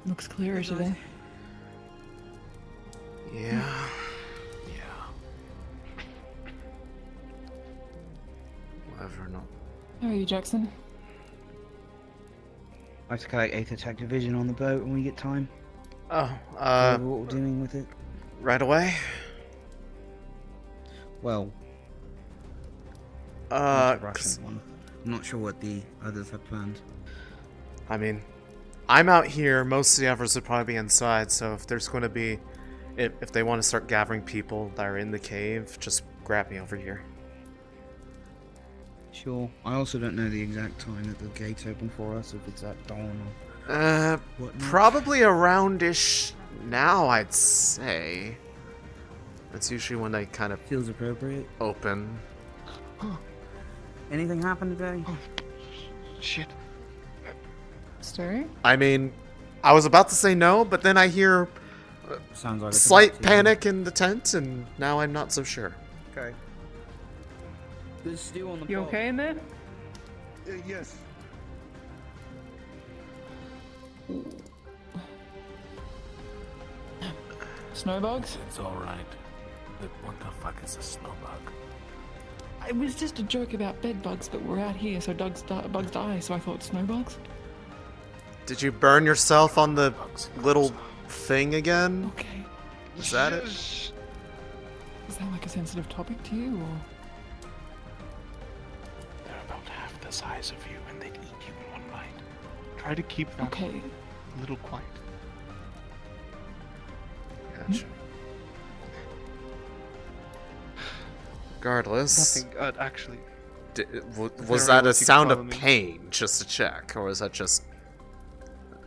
Looks clearer today. Yeah. Whatever, no. How are you, Jackson? I have to collect 8th attack division on the boat when we get time. Oh, What we're doing with it. right away? Well, that's a 'Cause, Russian one. I'm not sure what the others have planned. I mean, I'm out here, most of the others would probably be inside, so if there's going to be, if they want to start gathering people that are in the cave, just grab me over here. Sure. I also don't know the exact time that the gates open for us, if it's at dawn or whatnot. Probably around-ish now, I'd say. That's usually when they kind of Feels appropriate. open. Anything happened today? Oh, shit. Story? I mean, I was about to say no, but then I hear Sounds like it's slight about to. panic in the tent, and now I'm not so sure. Okay. There's stew on the You pot. okay in there? Yes. Snowbugs? It's alright. But what the fuck is a snowbug? It was just a joke about bed bugs, but we're out here, so bugs die, so I thought snowbugs. Did you burn yourself on the Bugs. little thing again? Okay. Is that it? Yes. Is that like a sensitive topic to you, or...? They're about half the size of you and they'd eat you in one bite. Try to keep that Okay. a little quiet. Gotcha. Regardless, Nothing. Actually, was Very that well, a you can sound follow of me. pain, just to check, or is that just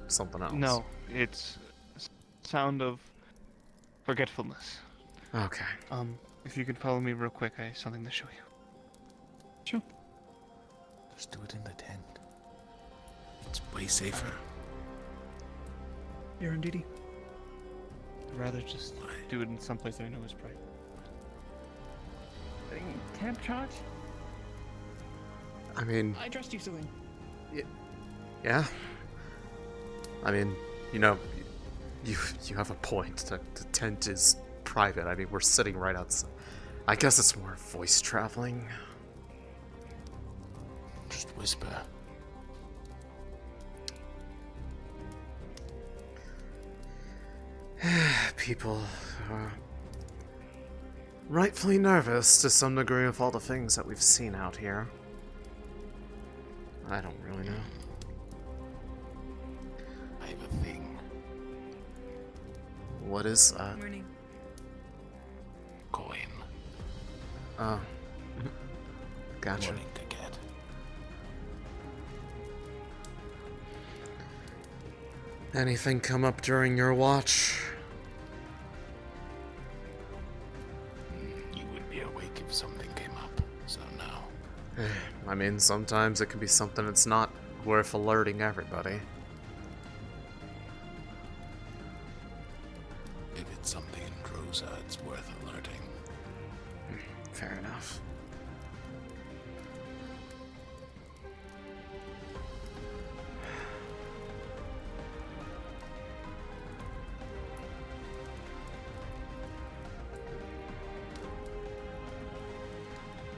something else? no. It's sound of forgetfulness. Okay. If you could follow me real quick, I have something to show you. Sure. Just do it in the tent. It's way safer. You're indeedy. I'd rather just do it in some place that I know is private. Temp charge? I mean, I trust you, Céline. yeah. I mean, you know, you have a point. The tent is private. I mean, we're sitting right outside. I guess it's more voice traveling. Just whisper. People are rightfully nervous to some degree with all the things that we've seen out here. I don't really know. I have a thing. What is that? Morning. Go in. Oh. Gotcha. Morning to get. Anything come up during your watch? You would be awake if something came up. So no. I mean, sometimes it can be something that's not worth alerting everybody. If it's something in Droza, it's worth alerting. Fair enough.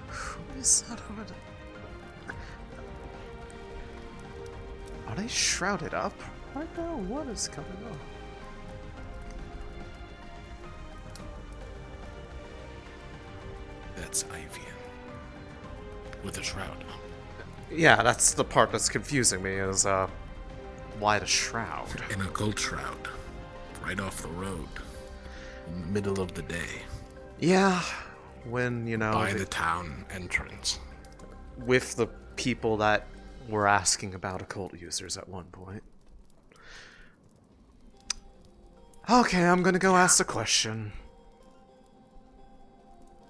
Who is that over there? Are they shrouded up right now? What is going on? That's Ivian. With a shroud. Yeah, that's the part that's confusing me is, why the shroud? In a gold shroud. Right off the road. Middle of the day. Yeah, when, you know, By the town entrance. with the people that were asking about occult users at one point. Okay, I'm gonna go ask the question.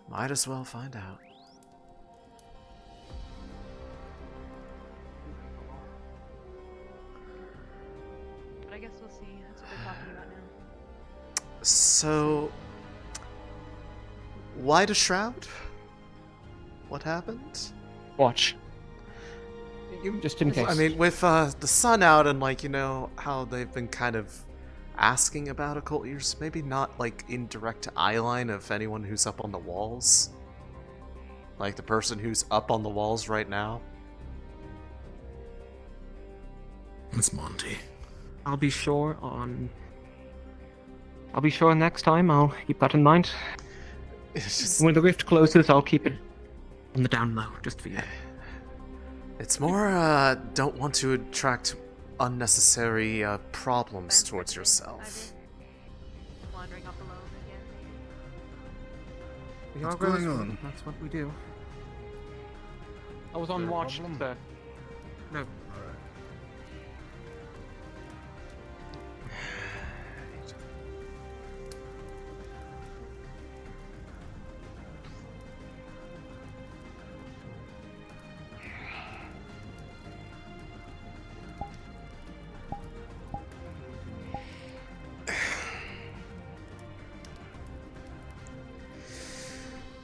Might as well find out. But I guess we'll see. That's what they're talking about now. So, why the shroud? What happened? Watch. Just in case. I mean, with the sun out and like, you know, how they've been kind of asking about occult ears, maybe not like in direct eye line of anyone who's up on the walls. Like the person who's up on the walls right now. It's Monty. I'll be sure next time. I'll keep that in mind. It's just, When the rift closes, I'll keep it on the down low, just for you. it's more, don't want to attract unnecessary problems towards yourself. Wandering up alone again. We What's are going Rosewood, on? That's what we do. I was on watch, sir. No.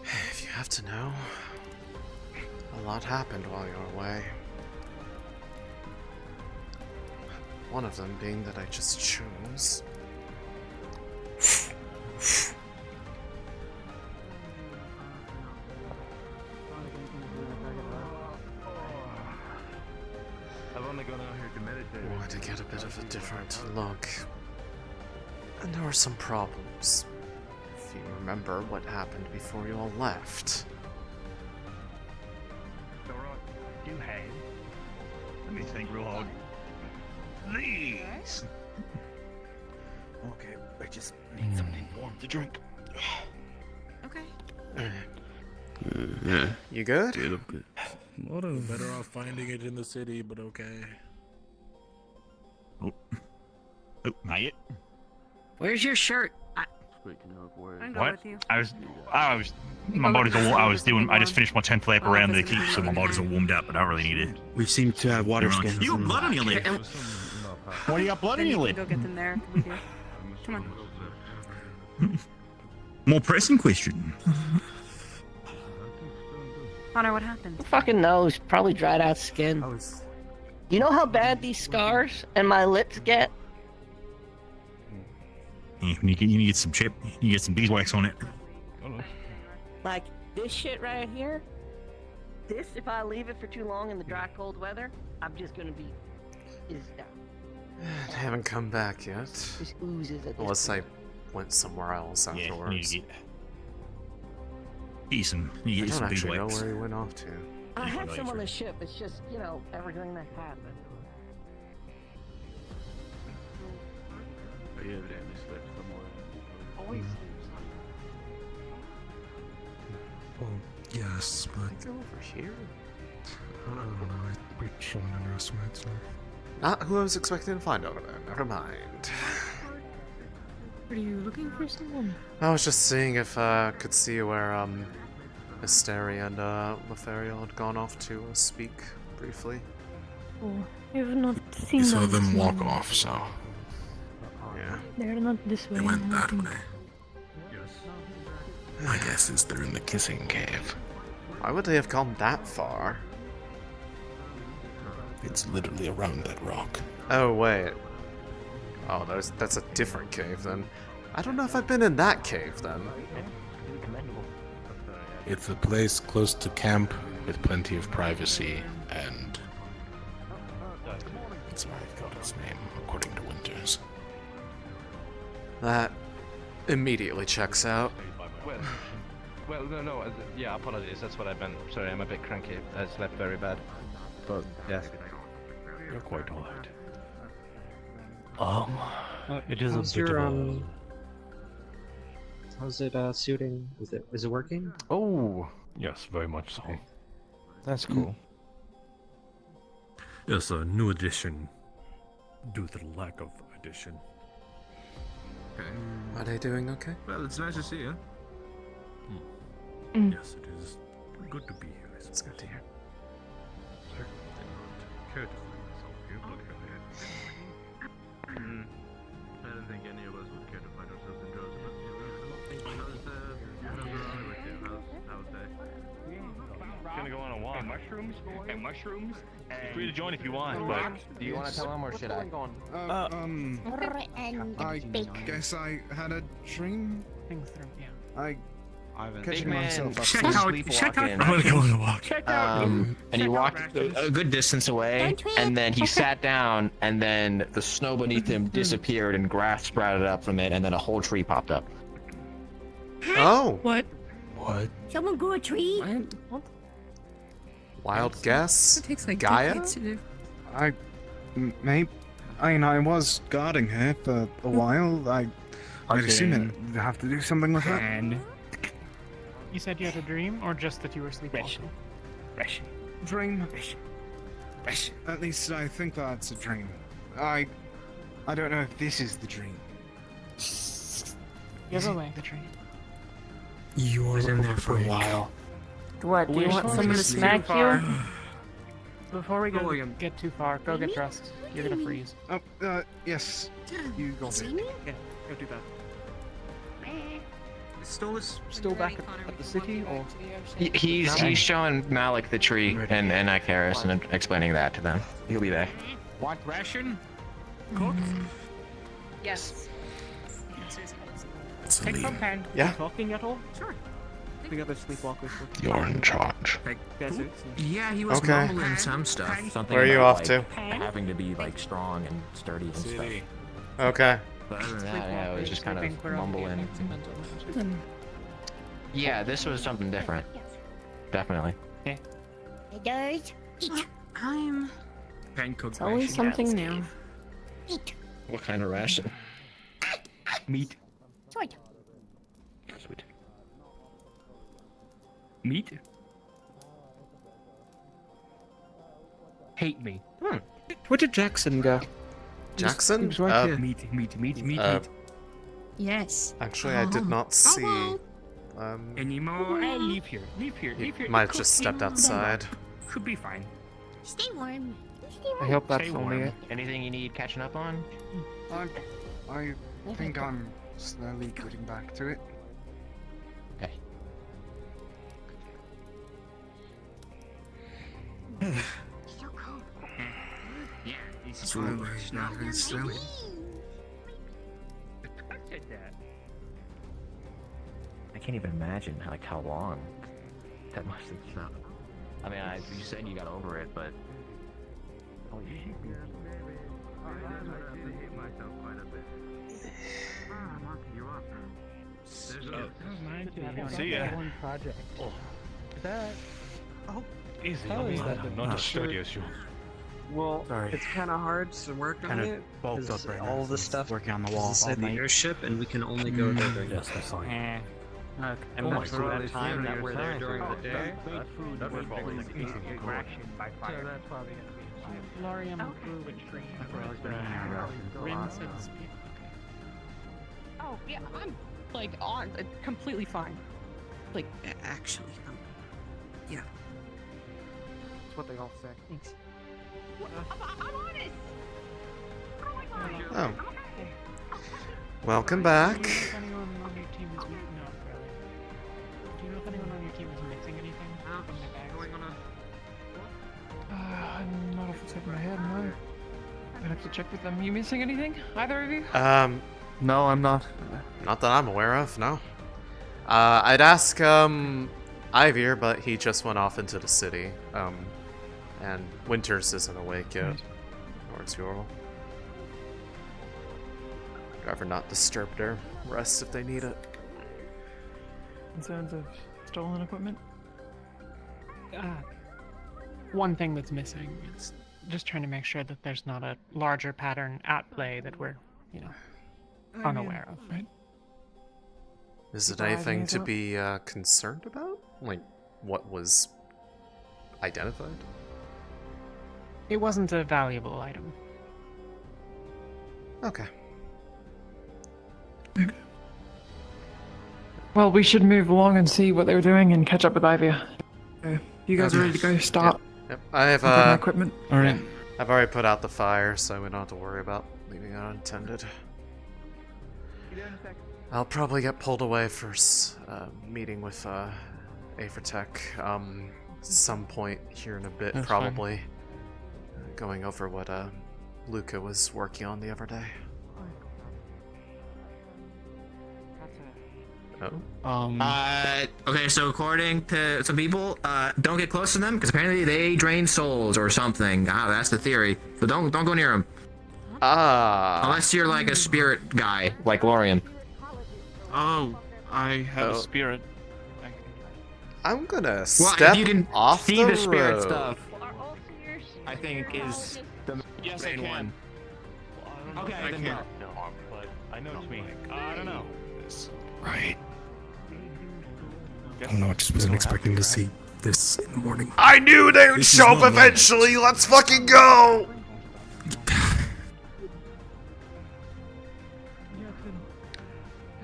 If you have to know, a lot happened while you were away. One of them being that I just chose. I've only gone out here to meditate. Wanted to get a bit of a different look. And there were some problems. If you remember what happened before you all left. Alright, you have. Let me think real hard. These! Okay, I just need something warm to drink. Okay. You good? Good. What a better off finding it in the city, but okay. Oh, not yet. Where's your shirt? Speaking of where, I can go What? with you. I was, my body's all, I just finished my 10th lap around the keep, so my body's all warmed up, but I don't really need it. We seem to have water skins. You got blood on your lip. What do you got blood on Then your you lip? can go get them there. We do. Come on. More pressing question. Connor, what happened? Who fucking knows? Probably dried out skin. You know how bad these scars and my lips get? Yeah, you need to get some chip. You get some beeswax on it. Like this shit right here. This, if I leave it for too long in the dry, cold weather, I'm just gonna be is down. I haven't come back yet. Just oozes at this Unless I point. went somewhere else Yeah, you need afterwards. to get some. You I get don't some actually know beeswax. where he went off to. I have Like some on for- the ship. It's just, you know, everything that happened. he evidently slept somewhere. Always Well, yes, but Go over here. I don't know. We shouldn't underestimate so. Not who I was expecting to find over there. Never mind. Are you looking for someone? I was just seeing if I could see where Astrea and Lothario had gone off to speak briefly. Oh, you've not seen We saw them. them walk off, so Yeah. They're not this way. they went I that think. way. My guess is they're in the kissing cave. Why would they have gone that far? It's literally around that rock. Oh wait. Oh, that's a different cave then. I don't know if I've been in that cave then. It's a place close to camp with plenty of privacy, and that's why I got its name, according to Winters. That immediately checks out. Well, no, yeah, apologies, that's what I meant. Sorry, I'm a bit cranky. I slept very bad. But, yeah. You're quite alright. It is how's your how's it suiting? Is it working? Oh, yes, very much so. That's cool. Yes, a new edition. Due to the lack of addition. Okay. Are they doing okay? Well, it's nice to see you. Yes, it is good to be here. It's good to hear. Certainly did not care to find myself here, but here I am. I don't think any of us would care to find ourselves in Droza, but how's that? Gonna go on a gonna walk. And mushrooms. And mushrooms. You're free to join if you want, but Do you want to tell him or should I? I guess I had a dream. Things through, yeah. Catching myself up. Check out. I'm gonna go on a walk. And he walked a good distance away, and then he sat down, and then the snow beneath him disappeared, and grass sprouted up from it, and then a whole tree popped up. Oh, What? What? Someone grew a tree? wild guess. It takes like Gaia? decades to do. I was guarding her for a while. I'd assume it'd have to do something with that. And you said you had a dream, or just that you were sleepwalking? Dream. At least I think that's a dream. I don't know if this is the dream. Give away the dream. You were in there for a while. What, do you want someone to smack you? Before we get too far, go get dressed. You're gonna freeze. Oh, yes. You got it. Yeah, go do that. Still back at the city, or He's showing Malik the tree and Icarus and explaining that to them. He'll be there. want ration? Cook? Yes. Take some hand. Yeah. Talking at all? Sure. The other sleepwalkers. You're in charge. Like deserts. Yeah, he was Okay. mumbling some stuff. Something Where are you about, off like, to? having to be like strong and sturdy and stuff. Okay. But other than that, yeah, it was just kind of mumbling. Yeah, this was something different. Definitely. Hey, guys. Eat. I'm... Pan-cooked It's always something new. Eat. What kind of ration? Meat. Sweet. Sweet. Meat. Hate me. Where did Jackson go? Jackson? He was right here. Meat. Yes. Actually, I did not see. Anymore? Leave here. He might have just stepped outside. Should be fine. Stay warm. I hope that's Stay only warm. it. Anything you need catching up on? I think I'm slowly getting back to it. Okay. So cold. Slowly, slowly, slowly. I can't even imagine how long that must have been. I mean, you said you got over it, but. See ya. Project. Oh. Is that? Oh, Easy. how is that? Not disturb you. Well, Sorry. it's kind of hard to work on Kinda it. bulked 'cause up right all now the since stuff working on the is wall inside all the night. airship, and we can only go there during Yes, that's fine. and most of that time that we're there during the day. By fire. So that's probably gonna be Lorium grew a tree. Rinse and speed. Oh, yeah, I'm like on completely fine. Like, Actually, That's what they all say. Thanks. I'm honest. Oh my god. Oh. I'm okay. Welcome back. Do you know if anyone on your team is missing? No, really. Do you know if anyone on your team is missing anything from their bags? I'm not off the top of my head, no. I'd have to check with them. You missing anything? Either of you? No, I'm not. Not that I'm aware of, no. I'd ask, Ivir, but he just went off into the city. And Winters isn't awake yet. Right. Or it's Yorl. Rather not disturb their rest if they need it. Concerns of stolen equipment? One thing that's missing is just trying to make sure that there's not a larger pattern at play that we're, unaware of. Right. Is it Keep our eyes and anything ears to out. be concerned about? Like, what was identified? It wasn't a valuable item. Okay. Well, we should move along and see what they were doing and catch up with Ivia. You guys are ready to go? Start. Yep. I have, I've got my equipment. Alright. I've already put out the fire, so we don't have to worry about leaving it unattended. I'll probably get pulled away for meeting with Aphratech. some point here in a bit, That's probably. Going over what Luca was working on the other day. Oh. Okay, so according to some people, don't get close to them because apparently they drain souls or something. Ah, that's the theory. So don't go near them. Unless you're like a spirit guy, like Lorian. Oh, I have a spirit. I'm gonna Well, step if you can off see the spirit road. stuff, I think is the main one. Okay, I then can't. go. No, but I know what you mean. I don't know. Right. I don't know, I just wasn't expecting to see this in the morning. I knew they would show up eventually! Let's fucking go!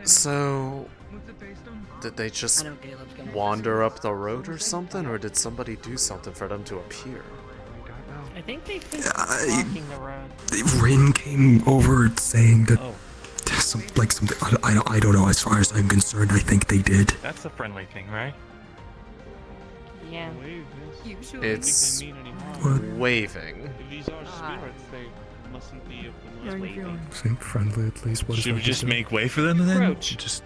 So, did they just wander up the road or something, or did somebody do something for them to appear? I think they've been walking the road. Rin came over saying that something. I don't know. As far as I'm concerned, I think they did. That's a friendly thing, right? Yeah. It's waving. If these are spirits, they mustn't be of the most waving. Seem friendly at least. What Should we just make way for them then? Approach. Just.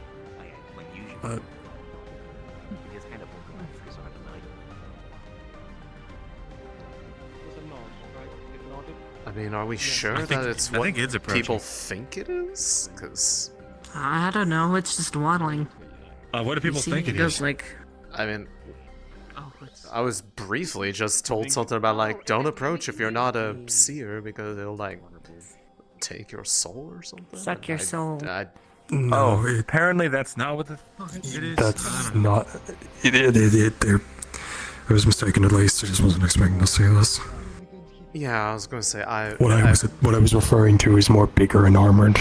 I mean, are we sure that it's what think it's approaching. people think it is? Because I don't know. It's just waddling. What do people think it is? I mean, I was briefly just told something about like, don't approach if you're not a seer because it'll like take your soul or something. Suck your soul. No, apparently that's not what it is. that's not. It was mistaken at least. I just wasn't expecting to see this. Yeah, I was gonna say What I was referring to is more bigger and armored.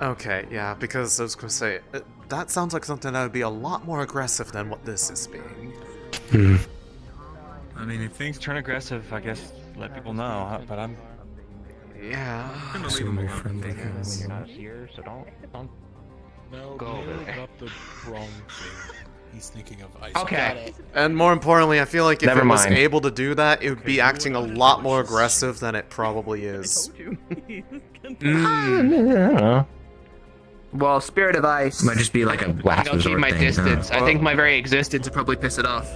Okay, yeah, because I was gonna say that sounds like something that would be a lot more aggressive than what this is being. I mean, if things turn aggressive, I guess let people know. But I'm. Yeah. I'm gonna leave them alone. Friendly. You're not here, so don't go over there. Got the wrong thing. He's thinking of ice. Okay. And more importantly, I feel like if Never it was mind. able to do that, it would be acting a lot more aggressive than it probably is. I don't know. Well, spirit of ice. Might just be like a last I'll keep resort my thing, distance. huh? I think my very existence would probably piss it off.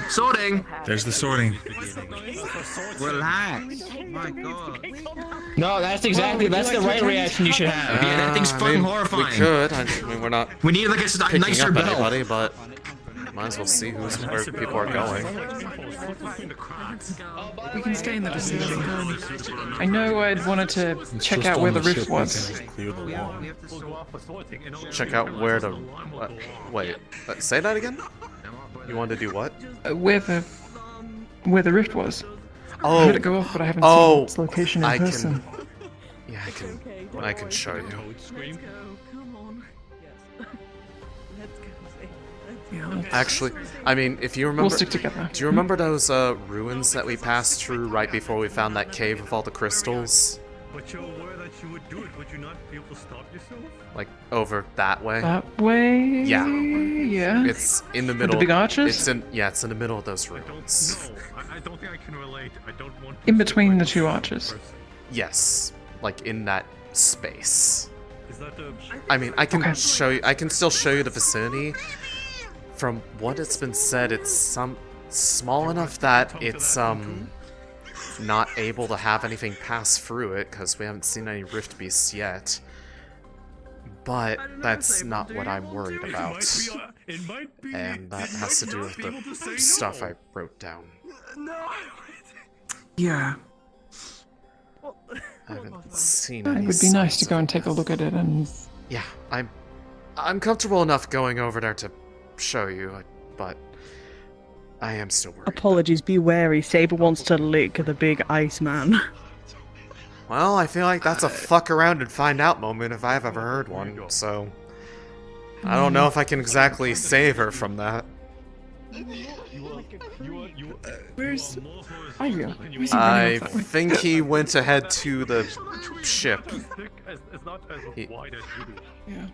Sorting. There's the sorting. Relax. My God. No, that's the right reaction you should have. Yeah, that thing's fucking horrifying. We could. I mean, we're not. We need like a picking nicer up bell. anybody, but might as well see where people are going. We can stay in the vicinity. I know I'd wanted to check out where the rift was. Check out where the. Wait. Say that again? You wanted to do what? Where the rift was. Oh. I heard it go off, but I haven't seen its location in I person. Yeah, I can show you. Actually, I mean, if you remember, We'll stick together. Do you remember those ruins that we passed through right before we found that cave with all the crystals? But you're aware that you would do it, would you not be able to stop yourself? Like over that way? That way? Yeah. Yeah. It's in the With middle. the big arches? It's in the middle of those ruins. I don't think I can relate. I don't want. In between the two arches. Yes, like in that space. Is that the? I mean, I can show you. I can still show you the vicinity. From what it's been said, it's small enough that it's not able to have anything pass through it because we haven't seen any rift beasts yet. But that's not what I'm worried about. And that has to do with the stuff I wrote down. Yeah. I haven't seen It any would be nice signs to go and take a look at it and... Yeah, I'm comfortable enough going over there to show you, but I am still worried. Apologies, be wary. Saber wants to lick the big ice man. Well, I feel like that's a fuck around and find out moment if I've ever heard one, so... I don't know if I can exactly save her from that. Where's... Ayo? Where's he running I off that way? think he went ahead to the ship. Yeah.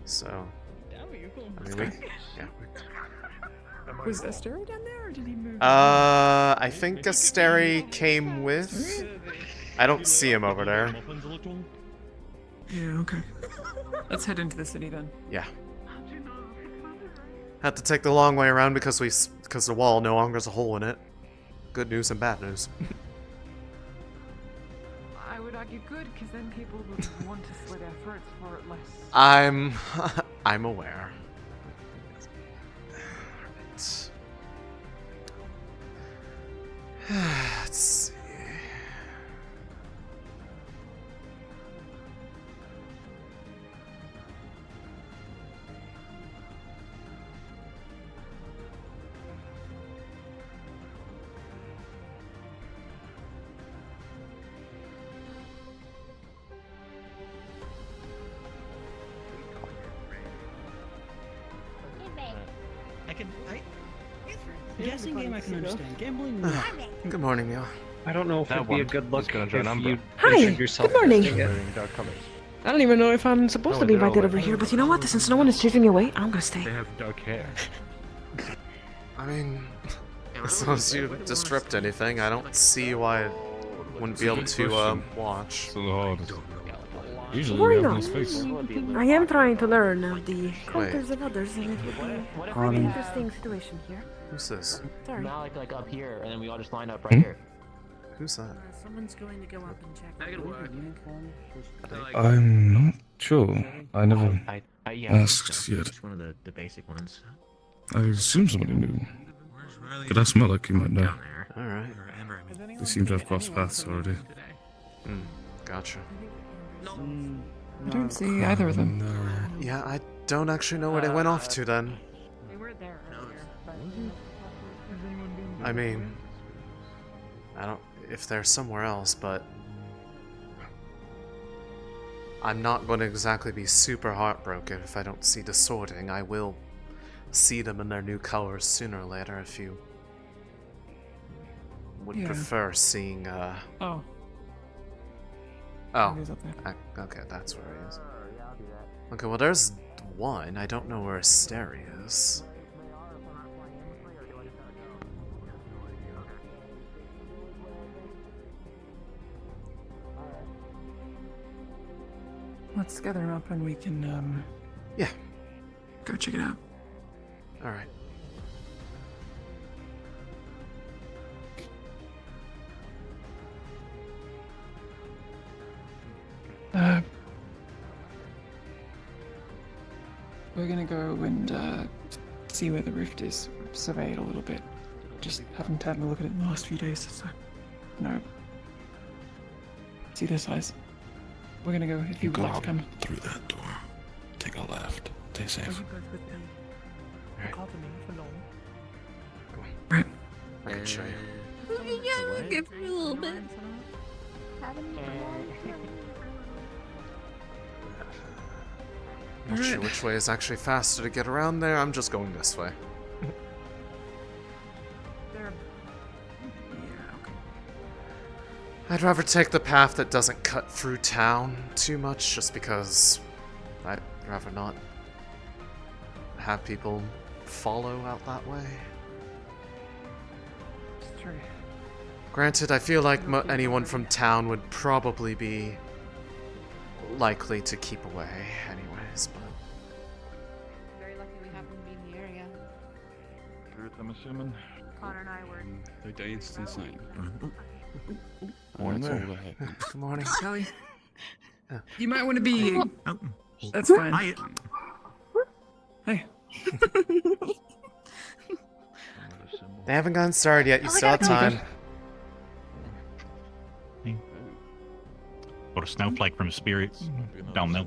So... I mean, Was Astrea down there, or did he move? I think Asteri came with. I don't see him over there. Yeah, okay. Let's head into the city then. Yeah. Had to take the long way around because the wall no longer has a hole in it. Good news and bad news. I would argue good, because then people would want to slit our throats for it less. I'm aware. Let's see. Guessing game I can understand. Gambling, no. Good morning, Neil. I don't know if That it'd be a one good look is gonna if join Umbra. you Hi, injured yourself. good morning. I I don't even know if I'm supposed to be invited over here, but you know what? Since no one is chasing me away, I'm gonna stay. They have dark hair. I mean, as long as you disrupt anything, I don't see why I wouldn't be able to watch. So hard. Usually Why we have not? nice face. I am trying to learn of the cultures of others, and it would be a pretty Um, interesting situation here. Who's this? Sorry. Now like up here, and then we all just line up right here. Who's that? Someone's going to go up and check. I'm not sure. I never Yeah, asked yet. It's one of the basic ones. I assume somebody knew. But I smell like you might know. Alright. They seem to have crossed paths already. Gotcha. I don't see either of them. Yeah, I don't actually know where they went off to then. We were there earlier, but I mean, I don't if they're somewhere else, but I'm not going to exactly be super heartbroken if I don't see the sorting. I will see them in their new colors sooner or later if you would Yeah. prefer seeing Oh. Oh. He's up there. Okay, that's where he is. Okay, well there's one. I don't know where Asteri is. Let's gather up and we can, Yeah. go check it out. Alright. We're gonna go and see where the rift is, survey it a little bit. Just haven't had a look at it in the last few days, so no. See the size. We're gonna go if you would like to come. Through that door. Take a left. Stay safe. Right. I can show you. Yeah, give me a little bit. Not sure which way is actually faster to get around there. I'm just going this way. I'd rather take the path that doesn't cut through town too much, just because I'd rather not have people follow out that way. It's true. Granted, I feel like anyone from town would probably be likely to keep away anyways, but... very lucky we happen to be in the area. I'm assuming. Connor and I were. They danced insane. Morning That's all there. that happened. Good morning. Sally. You might want to be... Oh. That's fine. Hi. Hey. They haven't gotten started yet, you still have time. Got a snowflake from spirits down there.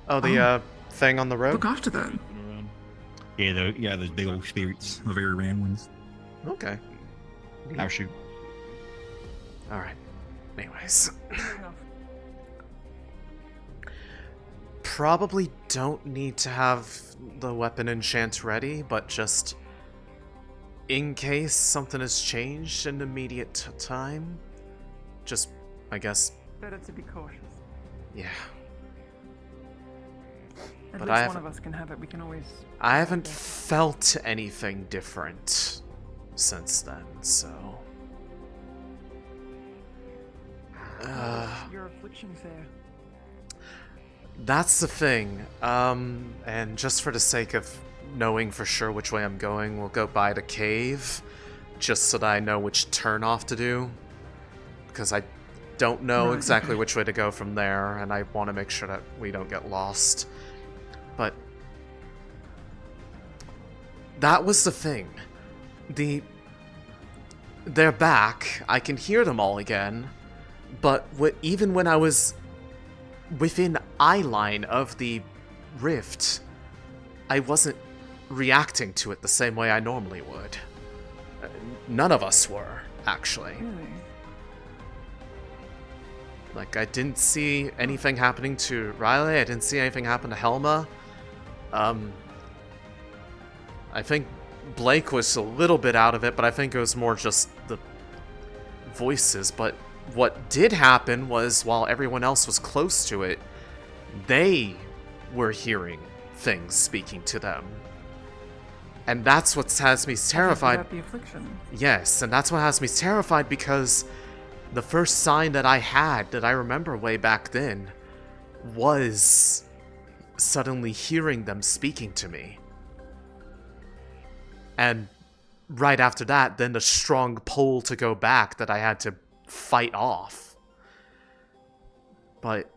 Oh, the thing on the road? Look after that. Yeah, those big old spirits, the very round ones. Okay. Our shoot. Alright. Anyways. Probably don't need to have the weapon enchant ready, but just in case something has changed in immediate time, just, I guess, Better to be cautious. yeah. At But least one of us can have it. We can always. I haven't felt anything different since then, so. Your affliction's there. That's the thing. And just for the sake of knowing for sure which way I'm going, we'll go by the cave, just so that I know which turnoff to do. Because I don't know exactly which way to go from there, and I want to make sure that we don't get lost. But that was the thing. They're back. I can hear them all again. But even when I was within eye line of the rift, I wasn't reacting to it the same way I normally would. None of us were, actually. Really? Like, I didn't see anything happening to Riley. I didn't see anything happen to Helma. I think Blake was a little bit out of it, but I think it was more just the voices. But what did happen was, while everyone else was close to it, they were hearing things speaking to them. And that's what has me terrified. About the affliction. Yes, and that's what has me terrified, because the first sign that I had, that I remember way back then, was suddenly hearing them speaking to me. And right after that, then the strong pull to go back that I had to fight off. But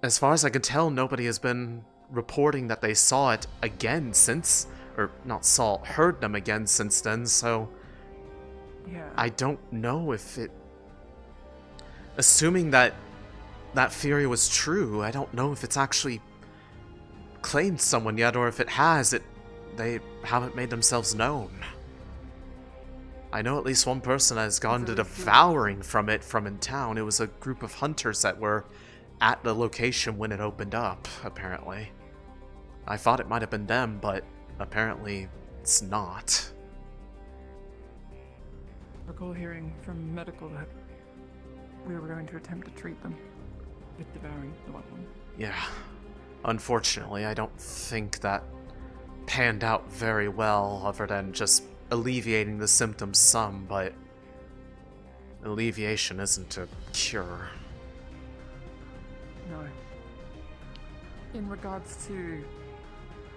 as far as I can tell, nobody has been reporting that they saw it again since, or not saw, heard them again since then, so yeah. I don't know if it... Assuming that that theory was true, I don't know if it's actually claimed someone yet, or if it has, they haven't made themselves known. I know at least one person has gone to devouring from it from in town. It was a group of hunters that were at the location when it opened up, apparently. I thought it might have been them, but apparently it's not. I recall hearing from medical that we were going to attempt to treat them with devouring the one. Yeah. Unfortunately, I don't think that panned out very well, other than just alleviating the symptoms some, but alleviation isn't a cure. No. In regards to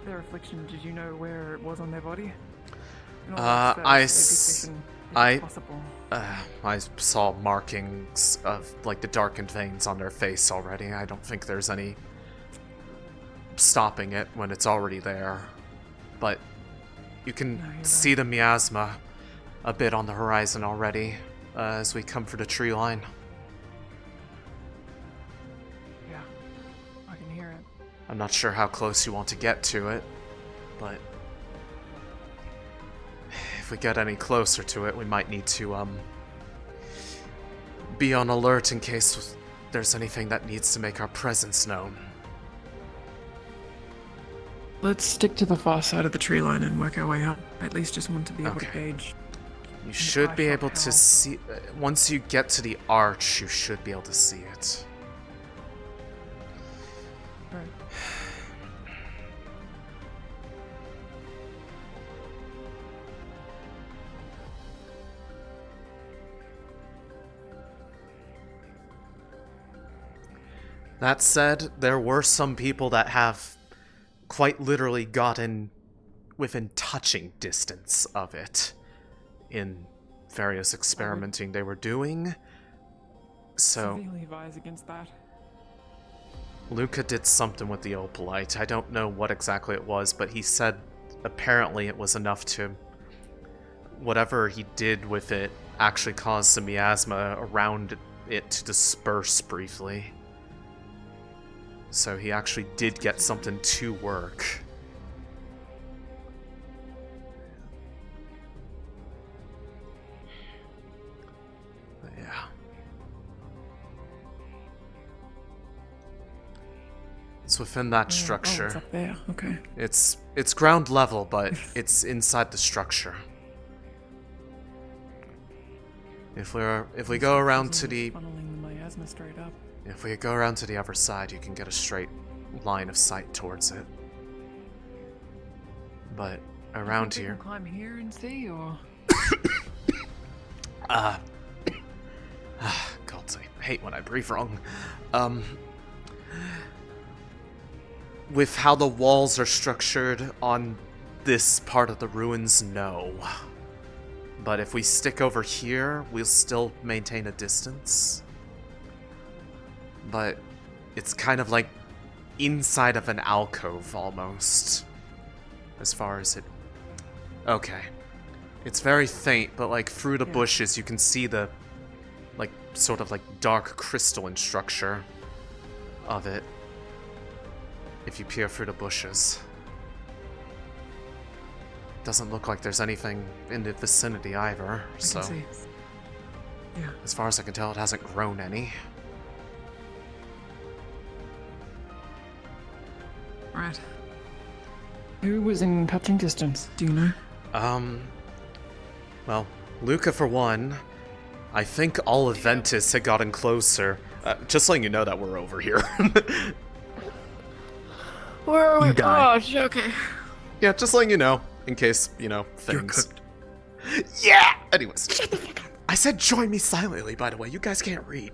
their affliction, did you know where it was on their body? I saw markings of, like, the darkened veins on their face already. I don't think there's any stopping it when it's already there. But you can see the miasma a bit on the horizon already as we come for the tree line. Yeah, I can hear it. I'm not sure how close you want to get to it, but if we get any closer to it, we might need to be on alert in case there's anything that needs to make our presence known. Let's stick to the far side of the tree line and work our way up. I at least just want to be able to gauge. You should be able to see... once you get to the arch, you should be able to see it. Right. That said, there were some people that have quite literally gotten within touching distance of it in various experimenting they were doing. So Severely advise against that. Luca did something with the opalite. I don't know what exactly it was, but he said apparently it was enough to... whatever he did with it actually caused some miasma around it to disperse briefly. So he actually did get something to work. But yeah. It's within that structure. Oh, it's up there. Okay. It's ground level, but it's inside the structure. If we go around to the... Funneling the miasma straight up. If we go around to the other side, you can get a straight line of sight towards it. But around People here, climb here and see, or God, I hate when I breathe wrong. With how the walls are structured on this part of the ruins, no. But if we stick over here, we'll still maintain a distance. But it's kind of like inside of an alcove, almost. As far as it... Okay. It's very faint, but like through the bushes, you can see the, like, sort of like dark crystalline structure of it. If you peer through the bushes. Doesn't look like there's anything in the vicinity either, so... I can see. Yeah. As far as I can tell, it hasn't grown any. Right. Who was in touching distance? Do you know? Well, Luca for one. I think all of Ventus had gotten closer. Just letting you know that we're over here. Where are we? You die. Oh, okay. Yeah, just letting you know, in case, you know, things... Yeah! Anyways. I said join me silently, by the way. You guys can't read.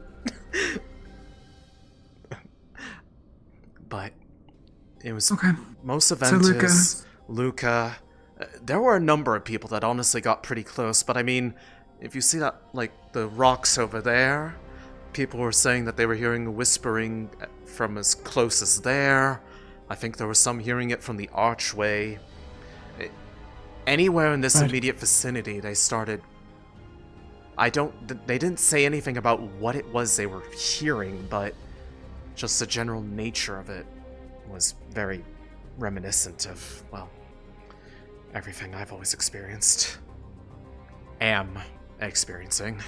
But it was most of Ventus, Luca. There were a number of people that honestly got pretty close, but I mean, if you see that, like, the rocks over there, people were saying that they were hearing whispering from as close as there. I think there was some hearing it from the archway. Anywhere in this immediate vicinity, they started... They didn't say anything about what it was they were hearing, but just the general nature of it was very reminiscent of, well, everything I've always experienced. Am experiencing.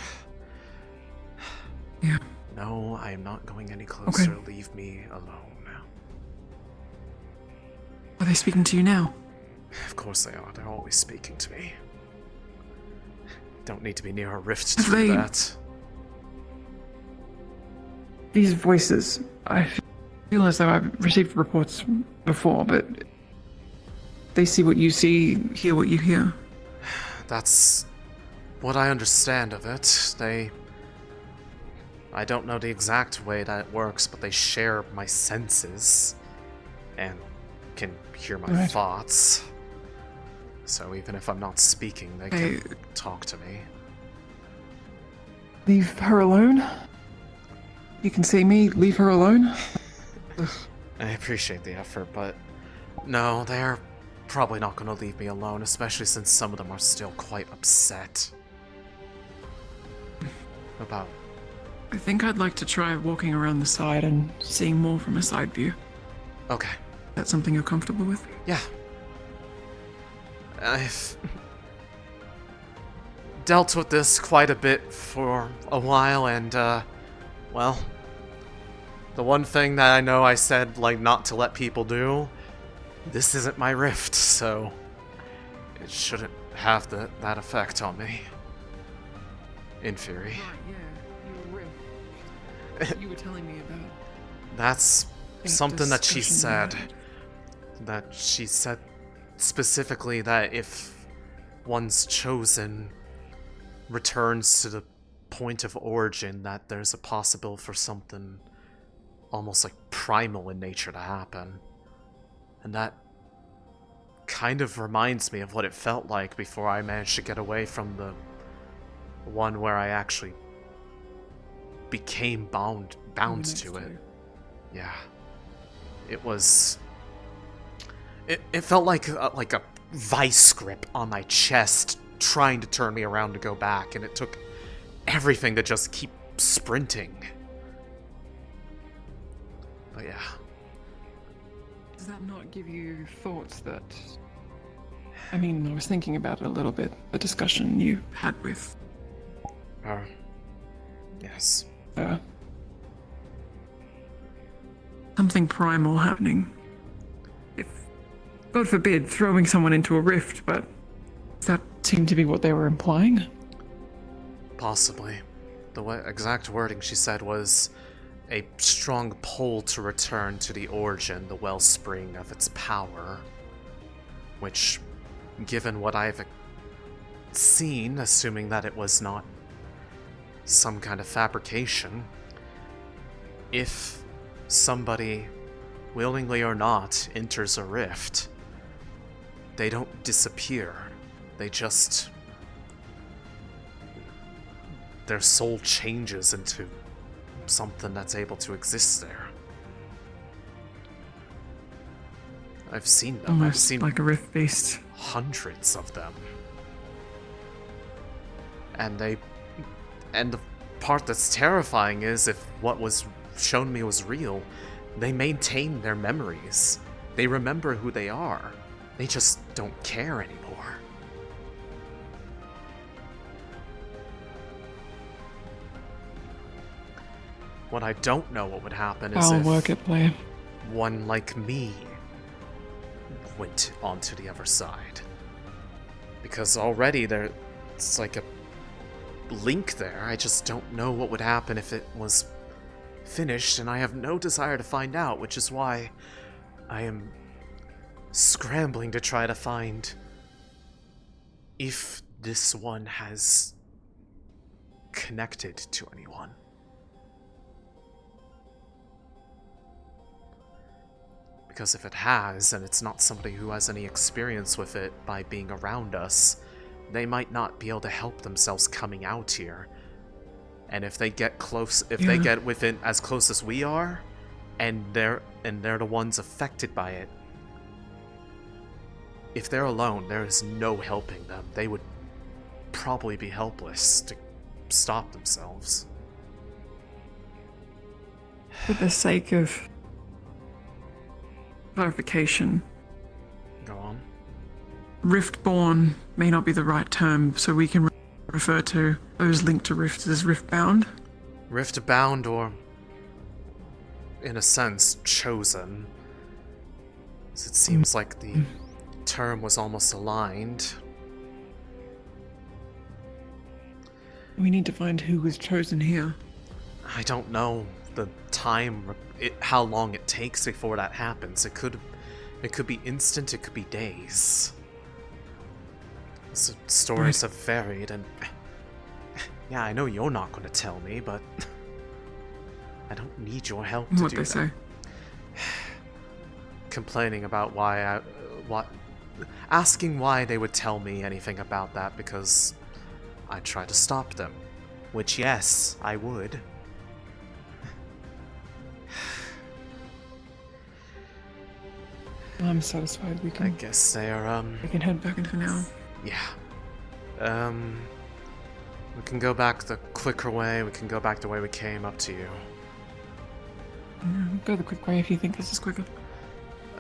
Yeah. No, I am not going any closer. Leave me alone. Are they speaking to you now? Of course they are. They're always speaking to me. Don't need to be near a rift to do that. These voices, I feel as though I've received reports before, but they see what you see, hear what you hear. That's what I understand of it. I don't know the exact way that it works, but they share my senses and can hear my thoughts. So even if I'm not speaking, they can talk to me. Leave her alone? You can see me, leave her alone? I appreciate the effort, but no, they're probably not going to leave me alone, especially since some of them are still quite upset. About... I think I'd like to try walking around the side and seeing more from a side view. Okay. That's something you're comfortable with? Yeah. I've dealt with this quite a bit for a while, and, well, the one thing that I know I said, like, not to let people do, this isn't my rift, so it shouldn't have that effect on me. In theory. Right, yeah, your rift. You were telling me about... That's something that she said. That she said specifically that if one's chosen returns to the point of origin, that there's a possibility for something almost like primal in nature to happen. And that kind of reminds me of what it felt like before I managed to get away from the one where I actually became bound to it. Yeah. It was... It felt like a vice grip on my chest trying to turn me around to go back, and it took everything to just keep sprinting. But yeah. Does that not give you thoughts that... I mean, I was thinking about it a little bit, the discussion you had with... Yes. Something primal happening. If, God forbid, throwing someone into a rift, but that seemed to be what they were implying. Possibly. The exact wording she said was, a strong pull to return to the origin, the wellspring of its power, which, given what I've seen, assuming that it was not some kind of fabrication, if somebody, willingly or not, enters a rift, they don't disappear. They just... their soul changes into something that's able to exist there. I've seen them. I've Almost seen like a rift beast. hundreds of them. And the part that's terrifying is if what was shown me was real, they maintain their memories. They remember who they are. They just don't care anymore. What I don't know what would happen is I'll if work it, player. one like me went onto the other side. Because already there's like a link there. I just don't know what would happen if it was finished, and I have no desire to find out, which is why I am scrambling to try to find if this one has connected to anyone. Because if it has, and it's not somebody who has any experience with it by being around us, they might not be able to help themselves coming out here. And if they get close, if they get within as close as we are, and they're the ones affected by it, if they're alone, there is no helping them. They would probably be helpless to stop themselves. For the sake of clarification, Go on. Riftborn may not be the right term, so we can refer to those linked to rifts as riftbound. Riftbound, or, in a sense, chosen. As it seems like the term was almost aligned. We need to find who was chosen here. I don't know the time, how long it takes before that happens. It could be instant, it could be days. So stories have varied, and yeah, I know you're not going to tell me, but I don't need your help to What do they that. say? Complaining about asking why they would tell me anything about that because I try to stop them, which yes, I would. I'm satisfied we can. I guess they're We can head back in for now. Yeah. We can go back the quicker way. We can go back the way we came. Up to you. Go the quick way if you think this is quicker.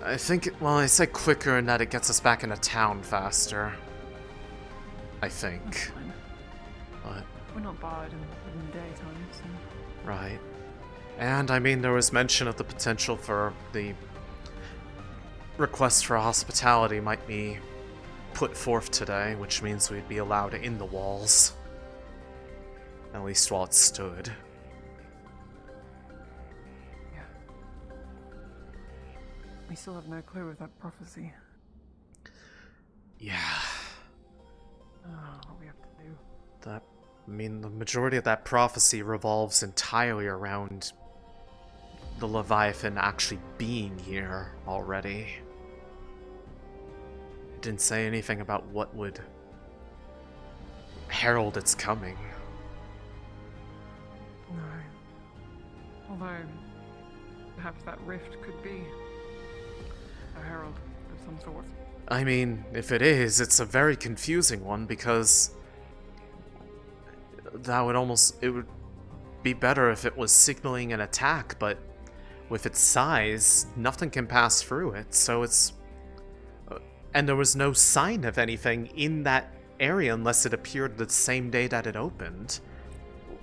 I think, well, I say quicker in that it gets us back into town faster. I think. But We're not barred in the daytime, so. right. And I mean, there was mention of the potential for the request for hospitality might be put forth today, which means we'd be allowed in the walls. At least while it stood. We still have no clue of that prophecy. Yeah. What we have to do. I mean, the majority of that prophecy revolves entirely around the Leviathan actually being here already. It didn't say anything about what would herald its coming. No. Although, perhaps that rift could be a herald of some sort. I mean, if it is, it's a very confusing one because that would it would be better if it was signaling an attack, but with its size, nothing can pass through it, so it's... and there was no sign of anything in that area unless it appeared the same day that it opened.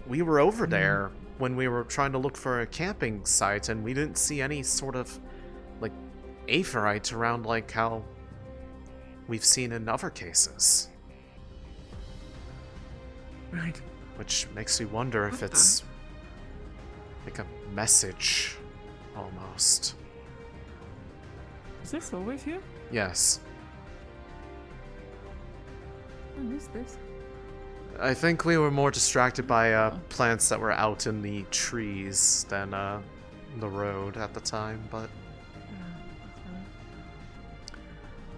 We were over there when we were trying to look for a camping site, and we didn't see any sort of, like, aetheryte around like how we've seen in other cases. Right. Which makes me wonder if it's like a message, almost. Is this always here? Yes. I missed this. I think we were more distracted by plants that were out in the trees than the road at the time, but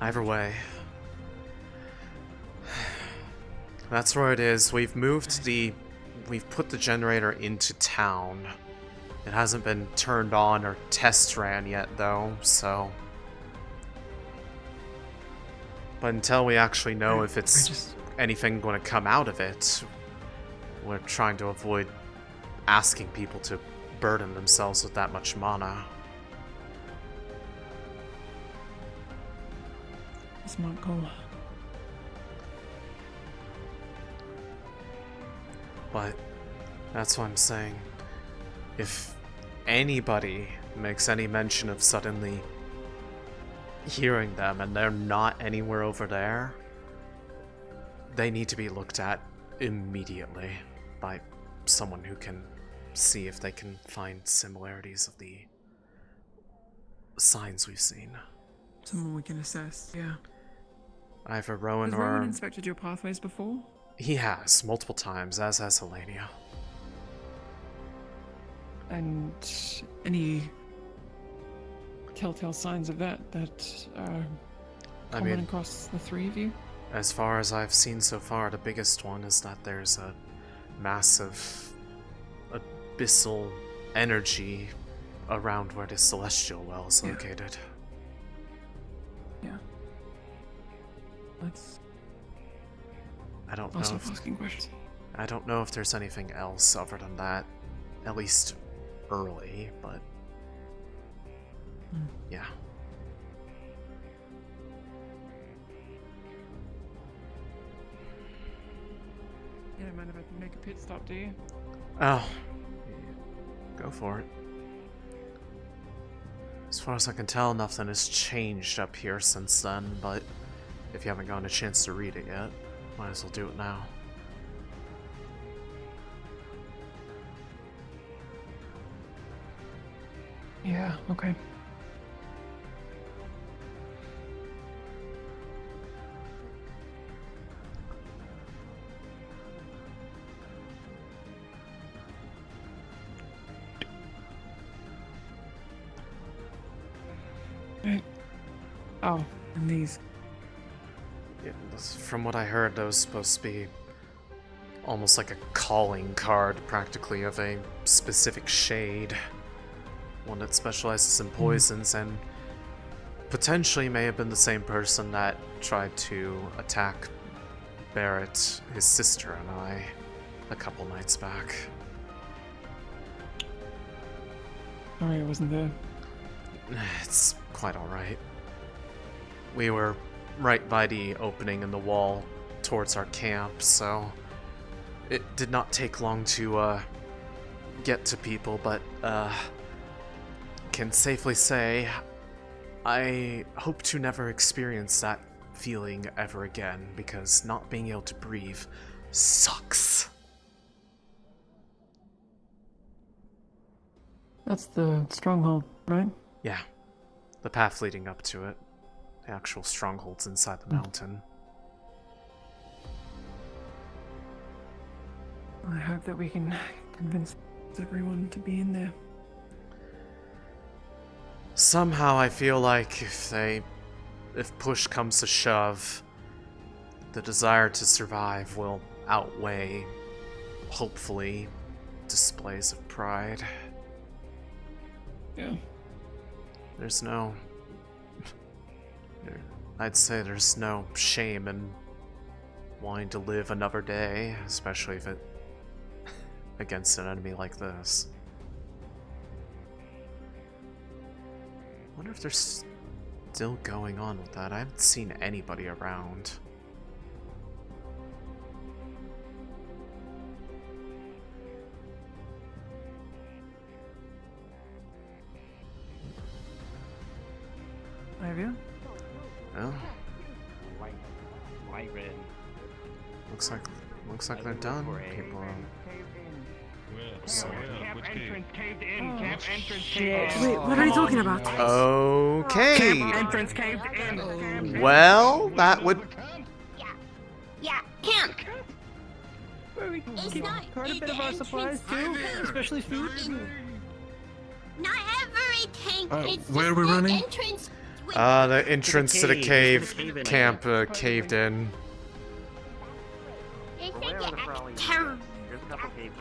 either way, that's where it is. We've put the generator into town. It hasn't been turned on or test ran yet though, so. But until we actually know if it's anything going to come out of it, we're trying to avoid asking people to burden themselves with that much mana. Smart call. But that's what I'm saying. If anybody makes any mention of suddenly hearing them and they're not anywhere over there, they need to be looked at immediately by someone who can see if they can find similarities of the signs we've seen. Someone we can assess, yeah. Either Rowan Has or... Rowan inspected your pathways before? He has, multiple times, as has Helenia. And any telltale signs of that are common across the three of you? As far as I've seen so far, the biggest one is that there's a massive abyssal energy around where the Celestial Well is located. Yeah. That's... I don't also know. asking questions. I don't know if there's anything else other than that, at least early, but yeah. You don't mind if I make a pit stop, do you? Oh, go for it. As far as I can tell, nothing has changed up here since then, but if you haven't gotten a chance to read it yet, might as well do it now. Yeah, okay. Right. Oh, and these. Yeah, from what I heard, those supposed to be almost like a calling card, practically, of a specific shade. One that specializes in poisons and potentially may have been the same person that tried to attack Barrett, his sister, and I a couple nights back. Sorry, I wasn't there. It's quite alright. We were right by the opening in the wall towards our camp, so it did not take long to get to people, but can safely say I hope to never experience that feeling ever again, because not being able to breathe sucks. That's the stronghold, right? Yeah. The path leading up to it. The actual strongholds inside the mountain. I hope that we can convince everyone to be in there. Somehow I feel like if push comes to shove, the desire to survive will outweigh, hopefully, displays of pride. Yeah. There's no... I'd say there's no shame in wanting to live another day, especially if it against an enemy like this. I wonder if they're still going on with that. I haven't seen anybody around. Have you? Oh. White red. Looks like they're done. People Camp entrance caved in. Camp entrance Shit. caved in. Wait, what are you talking about? Okay. Camp entrance caved in. Well, that would. Yeah, camp. Where we It's keep not quite a in bit the of our supplies too, especially food. Not every tank. It's where just are we the running? Entrance. The entrance to the cave cave-in, I camp caved in. They Well, said where are you the act crawling terror. units? There's a couple caves.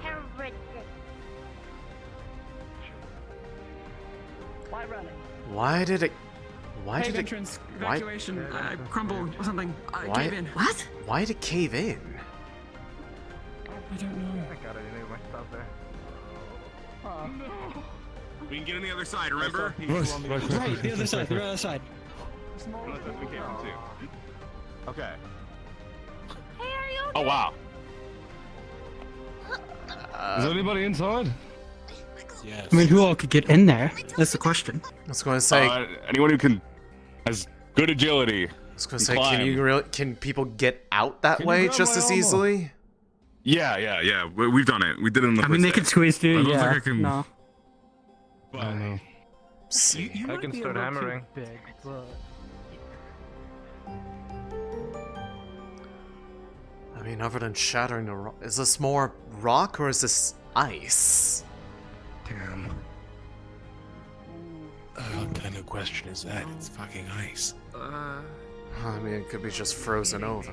Why running? Why did it? Why Cave did it? entrance, Why? evacuation, crumble or something. Why? Cave in. What? Why did it cave in? I don't know. I got any of my stuff there. We can get on the other side, remember? Right, the other side, the other side. We came in too. Okay. Hey, are you Oh, wow. Is anybody inside? Yes. I mean, who all could get in there? That's the question. I was going to say. Anyone who has good agility. I was going to say, can people get out that way just as easily? Yeah. We've done it. We did it in the I mean, they could squeeze through. I don't Yeah. think I can- No. I don't know. See. I can start hammering. I mean, other than shattering the rock, is this more rock or is this ice? Damn. What kind of question is that? It's fucking ice. I mean, it could be just frozen over.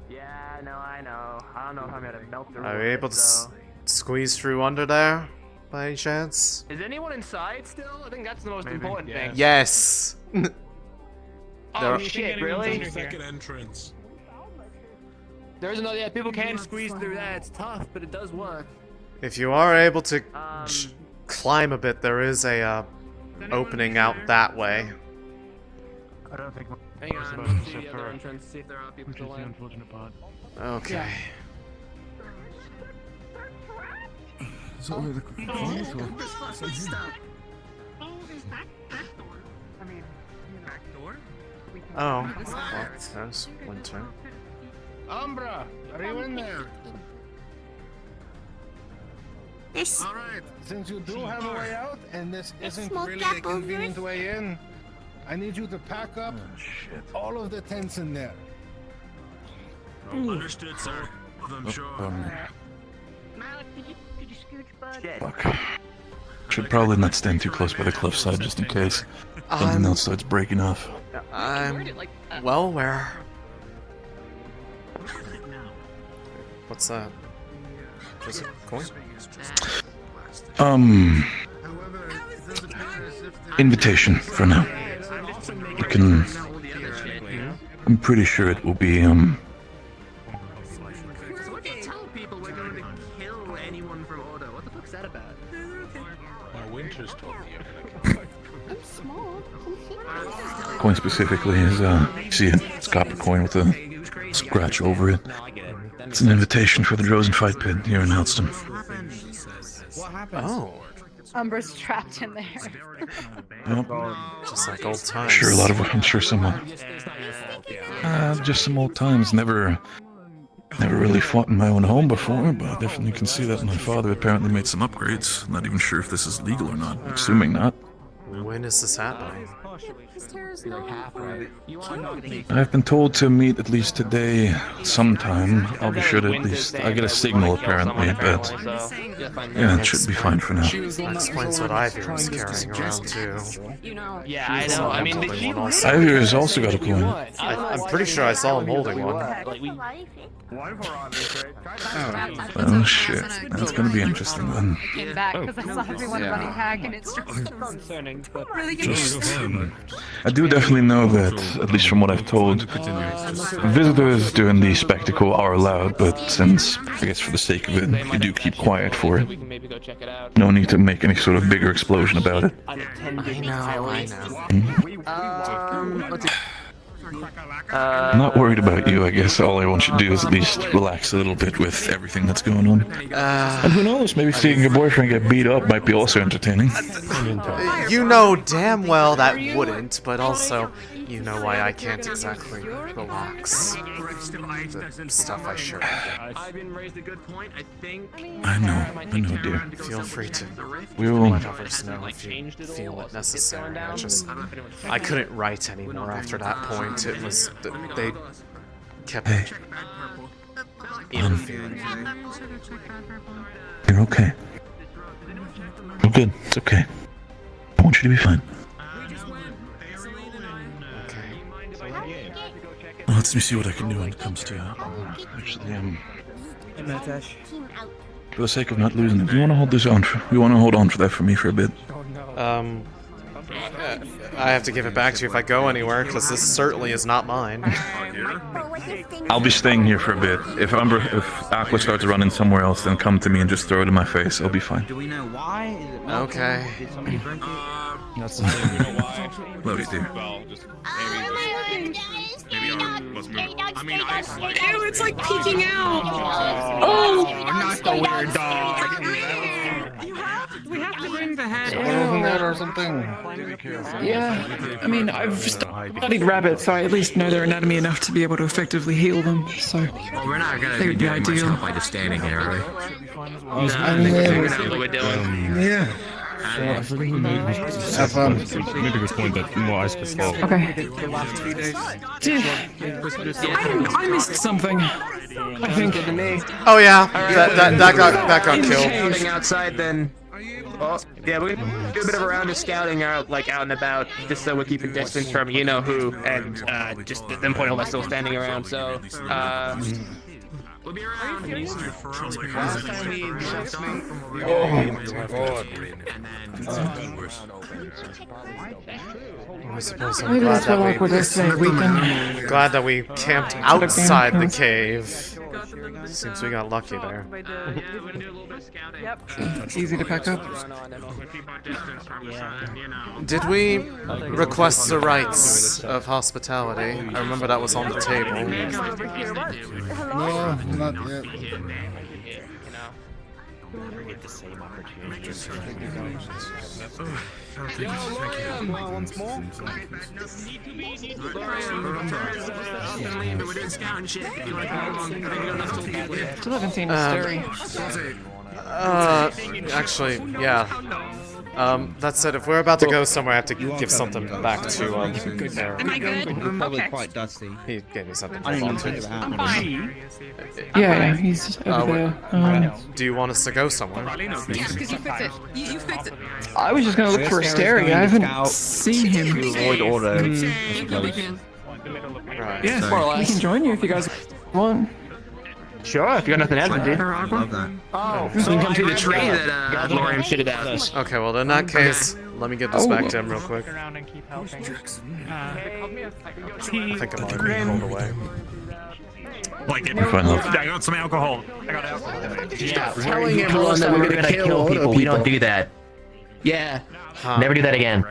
Yeah, no, I know. I don't know if I'm gonna melt through. Are we able to squeeze through under there, by any chance? Is anyone inside still? I think that's the most important thing. Yes. Oh shit! Really? Second entrance. There's another. Yeah, people can squeeze through that. It's tough, but it does work. If you are able to climb a bit, there is a opening out that way. I don't think. Hang on, let's see the other entrance. See if there are people still in. Unfortunate part. Okay. Is that where the crawls were? Oh, well, there's winter. Umbra, are you in there? This Alright, since you do have a way out, and this isn't small really gap a over convenient it. way in, I need you to pack up all of the tents in there. Understood, sir. I'm sure. Malik, could you scooch, bud? Fuck. Should probably not stand too close by the cliffside just in case something else starts breaking off. I'm well aware. What's that? Just a coin? Invitation for now. You can. I'm pretty sure it will be Tell people we're going to kill anyone from Ordo. What the fuck's that about? Winters told me I'm small. coin specifically is see it? It's a copper coin with a scratch over it. It's an invitation for the Droza fight pit here in Alston. What happened? Oh. Umbra's trapped in there. Yep. Just like old times. Sure, a lot of I'm sure some just some old times. Never really fought in my own home before, but I definitely can see that my father apparently made some upgrades. Not even sure if this is legal or not. Assuming not. When is this happening? I've been told to meet at least today sometime. I'll be sure to at least... I get a signal apparently, but... Yeah, it should be fine for now. That explains what Ivy was carrying around too. Yeah, I know. I mean, Ivy has also got a coin. I'm pretty sure I saw him holding one. Oh shit, that's gonna be interesting then. I came back because I saw everyone running hack and it's just concerning, but really I do definitely know that, at least from what I've told, visitors during the spectacle are allowed, but since, I guess for the sake of it, you do keep quiet for it. we can maybe go check it out. No need to make any sort of bigger explosion about it. I know. Let's see. I'm not worried about you, I guess. All I want you to do is at least relax a little bit with everything that's going on. And who knows, maybe seeing your boyfriend get beat up might be also entertaining. You know damn well that wouldn't, but also, you know why I can't exactly relax. The stuff I sure I know, dear. Feel free to We'll let others know if you feel it necessary. I couldn't write anymore after that point. It was, they kept interfering. You're okay. You're good. It's okay. I want you to be fine. Well, let me see what I can do when it comes to actually, for the sake of not losing it, do you want to hold this on? You want to hold on for that for me for a bit? I have to give it back to you if I go anywhere, because this certainly is not mine. I'll be staying here for a bit. If Aqua starts running somewhere else, then come to me and just throw it in my face. I'll be fine. Do we know why? Is it okay. Did somebody drink it? Love you, dear. Ew, it's like peeking out. Oh, not the weird dog. We have to bring the head. Or something. Yeah, I mean, I've studied rabbits, so I at least know their anatomy enough to be able to effectively heal them. So, Well, we're not gonna they be would be doing much ideal. help by just standing here, are we? Figuring out what we're doing. Yeah. Have fun. Maybe a good point that more ice could fall. Okay. I missed something. I think. Oh yeah, that got killed. Scouting outside, then. Oh, yeah, we're gonna do a bit of a round of scouting out, like out and about, just so we're keeping distance from you know who, and just at them point all that's still standing around. So, We'll be around. I suppose I'm Maybe glad that's what that awkward is today, weekend. glad that we camped outside the cave. Seems we got lucky there. Easy to pack up. Did we request the rights of hospitality? I remember that was on the table. No, not yet. Once more. Still haven't seen a story. Actually, yeah. That said, if we're about to go somewhere, I have to give something back to, there. Am I good? Probably Okay. quite dusty. He gave me something to I didn't hold even on think to. of I'm that. fine. Yeah, he's over there. Do you want us to go somewhere? Yeah, because you fix it. You fix it. I was just gonna look for Astrea. I haven't seen him. Avoid auto. Yeah, we can. Right. Yeah, we can join you if you guys want. sure, if you got nothing else to do. I love that. Oh, so you can come see the tree that Lorium shitted out. Okay, well, in that case, let me get this back to him real quick. Around and keep helping. I think I'm already being pulled away. Like it. You're fine, love. I got some alcohol. I got alcohol. Yeah, Telling everyone that we're gonna kill people. We don't do that. Yeah. Never do that again.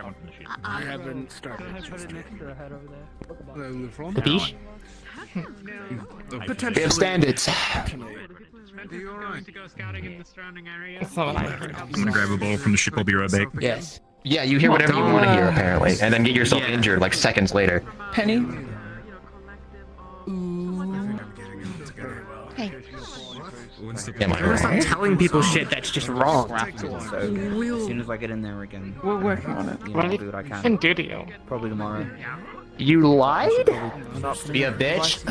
I haven't started. The beach? We have standards. That's not what I heard. I'm gonna grab a bottle from the ship. I'll be right back. Yes. Yeah, you hear whatever you want to hear, apparently, and then get yourself injured like seconds later. Penny? Hey. Am I Stop right? telling people shit that's just wrong. So, as We'll- soon as I get in there again, We're working on it. you know, I'll do what I can. And did you? Probably tomorrow. You lied? Be a bitch.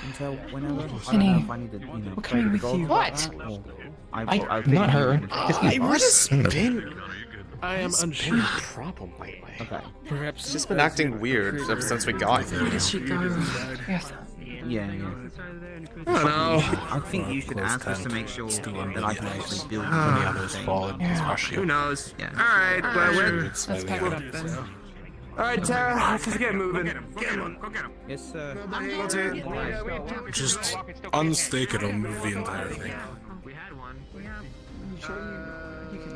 Until whenever. I don't Penny, know if I need to, you know, we're play coming the with golf you. What? or Not her. What has been I am the unsure. problem lately? Okay. Perhaps She's just been acting weird ever since we got here. Where did she go? Yes. Yeah. I don't know. I think you should ask us to make sure that I can actually build Any something. others fallen? Who knows? Yeah. Alright, well, Let's pack it up then. alright, Tara, let's just get moving. Yes, sir. Just unstake it or move the entire thing.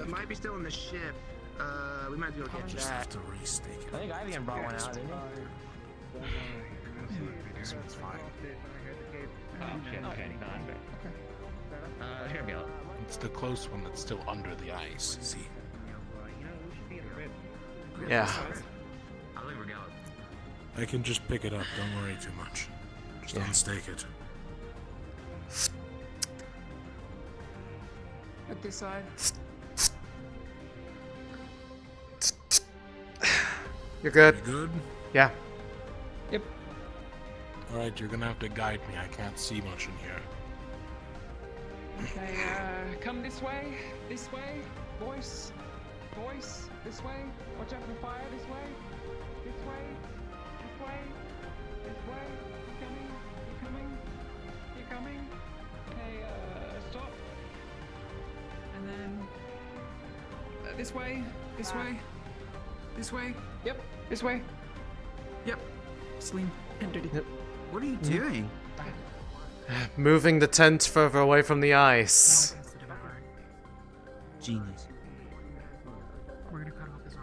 It might be still in the ship. We might be able to get Just that. have to restake it. I think Ivan brought one out, didn't he? This one's fine. Here we go. It's the close one that's still under the ice, see? Yeah. I can just pick it up, don't worry too much. Just unstake it. At this side. You're good. You good? Yeah. Yep. Alright, you're gonna have to guide me. I can't see much in here. Okay, come this way, voice, this way, watch out for fire, this way, you coming, okay, stop, and then, this way, yep, this way, yep, Céline, entered it. Yep. What are you doing? Moving the tent further away from the ice. Genius. We're gonna cut off his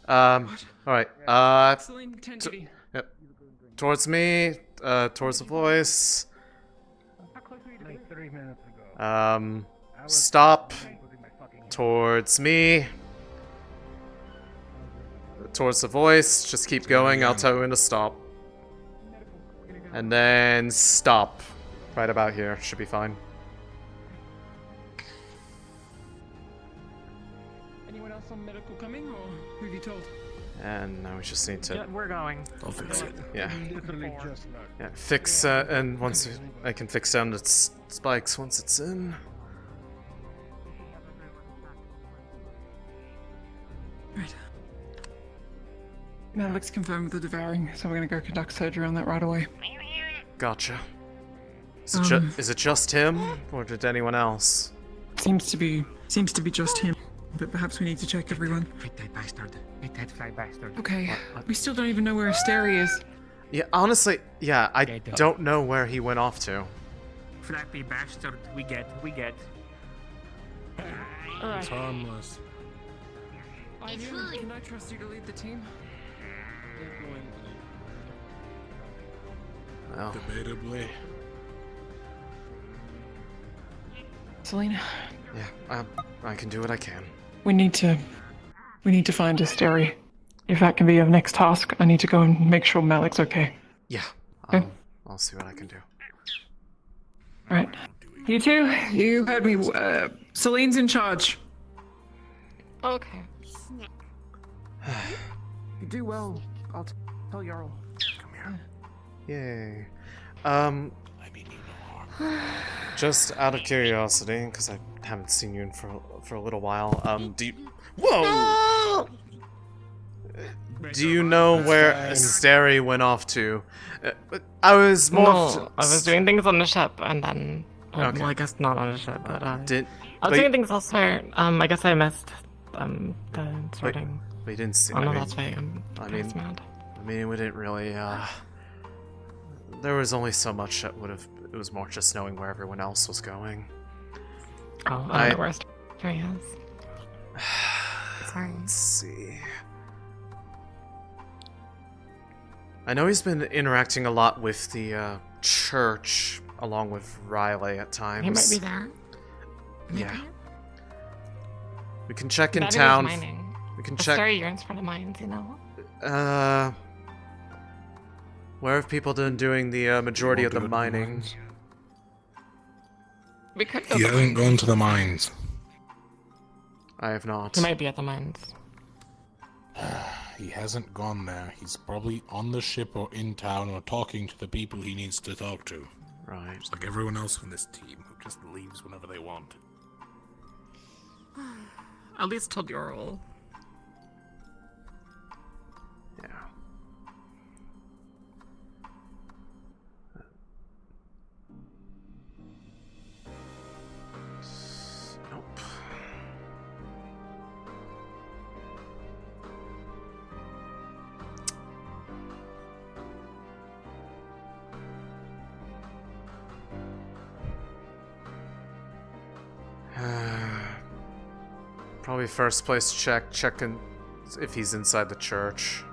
arm. Alright, Céline, tent duty. yep. Towards me, towards the voice. Like 3 minutes ago. Stop. Towards me. Towards the voice, just keep going, I'll tell you when to stop. And then stop. Right about here, should be fine. Anyone else on medical coming, or who have you told? And now we just need to... Yeah, we're going. I'll fix it. Yeah. Literally just like. Yeah, fix, and once I can fix down the spikes once it's in. Right. Now looks confirmed with the devouring, so we're gonna go conduct surgery on that right away. Gotcha. Is it just him, or did anyone else? Seems to be just him, but perhaps we need to check everyone. Hit that bastard. Hit that fly bastard. Okay, we still don't even know where Astrea is. Yeah, honestly, yeah, I don't know where he went off to. Flappy bastard. We get. It's harmless. Can I trust you to lead the team? Well, Debatably. Céline, yeah, I can do what I can. we need to find Astrea. If that can be your next task, I need to go and make sure Malik's okay. Yeah, Okay. I'll see what I can do. Alright. You two, you heard me. Celine's in charge. Okay. You do well. I'll tell Jarl. Yay. Just out of curiosity, because I haven't seen you in for a little while, do you... Whoa! Do you know where Astrea went off to? I was more... No, I was doing things on the ship, and then... Okay. Well, I guess not on the ship, but... I was but doing things elsewhere. I guess I missed the sorting. We didn't see... Oh, no, that's why I'm mad. I mean, we didn't really, there was only so much that would've... It was more just knowing where everyone else was going. Oh, I don't know where Astrea is. Sorry. Let's see... I know he's been interacting a lot with the, church, along with Riley at times. He might be there. Yeah. We can check in Maybe town. he's mining. We can check... Astrea yearns for the mines, you know? Where have people been doing the majority of the mining? We could go He to the hasn't mines. gone to the mines. I have not. He might be at the mines. He hasn't gone there. He's probably on the ship or in town or talking to the people he needs to talk to. Right. It's like everyone else on this team who just leaves whenever they want. At least told Jarl. Yeah. Nope. Probably first place check in if he's inside the church.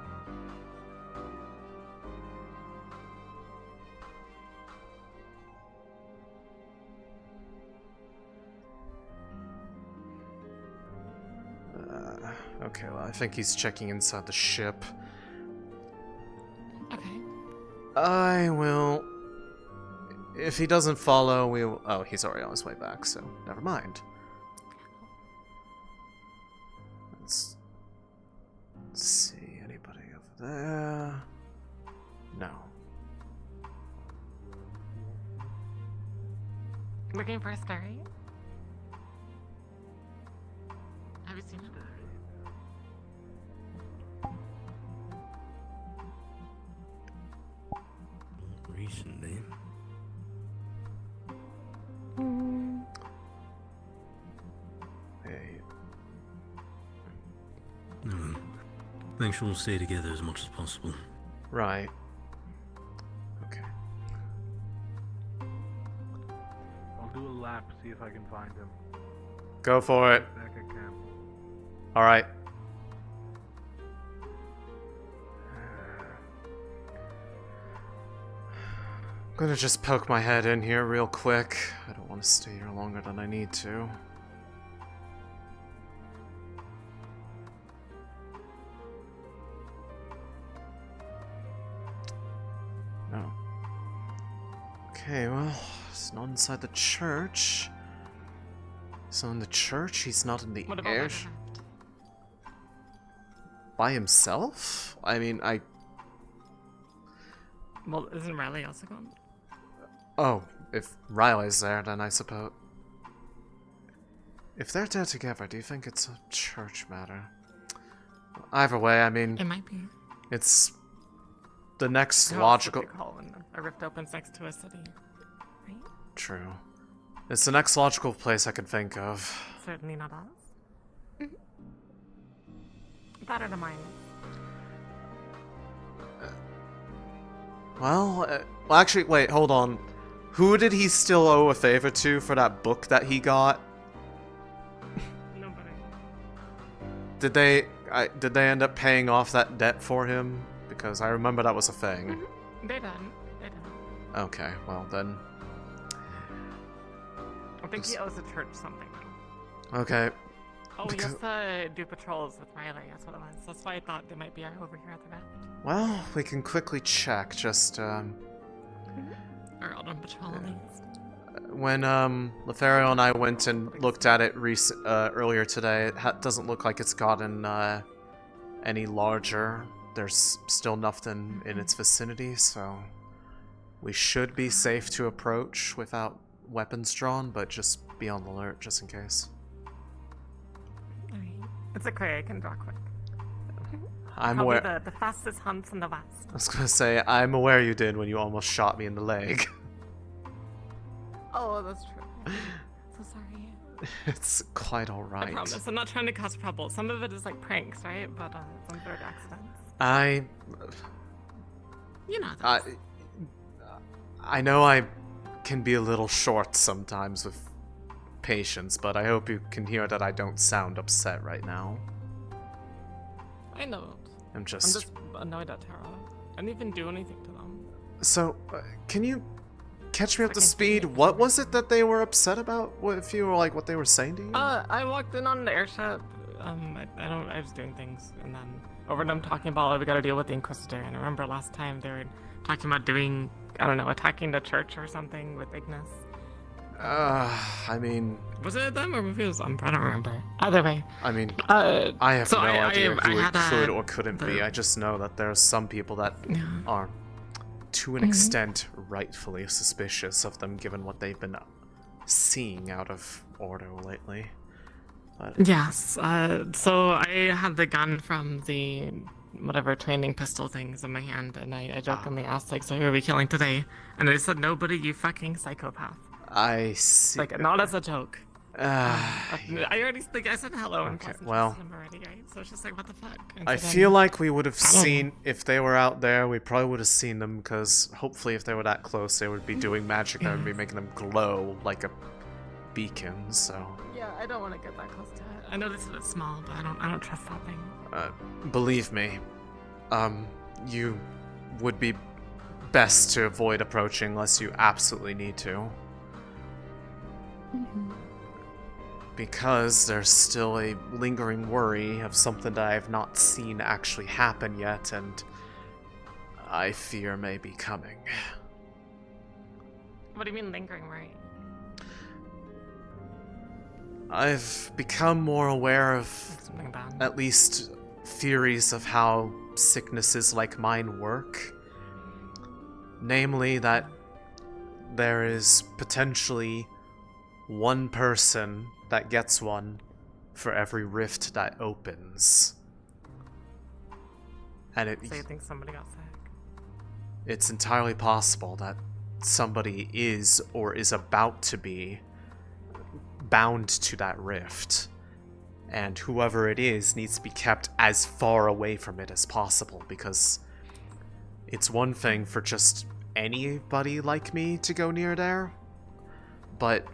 Okay, well, I think he's checking inside the ship. Okay. I will... If he doesn't follow, we'll... Oh, he's already on his way back, so never mind. Let's see, anybody over there? No. Looking for a story? Have you seen it? Recently. Hey. No. Make sure we'll stay together as much as possible. Right. Okay. I'll do a lap, see if I can find him. Go for it. Back at camp. Alright. I'm gonna just poke my head in here real quick. I don't want to stay here longer than I need to. No. Okay, well, he's not inside the church. He's not in the church, he's not in the What about air. Minecraft? By himself? I mean, Well, isn't Riley also gone? Oh, if Riley's there, then I suppose... If they're there together, do you think it's a church matter? Either way, I mean... It might be. It's the next Who else would logical... you call when a rift opens next to a city, right? True. It's the next logical place I could think of. Certainly not us. Better to mine. Well, actually, wait, hold on. Who did he still owe a favor to for that book that he got? Nobody. Did they end up paying off that debt for him? Because I remember that was a thing. They done. They done. Okay, well then. I think he owes the church something. Okay. Oh, he has to do patrols with Riley. That's what it was. That's why I thought they might be over here at the rift. Well, we can quickly check. Just Or out on patrol at least. when Lothario and I went and looked at it earlier today, it doesn't look like it's gotten any larger. There's still nothing in its vicinity, so we should be safe to approach without weapons drawn, but just be on the alert just in case. Alright. It's okay, I can draw quick. I'm Probably aware. the fastest hunts in the West. I was gonna say, I'm aware you did when you almost shot me in the leg. Oh, that's true. So sorry. It's quite alright. I promise, I'm not trying to cause trouble. Some of it is like pranks, right? But some third accidents. You know that. I know I can be a little short sometimes with patience, but I hope you can hear that I don't sound upset right now. I know. I'm just annoyed at Tara. I didn't even do anything to them. So, can you catch me up to speed? What was it that they were upset about? If you were like what they were saying to you? I walked in on the airship. I was doing things, and then over them talking about, oh, we gotta deal with the Inquisitor. And I remember last time they were talking about doing, I don't know, attacking the church or something with Ignis. I mean... Was it them or maybe it was I don't remember. Either way. I mean, I have no idea I who it had, could or couldn't be. I just know that there are some people that are, to an extent, rightfully suspicious of them given what they've been seeing out of Ordo lately. But... Yes, so I had the gun from the whatever training pistol things in my hand, and I jokingly asked, like, so who are we killing today? And they said, nobody, you fucking psychopath. I see. Like, not as a joke. I already think I said hello and well, them already, right? So it's just like, what the fuck? I feel like we would have seen, if they were out there, we probably would have seen them, because hopefully if they were that close, they would be doing magic that would be making them glow like a beacon, so... Yeah, I don't want to get that close to it. I know this is small, but I don't trust that thing. Believe me, you would be best to avoid approaching unless you absolutely need to. because there's still a lingering worry of something that I have not seen actually happen yet, and I fear may be coming. What do you mean lingering worry? I've become more aware of Something bad. at least theories of how sicknesses like mine work. Namely, that there is potentially one person that gets one for every rift that opens. And So you think somebody got sick? it's entirely possible that somebody is or is about to be bound to that rift. And whoever it is needs to be kept as far away from it as possible, because it's one thing for just anybody like me to go near there, but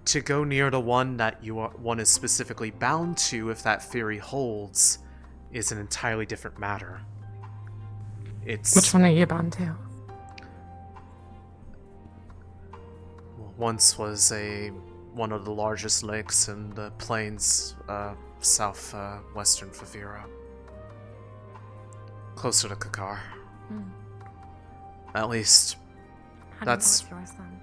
to go near the one that one is specifically bound to, if that theory holds, is an entirely different matter. Which one are you bound to? Once was one of the largest lakes in the plains, southwestern Fevira, closer to Kakar. At least, that's How do you know it's yours then?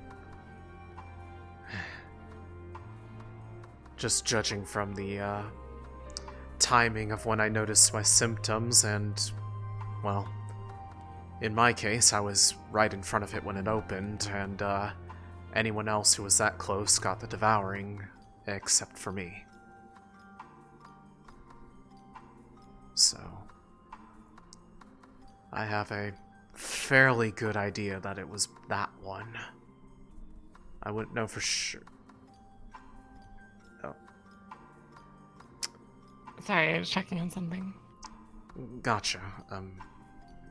just judging from the timing of when I noticed my symptoms, and, well, in my case, I was right in front of it when it opened, and anyone else who was that close got the devouring, except for me. So, I have a fairly good idea that it was that one. I wouldn't know for sure. Oh. Sorry, I was checking on something. Gotcha.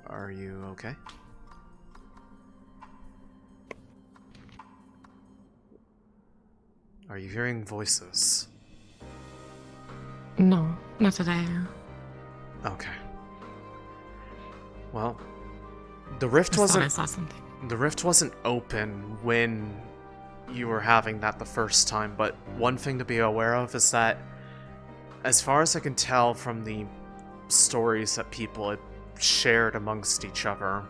Are you okay? Are you hearing voices? No, not today. Okay. Well, the rift I wasn't. saw something. The rift wasn't open when you were having that the first time, but one thing to be aware of is that, as far as I can tell from the stories that people had shared amongst each other,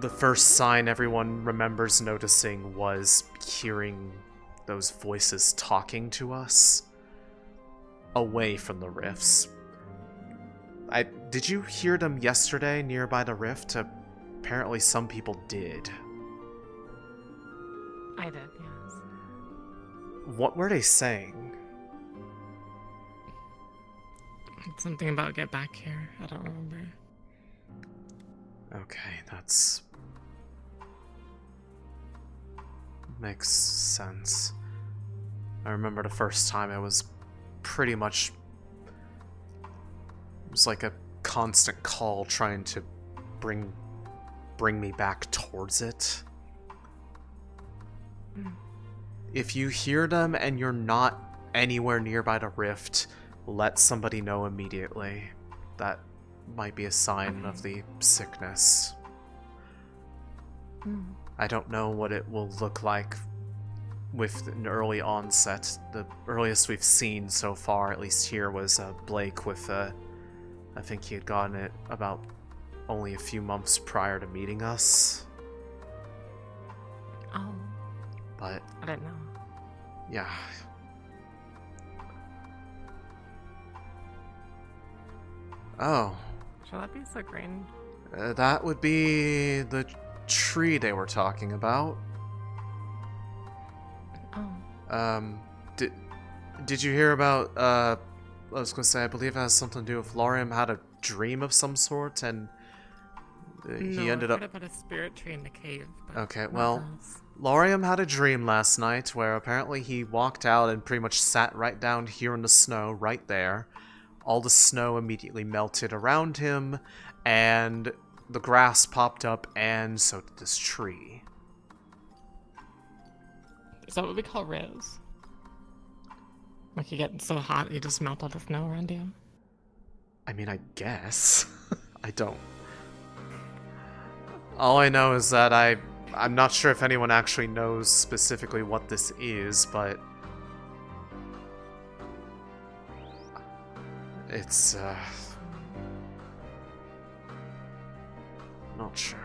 the first sign everyone remembers noticing was hearing those voices talking to us away from the rifts. Did you hear them yesterday nearby the rift? Apparently some people did. I did, yes. What were they saying? Something about get back here. I don't remember. Okay, that's... makes sense. I remember the first time it was pretty much... it was like a constant call trying to bring me back towards it. If you hear them and you're not anywhere nearby the rift, let somebody know immediately. That might be a sign of the sickness. I don't know what it will look like with an early onset. The earliest we've seen so far, at least here, was Blake with I think he had gotten it about only a few months prior to meeting us. Oh. But I didn't know. yeah. Oh. Shall that be so green? That would be the tree they were talking about. Oh. Did you hear about, I was gonna say, I believe it has something to do with Laurium had a dream of some sort, and he ended up... I heard about a spirit tree in the cave. Okay, well, Laurium had a dream last night where apparently he walked out and pretty much sat right down here in the snow, right there. All the snow immediately melted around him, and the grass popped up, and so did this tree. Is that what we call riz? Like you get so hot you just melt all the snow around you? I mean, I guess. I don't. All I know is that I I'm not sure if anyone actually knows specifically what this is, but it's not sure.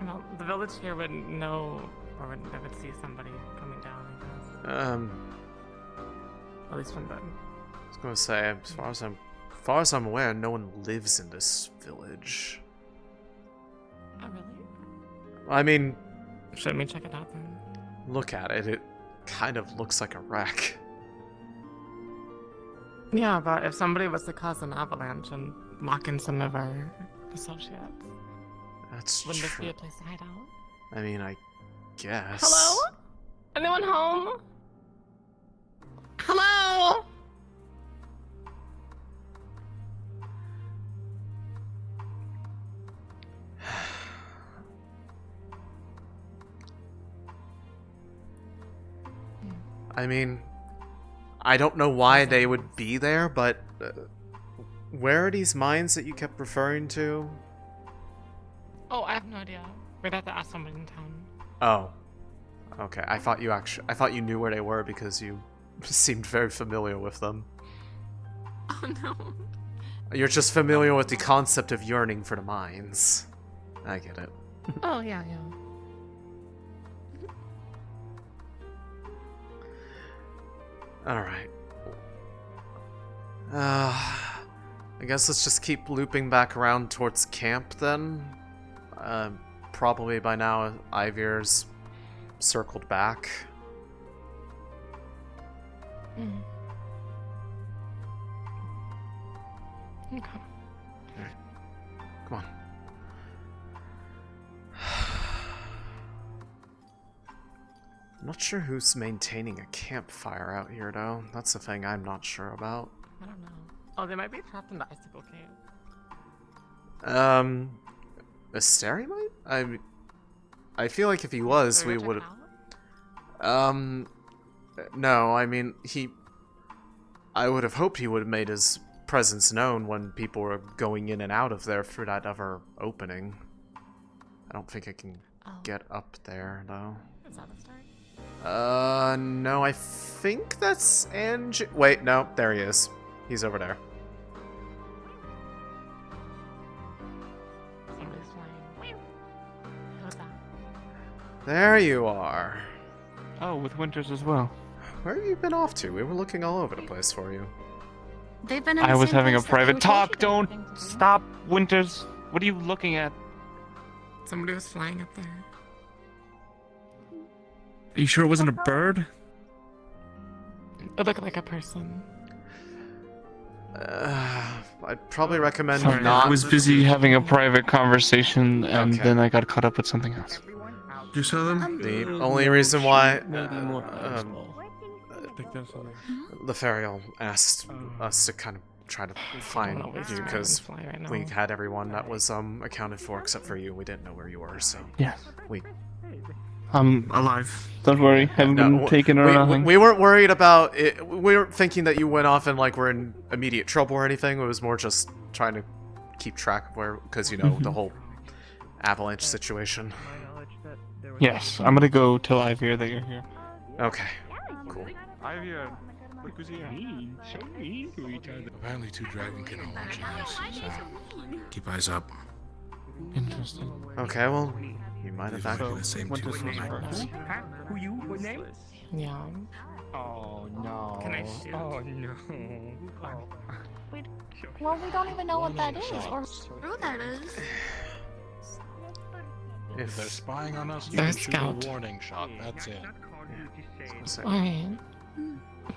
Well, the village here would know, or would see somebody coming down, I guess. At least from them. I was gonna say, as far as I'm aware, no one lives in this village. Oh, really? I mean, shouldn't we check it out then? Look at it. It kind of looks like a wreck. Yeah, but if somebody was to cause an avalanche and lock in some of our associates, wouldn't this be a place to hide out? I mean, I guess. Hello? Anyone home? Hello? I mean, I don't know why they would be there, but where are these mines that you kept referring to? Oh, I have no idea. We'd have to ask somebody in town. Oh. Okay, I thought you knew where they were because you seemed very familiar with them. Oh no. You're just familiar with the concept of yearning for the mines. I get it. Oh, yeah. Alright. I guess let's just keep looping back around towards camp then. Probably by now Ivir's circled back. Okay. Come on. I'm not sure who's maintaining a campfire out here, though. That's the thing I'm not sure about. I don't know. Oh, they might be trapped in the icicle cave. Astrea might? I feel like if he was, we would have... No, I mean, I would have hoped he would have made his presence known when people were going in and out of there through that other opening. I don't think I can get up there, though. Is that the start? No, I think that's Wait, no, there he is. He's over there. Somebody's flying. Who's that? There you are. Oh, with Winters as well. Where have you been off to? We were looking all over the place for you. They've been in I the was same having a place that private we talk. told Don't stop, Winters. What are you looking at? Somebody was flying up there. Are you sure it wasn't a bird? It looked like a person. I'd probably recommend Sorry, not. I was busy having a private conversation, and then I got caught up with something else. You saw them? The only reason why Leferial asked us to kind of try to find you because we had everyone that was accounted for except for you. We didn't know where you were, so yeah, I'm alive. Don't worry, haven't been taken or nothing. We weren't worried about it. We weren't thinking that you went off and like were in immediate trouble or anything. It was more just trying to keep track of where, because you know the whole avalanche situation. Yes, I'm gonna go tell Ivy that you're here. Okay, cool. Ivy, look who's here. Apparently, two dragon can hold so keep eyes up. Interesting. Okay, well, you might have So, actually the same two. Who you? What name? Yeah. Oh no. Can I shoot? Oh no. Well, we don't even know what that is or who that is. If they're spying on us, you They're can shoot a scout. warning shot. That's it. Alright.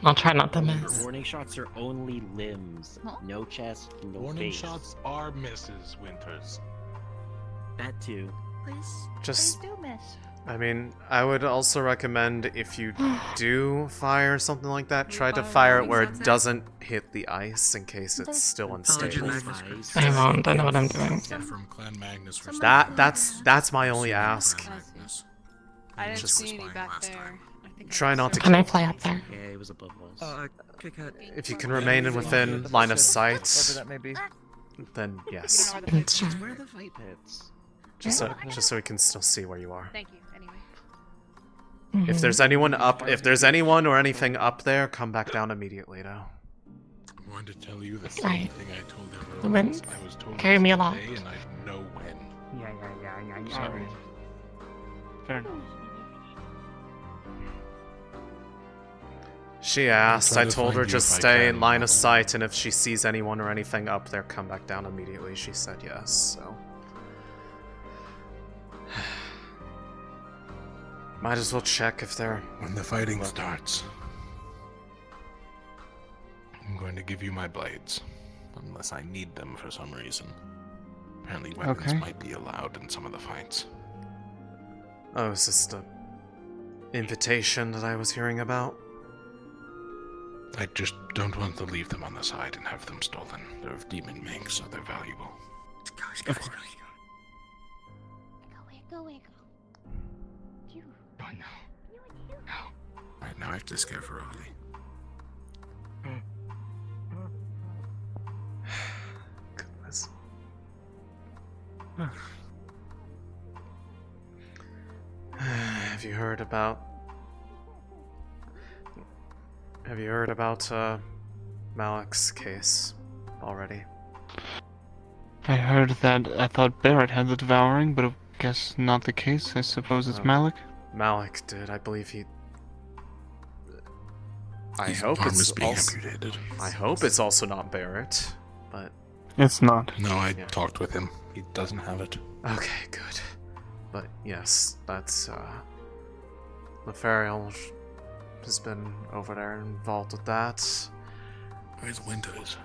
I'll try not to miss. Warning shots are only limbs. No chest, no Warning face. shots are misses, Winters. That too. Just, do miss. I mean, I would also recommend if you do fire something like that, try to fire it where it doesn't hit the ice in case it's still unstable. I won't. I know what I'm doing. From Clan Magnus for That's my only ask. I didn't Just see any back there. try not to. Can I fly up there? Yeah, it was above us. If you can remain within line of sight, Whatever that may be. then yes. Where are the fight pits? Just so we can still see where you are. Thank you. Anyway. If there's anyone or anything up there, come back down immediately now. I'm going to tell you the same Right. thing I told The everyone winds else. I was told carry me along. today, and I know when. Yeah. Sorry. Fair enough. She asked. try I to told her find you just if I stay can. in line of sight, and if she sees anyone or anything up there, come back down immediately. She said yes, so... Might as well check if they're... When the fighting starts, I'm going to give you my blades. Unless I need them for some reason. Apparently weapons Okay. might be allowed in some of the fights. Oh, is this the invitation that I was hearing about? I just don't want to leave them on the side and have them stolen. They're of demon make, so they're valuable. Of course. Alright, now I have to scare Ferrari. Goodness. Have you heard about Malik's case already? I heard that. I thought Barrett had the devouring, but I guess not the case. I suppose it's Malik. Malik did. I believe he. I His hope arm it's is being also. amputated. I hope it's also not Barrett, but It's not. No, I talked with him. He doesn't have it. okay, good. But yes, that's Lefariel has been over there involved with that. Where's Winters?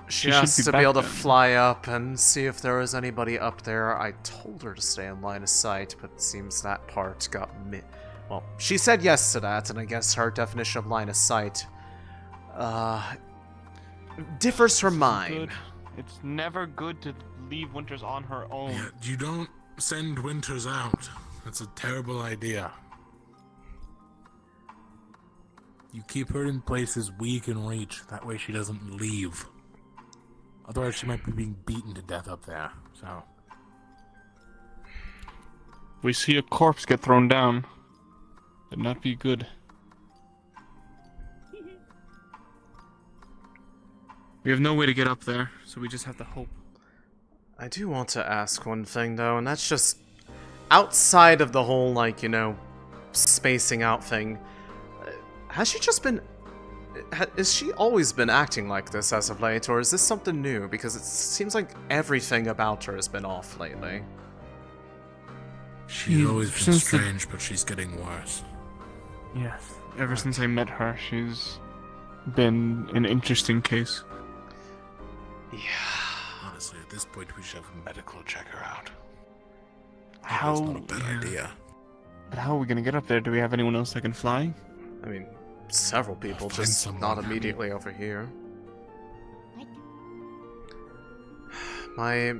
She She should asked be to be back able to then. fly up and see if there was anybody up there. I told her to stay in line of sight, but it seems that part got well, she said yes to that, and I guess her definition of line of sight differs from mine. Good. It's never good to leave Winters on her own. Yeah, you don't send Winters out. That's a terrible idea. You keep her in places we can reach. That way she doesn't leave. Otherwise she might be being beaten to death up there. So... We see a corpse get thrown down. Would not be good. We have no way to get up there, so we just have to hope. I do want to ask one thing, though, and that's just outside of the whole, like, you know, spacing out thing. Has she just been... Has she always been acting like this as of late, or is this something new? Because it seems like everything about her has been off lately. She's always been since the- strange, but she's getting worse. Yes. Ever since I met her, she's been an interesting case. Yeah. Honestly, at this point we should have a medical check her out. How? That's not a bad idea. But how are we gonna get up there? Do we have anyone else that can fly? I mean, several people, Find just someone. not immediately over here. My...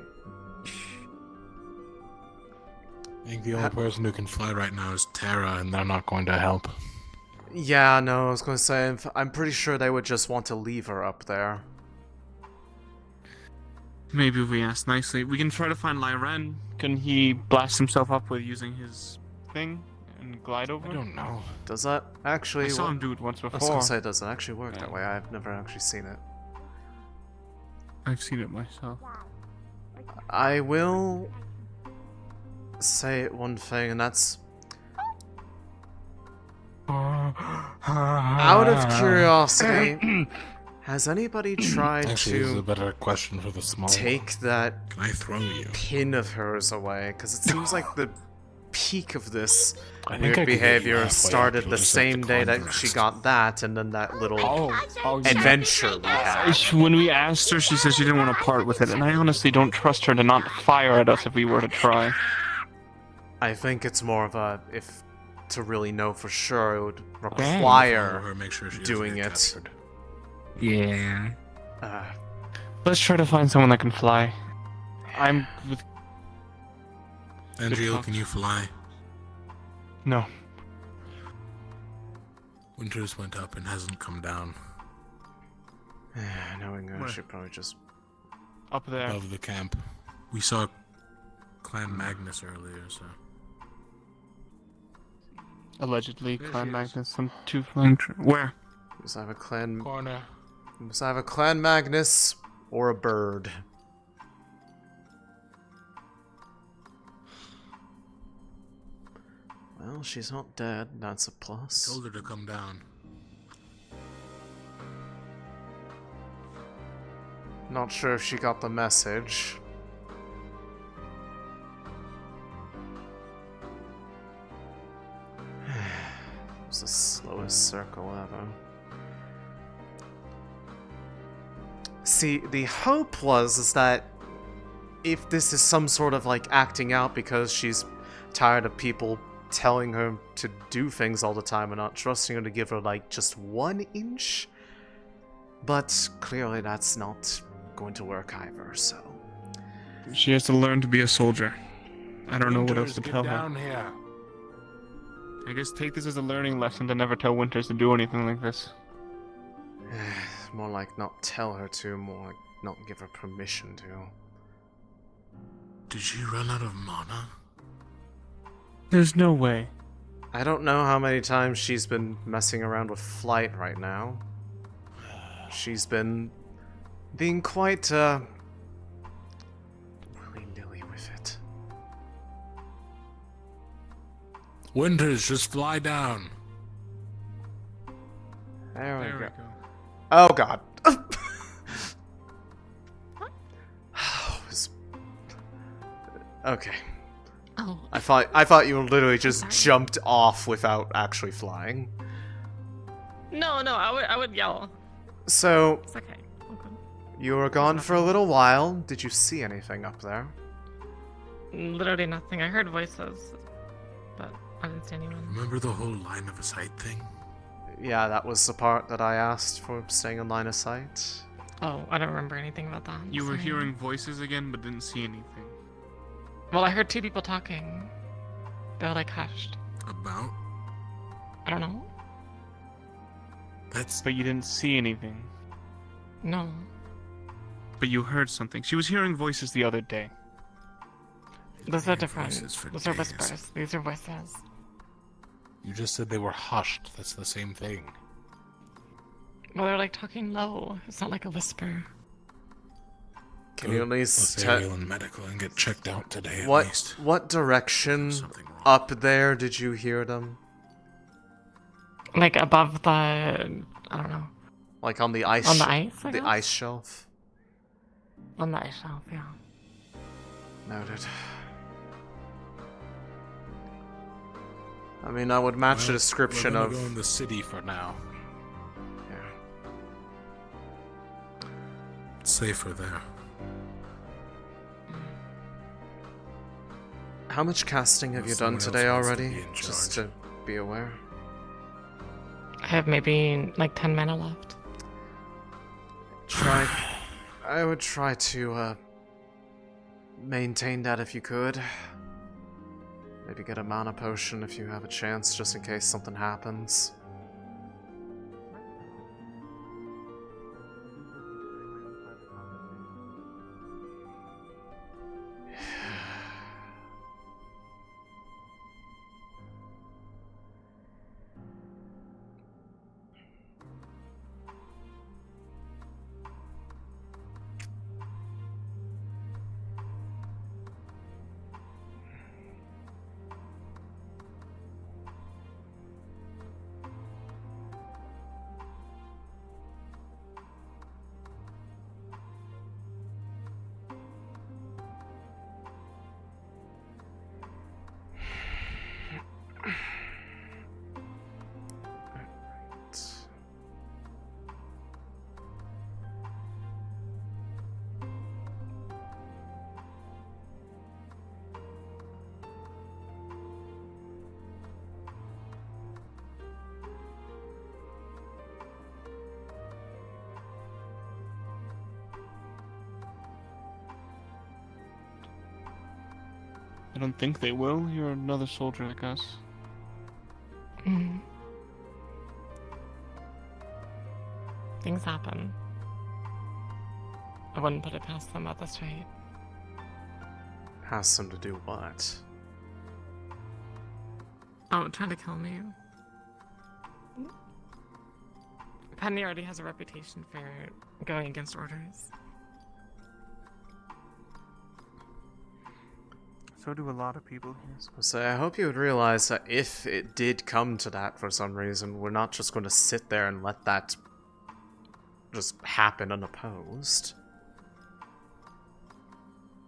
I think the only person who can fly right now is Terra, and they're not going to help. Yeah, no, I was going to say, I'm pretty sure they would just want to leave her up there. Maybe if we ask nicely. We can try to find Lyran. Can he blast himself up with using his thing and glide over? I don't know. Does that actually I saw work? him do it once I was before. going to say, does it actually work that way? I've never actually seen it. I've seen it myself. I will say one thing, and that's... Out of curiosity, has anybody tried Actually, this is a to better question for the small take that Can I throw you? pin of hers away? Because it seems like the peak of this I think weird I could get you behavior halfway up, started you'll the just have to same day climb that the she rest. got that, and then that little Oh, adventure we had. When we asked her, she said she didn't want to part with it, and I honestly don't trust her to not fire at us if we were to try. I think it's more of a, if to really know for sure, it would Follow require her, make sure she doesn't doing get it. captured. Yeah. Uh, Let's try to find someone that can fly. I'm with. Angel, can you fly? No. Winters went up and hasn't come down. knowing her, Where? she probably just... Up there. Above the camp. We saw Clan Magnus earlier, so. Allegedly, There Clan she is. Magnus, some two flying. Where? Must have a clan. Corner. Must have a clan Magnus or a bird. Well, she's not dead. That's a plus. Told her to come down. Not sure if she got the message. It's the slowest circle ever. See, the hope is that if this is some sort of like acting out because she's tired of people telling her to do things all the time and not trusting her to give her like just 1 inch, but clearly that's not going to work either, so. She has to learn to be a soldier. I don't know what else to Winters, tell get her. down here. I guess take this as a learning lesson to never tell Winters to do anything like this. More like not tell her to, more like not give her permission to. Did she run out of mana? There's no way. I don't know how many times she's been messing around with flight right now. She's been being quite, willy-nilly with it. Winters, just fly down. There we There go. we go. Oh god. Okay. Oh. I thought you literally just jumped off without actually flying. No, I would yell. So It's okay. Okay. you were gone for a little while. Did you see anything up there? Literally nothing. I heard voices, but I didn't see anyone. Remember the whole line of sight thing? Yeah, that was the part that I asked for staying in line of sight. Oh, I don't remember anything about that. You were Sorry. hearing voices again, but didn't see anything. Well, I heard 2 people talking. They were like hushed. About? I don't know. But you didn't see anything. No. But you heard something. She was hearing voices the other day. Those are different. voices for Those are days. whispers. These are voices. You just said they were hushed. That's the same thing. Well, they're like talking low. It's not like a whisper. Can you at least Ethereal and medical and get checked out today at least. What direction up there did you hear them? Like above the, I don't know. Like on the ice? On the ice, I The guess? ice shelf? On the ice shelf, yeah. Noted. I mean, I would match the description we're of... gonna go in the city for now. Yeah. It's safer there. How much casting have you done Someone today else wants to already? be in Just charge. to be aware. I have maybe like 10 mana left. I would try to, maintain that if you could. Maybe get a mana potion if you have a chance, just in case something happens. I don't think they will. You're another soldier like us. Mm. Things happen. I wouldn't put it past them at this rate. Has them to do what? Oh, trying to kill me. Penny already has a reputation for going against orders. So do a lot of people here. So I hope you would realize that if it did come to that for some reason, we're not just going to sit there and let that just happen unopposed.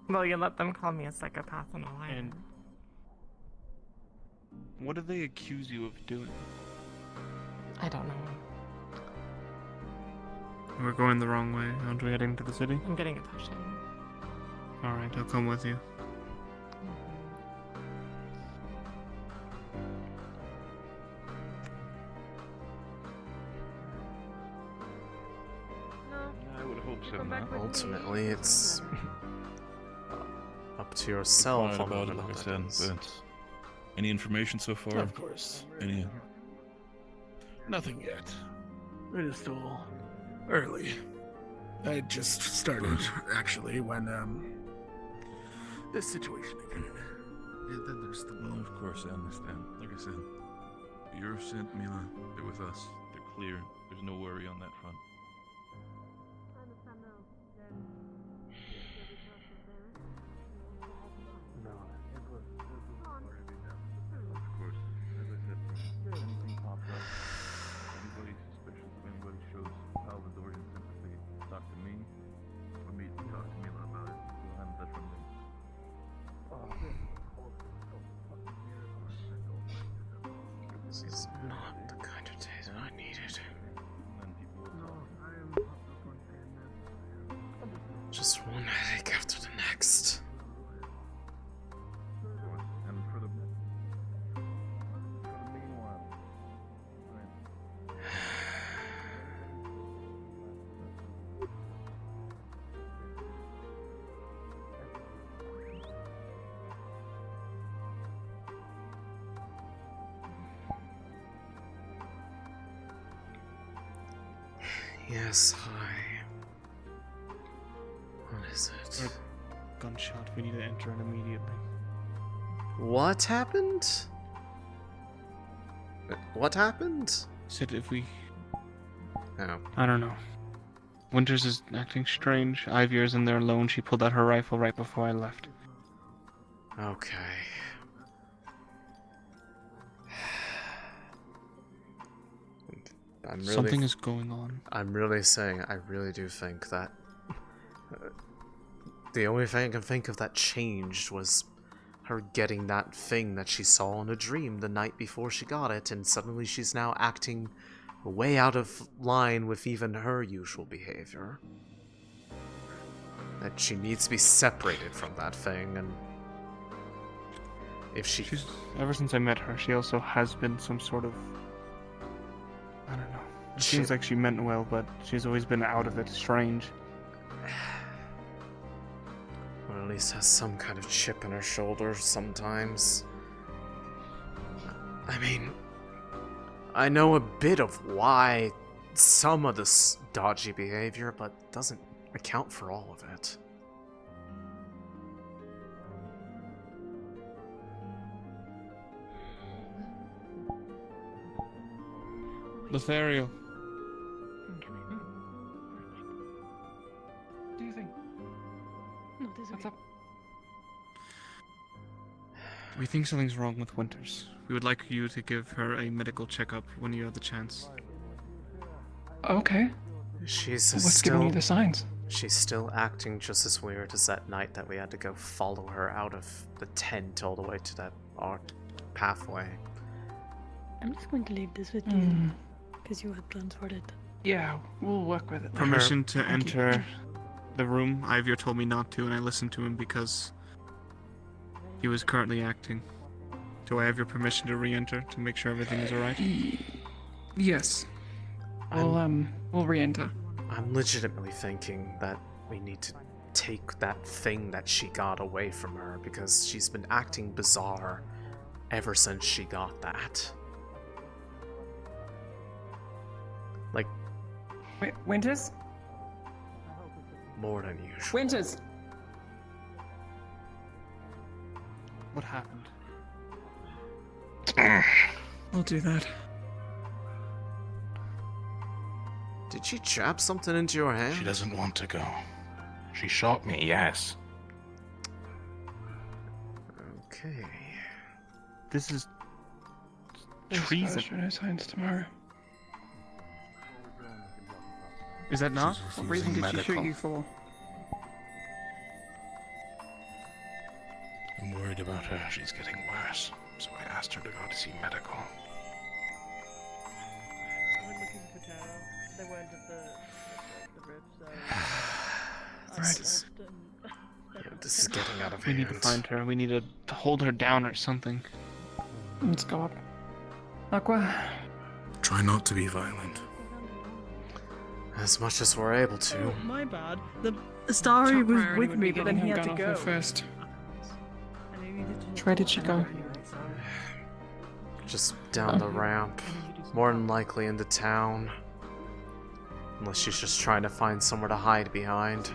Well, you let them call me a psychopath and a liar. And what do they accuse you of doing? I don't know. We're going the wrong way. Aren't we heading to the city? I'm getting a potion. Alright, I'll come with you. I would hope so, man. Ultimately, it's up to yourself on about what it, like I that said, is. but any information so far? Of course. Any? Nothing yet. It is still early. I just started, actually, when, this situation occurred. Yeah, there's the well, of course, I understand. Like I said, you're sent, Mila. They're with us. They're clear. There's no worry on that front. Of course, as I said, if anything pops up, anybody suspicious of anybody shows Salvadorian sympathy, talk to me, or me to talk to Mila about it. We'll handle that from there. This is not the kind of day that I needed. Just one headache after the next. And for the meanwhile, Yes, hi. What is it? Gunshot. We need to enter it immediately. What happened? What happened? Said if we... Oh. I don't know. Winters is acting strange. Ivy's in there alone. She pulled out her rifle right before I left. Okay. Something is going on. I'm really saying, I really do think that the only thing I can think of that changed was her getting that thing that she saw in a dream the night before she got it, and suddenly she's now acting way out of line with even her usual behavior. That she needs to be separated from that thing, and if she's ever since I met her, she also has been some sort of... I don't know. It seems like she meant well, but she's always been out of it. Strange. Or at least has some kind of chip in her shoulder sometimes. I mean, I know a bit of why some of this dodgy behavior, but doesn't account for all of it. Lothario. Do you think? No, this is What's up? We think something's wrong with Winters. We would like you to give her a medical checkup when you have the chance. Okay. She's What's still, giving you the signs? She's still acting just as weird as that night that we had to go follow her out of the tent all the way to that art pathway. I'm just going to leave this with you, because you had plans for it. Yeah, we'll work with it. Permission to enter the room. Ivy told me not to, and I listened to him because he was currently acting. Do I have your permission to re-enter to make sure everything is alright? Yes. We'll re-enter. I'm legitimately thinking that we need to take that thing that she got away from her, because she's been acting bizarre ever since she got that. Like, Wait, Winters? more than usual. Winters! What happened? We'll do that. Did she jab something into your hand? She doesn't want to go. She shot me, yes. Okay. This is treason. No science tomorrow. Is that not? What reason did she shoot you for? I'm worried about her. She's getting worse. So I asked her to go to see medical. They weren't at the bridge, so... This is getting out of We hand. need to find her. We need to hold her down or something. Let's go up. Aqua. Try not to be violent. As much as we're able to. Oh, my bad. The Starry was with me, but then he had to go. First. Where did she go? Just down the ramp. More than likely into town. Unless she's just trying to find somewhere to hide behind.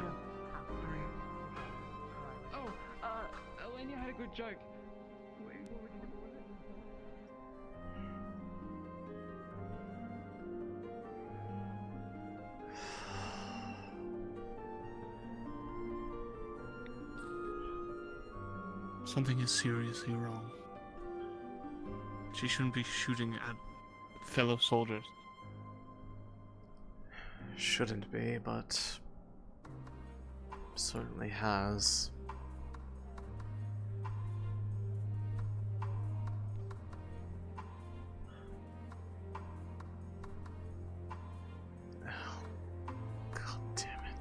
Oh, Alea had a good joke. Something is seriously wrong. She shouldn't be shooting at fellow soldiers. Shouldn't be, but certainly has. Oh, God damn it.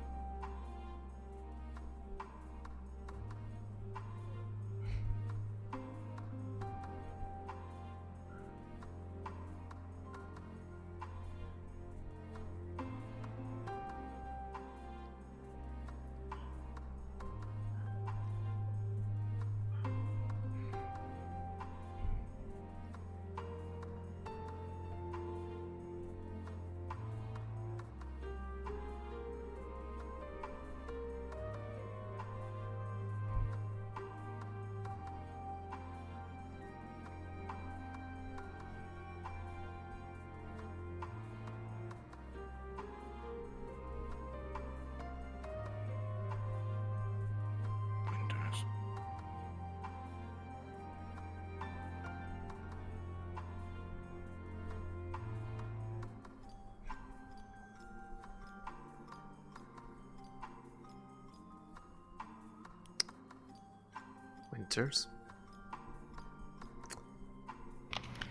Winters.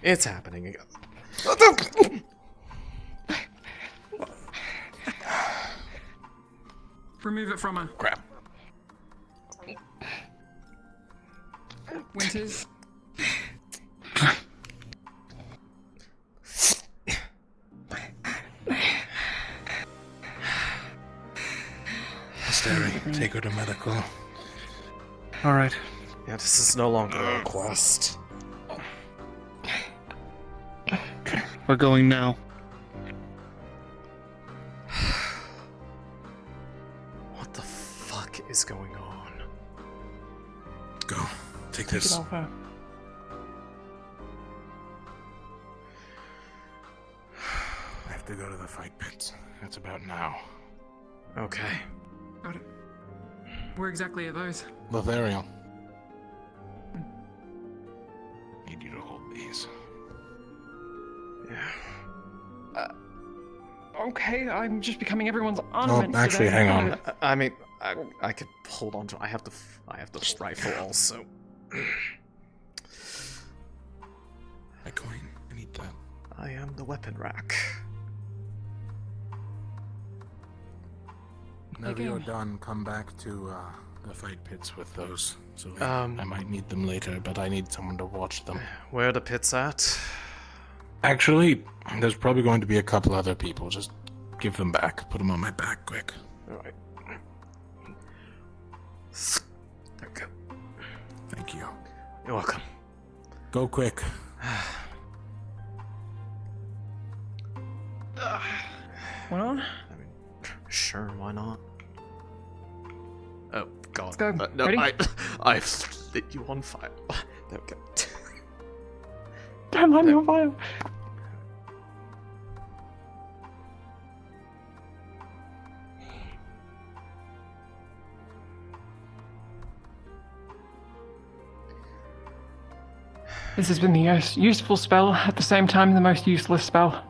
It's happening again. Remove it from her. Crap. Winters. Astrea, take her to medical. Alright. Yeah, this is no longer a quest. We're going now. What the fuck is going on? Go. Take Take this. it off her. I have to go to the fight pits. That's about now. Okay. Got it. Where exactly are those? Lothario. Need you to hold these. Yeah. Okay, I'm just becoming everyone's Oh, ornament. actually, hang on. I mean, I could hold on to. I have the rifle also. My coin. I need that. I am the weapon rack. Whenever you're done, come back to the fight pits with those. So I might need them later, but I need someone to watch them. Where are the pits at? Actually, there's probably going to be a couple other people. Just give them back. Put them on my back, quick. Alright. There we go. Thank you. You're welcome. Go quick. Why not? I mean, sure, why not? Oh God. Let's go. No, Ready? I lit you on fire. There we go. Damn, I'm on fire. This has been the most useful spell, at the same time the most useless spell.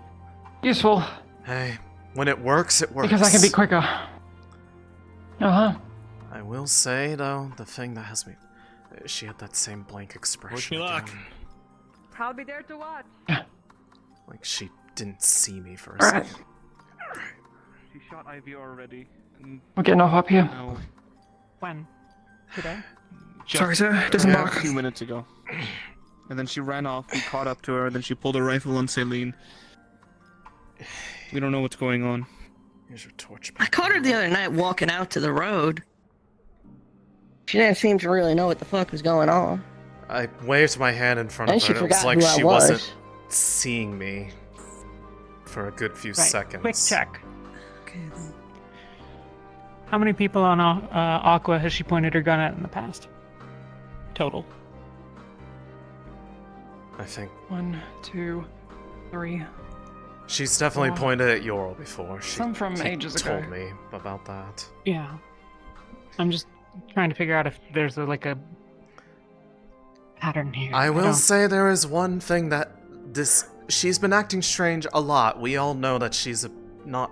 Useful. Hey, when it works, it works. Because I can be quicker. Uh-huh. I will say, though, the thing that has me... She had that same blank expression. Wish me luck. again. I'll be there to watch. Like she didn't see me for a Alright. second. She shot Ivy already. And We're getting off up here. now, When? Today? Sorry, sir. It doesn't yeah, mark. a few minutes ago. And then she ran off, we caught up to her, and then she pulled a rifle on Céline. We don't know what's going on. Here's your torch. I caught her the other night walking out to the road. She didn't seem to really know what the fuck was going on. I waved my hand in front And of she her, and it was forgot like who I she was. wasn't seeing me for a good few seconds. Quick check. How many people on Aqua has she pointed her gun at in the past? Total. I think 1, 2, 3. she's definitely Four. pointed at Yoral before. Some from she ages told ago. me about that. Yeah. I'm just trying to figure out if there's like a pattern here. I will don't- say there is one thing that she's been acting strange a lot. We all know that she's not.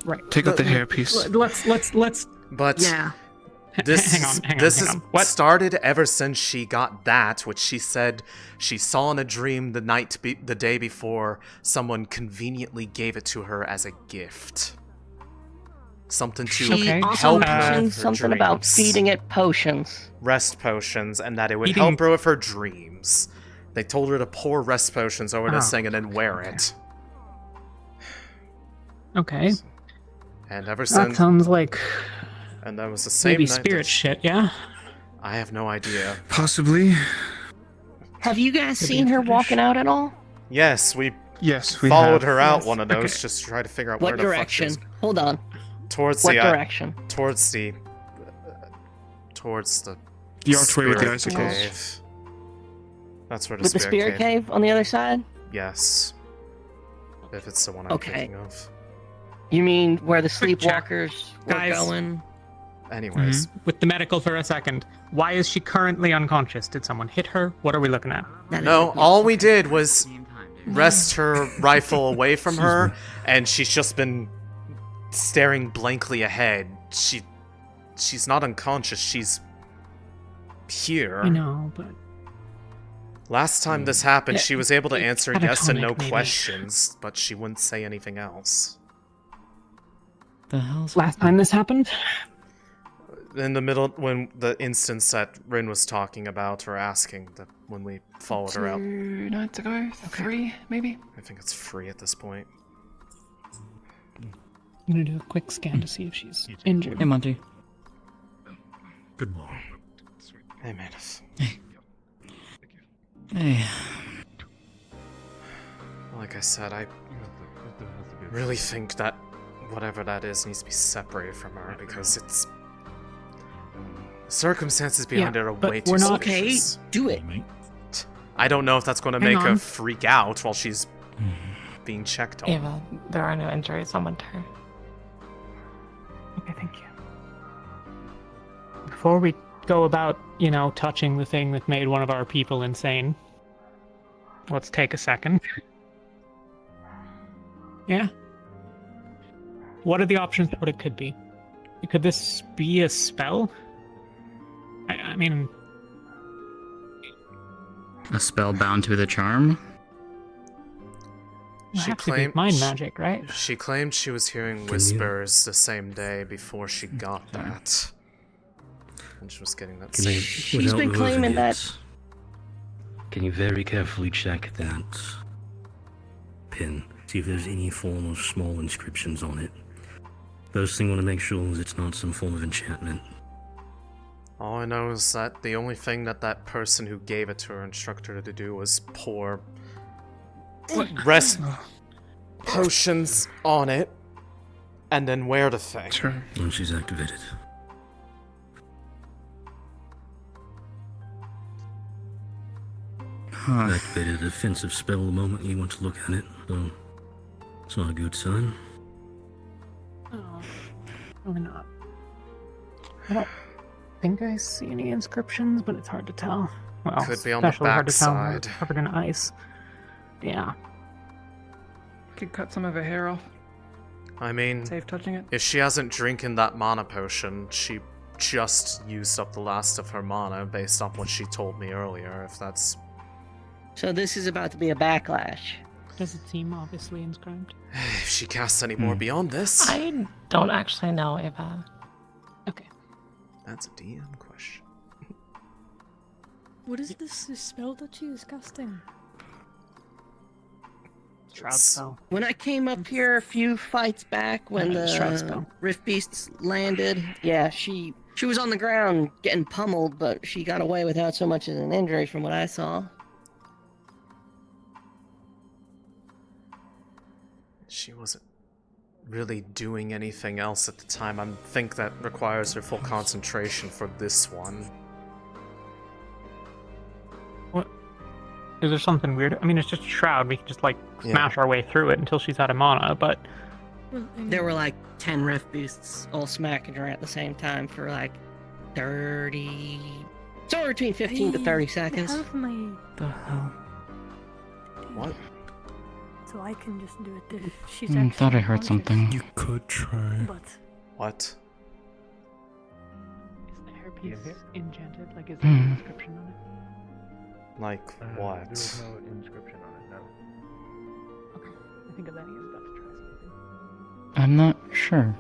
Right. Take out the hairpiece. Let's. But Yeah. this Hang on, this hang has on. What? started ever since she got that, which she said she saw in a dream the day before someone conveniently gave it to her as a gift. Something to She also help her mentioned with her something about dreams. feeding it potions. Rest potions, and that it would Eating- help her with her dreams. They told her to pour rest potions over Oh, this thing and then wear it. Okay. And ever That since, sounds like and that was the same maybe night spirit that shit, yeah? I have no idea. Possibly. Have you guys Could be seen a her fetish. walking out at all? Yes, we Yes, we followed have. her out Yes, one of those okay. just to try to figure out What where the direction? fuck she was. Hold on. Towards What the direction? towards the The archway with the spirit icicles. cave. That's where the With the spirit cave on the other side? Yes. If it's the one I'm Okay. thinking of. You mean where the Quick check. sleepwalkers were Guys. going? Anyways, With the medical for a second. Why is she currently unconscious? Did someone hit her? What are we looking at? no, all we did was wrest her rifle away from her, and she's just been staring blankly ahead. She's not unconscious, she's here. I know, but Last time this happened, Yeah, she was able to it's answer yes and no catatonic, maybe. questions, but she wouldn't say anything else. The hell's last time this happened? In the middle, when the instance that Rin was talking about or asking, when we followed her out, 2 nights ago? 3, maybe? I think it's free at this point. I'm gonna do a quick scan to see if she's injured. Hey, Monty. Good morning. Hey, Manus. Hey. Like I said, I really think that whatever that is needs to be separated from her because it's circumstances behind it are way too suspicious. Do it. I don't know if that's going to Hang make her on. freak out while she's being checked on. Ava, there are no injuries. Someone turn. Okay, thank you. Before we go about, touching the thing that made one of our people insane, let's take a second. Yeah? What are the options for what it could be? Could this be a spell? I mean... A spell bound to the charm? It She has to be claimed mind magic, right? She claimed she was hearing whispers the same day before she got that. And she was getting that same... She's been claiming that. Can you very carefully check that pin? See if there's any form of small inscriptions on it. First thing, want to make sure is it's not some form of enchantment. All I know is that the only thing that person who gave it to her instructed her to do was pour rest potions on it and then wear the thing. Sure. Once she's activated. Activated a defensive spell the moment you went to look at it, so it's not a good sign. Oh, probably not. I don't think I see any inscriptions, but it's hard to tell. Well, Could be on the especially hard to tell when backside. it's covered in ice. Yeah. Could cut some of her hair off. I mean, Save touching it. if she hasn't drinking that mana potion, she just used up the last of her mana based on what she told me earlier, if that's... So this is about to be a backlash. Does it seem obviously inscribed? If she casts any more beyond this... I don't actually know, Ava. That's a DM question. What is this spell that she is casting? Shroud spell. When I came up here a few fights back when Shroud the spell. Rift Beasts landed, yeah, she was on the ground getting pummeled, but she got away without so much as an injury from what I saw. She wasn't really doing anything else at the time. I think that requires her full concentration for this one. What? Is there something weird? I mean, it's just a shroud. We can just, like, smash our way through it until she's out of mana, but... There were like 10 Rift Beasts all smacking her at the same time for like 30... somewhere between 15 to 30 seconds. Have my... The hell? What? So I can just do it if she's I thought I heard something. You could try. But What? Is the hairpiece enchanted? Like, is there an inscription on it? Like what? There's no inscription on it, no. Okay. I think Eleni is about to try something. I'm not sure.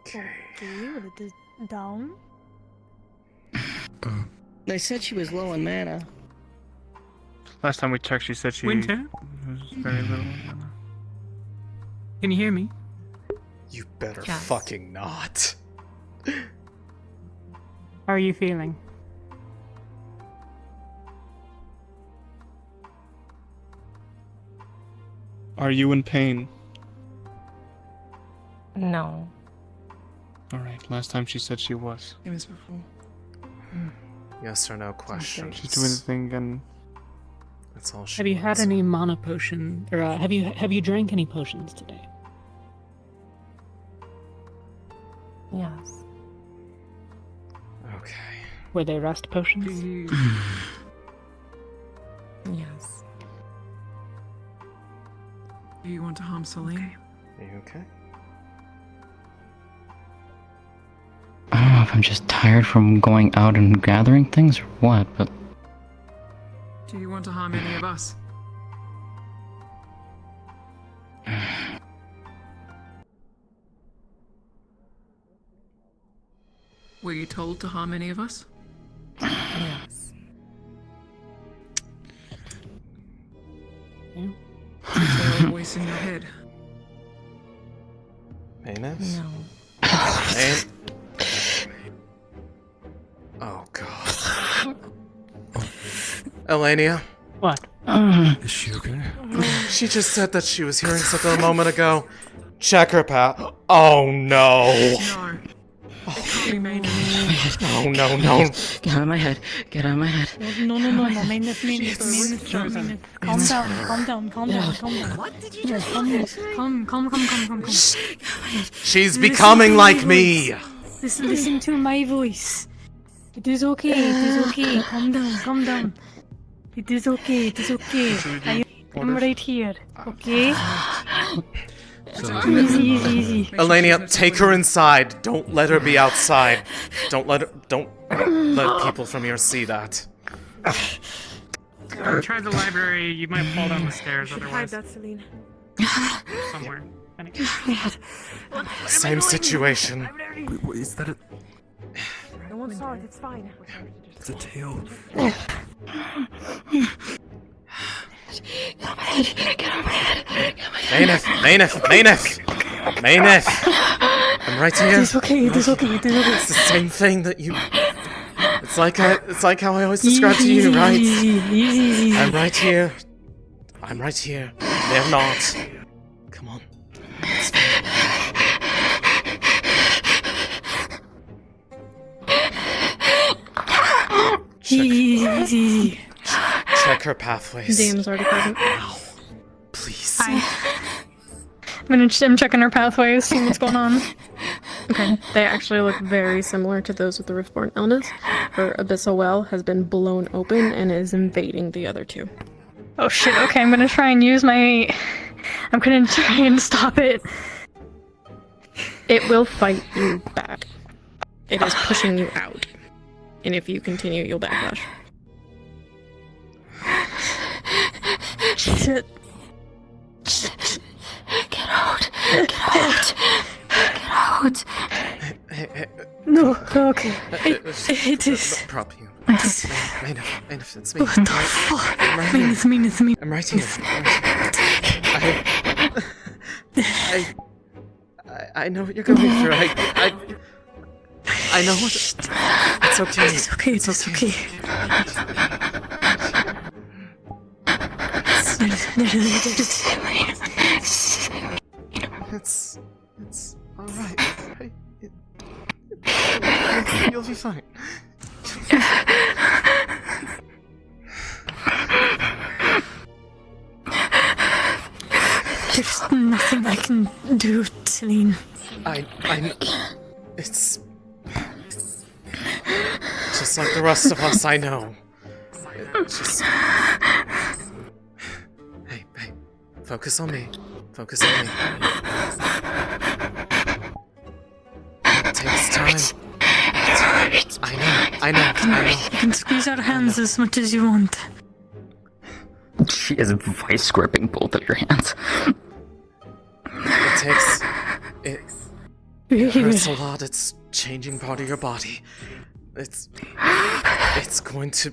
Okay. will it is down? They said she was low on mana. Last time we checked, she said she Winter? was very little. Can you hear me? You better Yes. fucking not. How are you feeling? Are you in pain? No. Alright, last time she said she was. It was before. Yes or no question. She's doing the thing again. That's all she Have you had wants. any mana potion, or have you drank any potions today? Yes. Okay. Were they rest potions? Yes. Do you want to harm Céline? Are you okay? I don't know if I'm just tired from going out and gathering things or what, but Do you want to harm any of us? Were you told to harm any of us? Yes. Is there a voice in your head? Mayness? No. Oh god. Elenia? What? Is she okay? She just said that she was hearing something a moment ago. Check her path. Oh no. No. It can't be made. No. get out of my head. Get out of my head. No, Minus. Calm down. What did you just Come. She's becoming like me. Listen to my voice. It is okay. Calm down. It is okay. I'm right here. Okay? Easy. Elenia, take her inside. Don't let her be outside. Don't let people from here see that. Try the library. You might fall down the stairs otherwise. Hide that, Céline. Somewhere. Same situation. Wait, what, is that a... No one saw it, it's fine. It's a tail. Mayneth! I'm right here. It is okay. It's the same thing that you... It's like how I always describe to you, right? Easy. I'm right here. They're not. Come on. It's fine. Easy. Check her pathways. Damon's already present. Please. I'm checking her pathways, seeing what's going on. Okay, they actually look very similar to those with the Riftborn illness. Her abyssal well has been blown open and is invading the other two. Oh shit, okay, I'm gonna try and use my... I'm gonna try and stop it. It will fight you back. It is pushing you out. And if you continue, you'll backlash. Shit. Get out. Get out. Get out. No, okay. It is... Prop you. It's... Maynard, it's me. What the fuck? I'm right here. It's me. I'm right here. I know what you're going through. I know what... It's okay. It's okay. It's okay. It's alright. You'll be fine. There's nothing I can do, Céline. I it's just like the rest of us, I know. It's just... Hey, focus on me. Focus on me. It takes time. I know. You can squeeze our hands as much as you want. She is vice gripping both of your hands. It hurts a lot. It's changing part of your body. It's going to...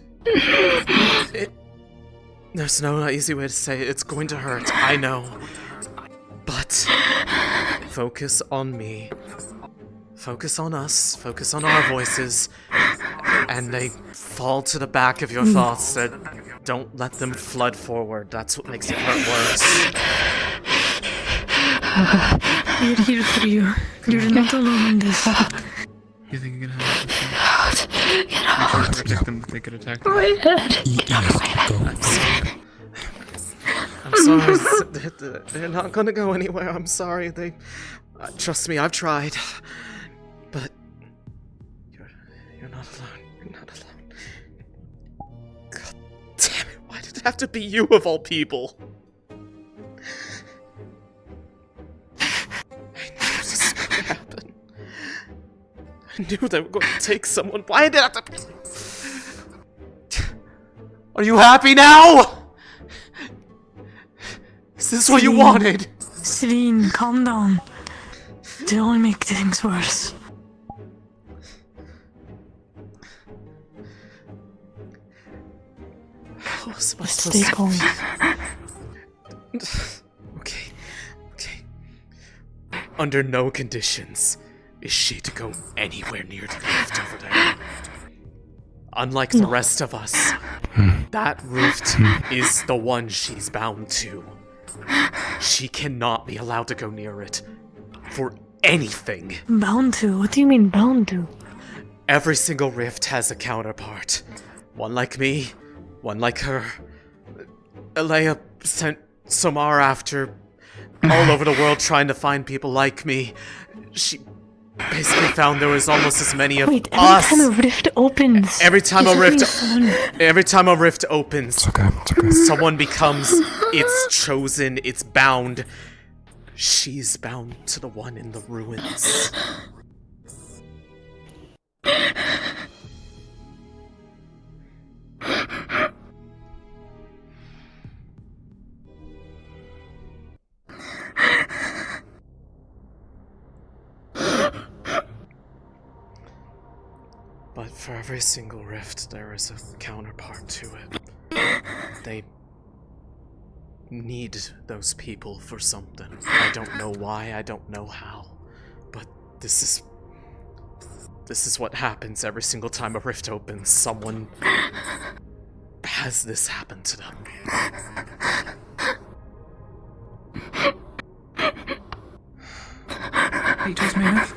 There's no easy way to say it. It's going to hurt, I know. But focus on me. Focus on us. Focus on our voices. And they fall to the back of your thoughts. Don't let them flood forward. That's what makes it hurt worse. We're here for you. You're not alone in this. You think you can handle this? Get out. Protect them. They could attack. My head. I'm sorry. They're not gonna go anywhere. I'm sorry. Trust me, I've tried. But you're not alone. You're not alone. God damn it! Why did it have to be you of all people? I knew this was going to happen. I knew they were going to take someone. Why did it have to be? Are you happy now? Is this what you wanted? Céline, calm down. It'll only make things worse. How was I Stay calm. Okay. Under no conditions is she to go anywhere near the rift over there. Unlike the rest of us, that rift is the one she's bound to. She cannot be allowed to go near it. For anything. Bound to? What do you mean bound to? Every single rift has a counterpart. One like me, one like her. Alea sent Somar after all over the world trying to find people like me. She basically found there was almost as many of Wait, us. every time a rift opens. Every time a rift opens, someone becomes its chosen, it's bound. She's bound to the one in the ruins. But for every single rift, there is a counterpart to it. They need those people for something. I don't know why, I don't know how, but this is what happens every single time a rift opens. Someone has this happen to them. He just made it.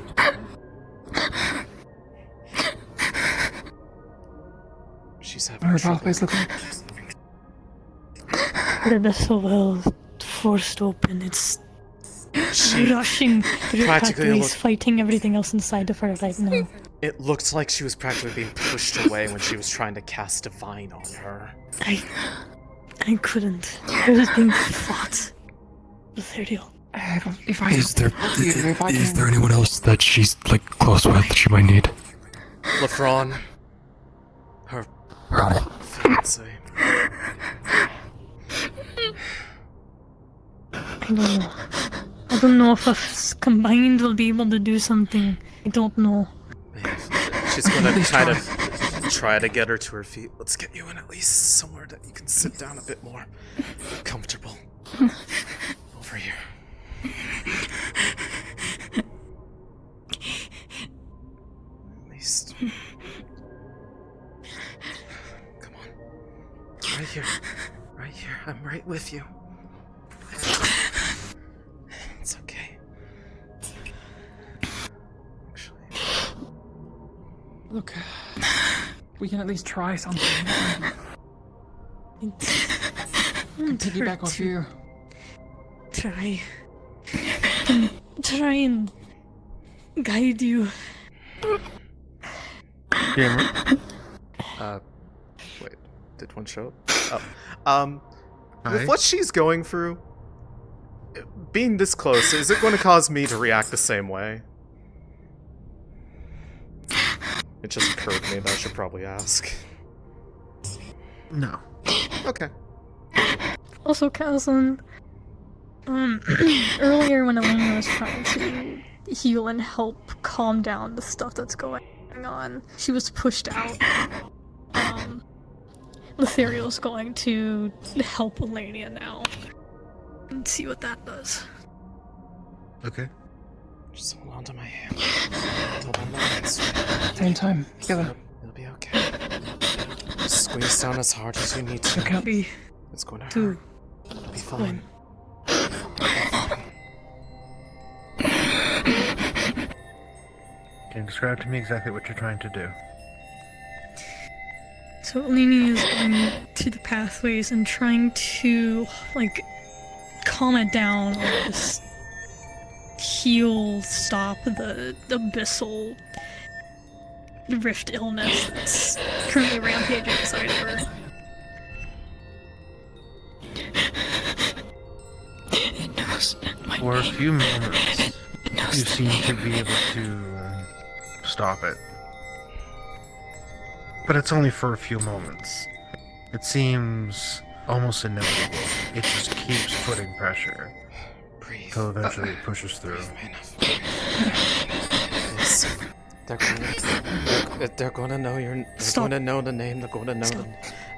she's having Her trouble. pathways look like. The abyssal well forced open. It's rushing through practically pathways, looked- fighting everything else inside of her right now. It looked like she was practically being pushed away when she was trying to cast Divine on her. I couldn't. I was being fought. Ethereal. If I Is there if I is can- there anyone else that she's like close with that she might need? Lefron. Her Right. fiancé. I don't know. I don't know if us combined will be able to do something. I don't know. She's gonna kind of try to get her to her feet. Let's get you in at least somewhere that you can sit down a bit more comfortable. Over here. At least. Come on. Right here. Right here. I'm right with you. It's okay. Look, we can at least try something. Can piggyback off you. Try. Try and guide you. Wait, did one show up? Oh. Hi. With what she's going through, being this close, is it going to cause me to react the same way? It just occurred to me that I should probably ask. No. Okay. Also, Caslin, earlier when Elena was trying to heal and help calm down the stuff that's going on, she was pushed out. Letherial's going to help Elena now and see what that does. Okay. Just hold on to my hand. Hold on to my hands. Same time, together. It'll be okay. Just squeeze down as hard as you need to. There can't be It's going to hurt. two. It'll be fine. Can you describe to me exactly what you're trying to do? So Eleni is going to the pathways and trying to, like, calm it down, or just heal, stop the abyssal rift illness that's currently rampaging inside of her. It knows my For a name. few moments, It knows you the seem name. to be able to stop it. But it's only for a few moments. It seems almost inevitable. It just keeps putting pressure. Until eventually it pushes through. Yes. They're gonna know they're gonna know the name, they're gonna know the,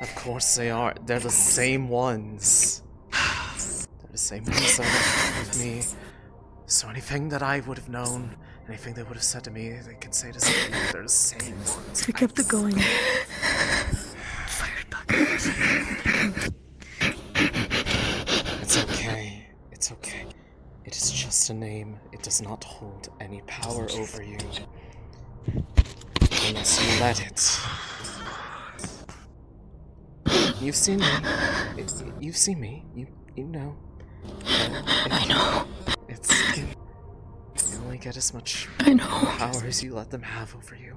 of course they are. They're the same ones. They're the same ones that are with me. So anything that I would have known, anything they would have said to me, they can say to somebody. They're the same ones. We kept it going. It's okay. It's okay. It is just a name. It does not hold any power over you. Unless you let it. You've seen me. You've seen me. You know. I know. You only get as much I know. power as you let them have over you.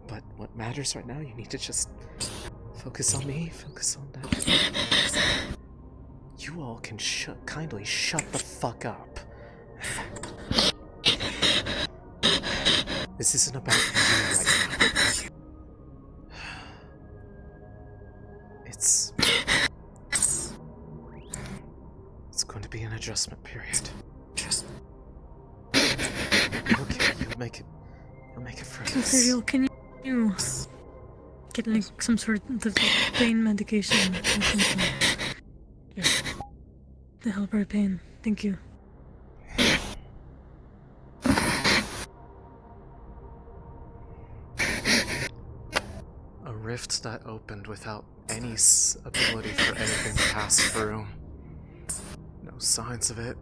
But what matters right now, you need to just focus on me, focus on that. You all can kindly shut the fuck up. This isn't about you right now. It's going to be an adjustment period. Okay, you'll make it through this. Ethereal, can you get like some sort of pain medication or something? To help her pain. Thank you. A rift that opened without any ability for anything to pass through. No signs of it.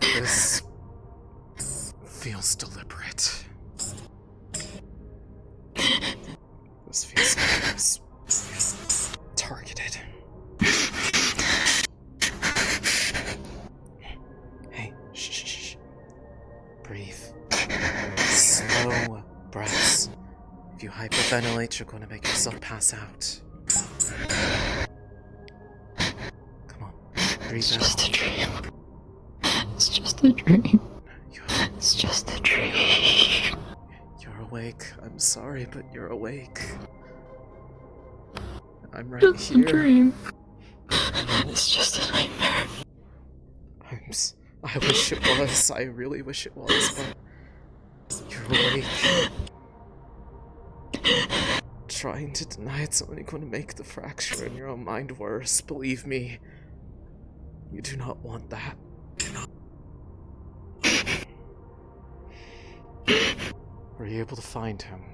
This feels deliberate. This feels like I was targeted. Hey, shh. Breathe. Slow breaths. If you hyperventilate, you're going to make yourself pass out. Come on, breathe It's out. just a dream. It's just a dream. It's just a dream. You're awake. I'm sorry, but you're awake. I'm right It's here. a dream. It's just a nightmare. I wish it was. I really wish it was, but you're awake. Trying to deny it's only going to make the fracture in your own mind worse. Believe me, you do not want that. Were you able to find him?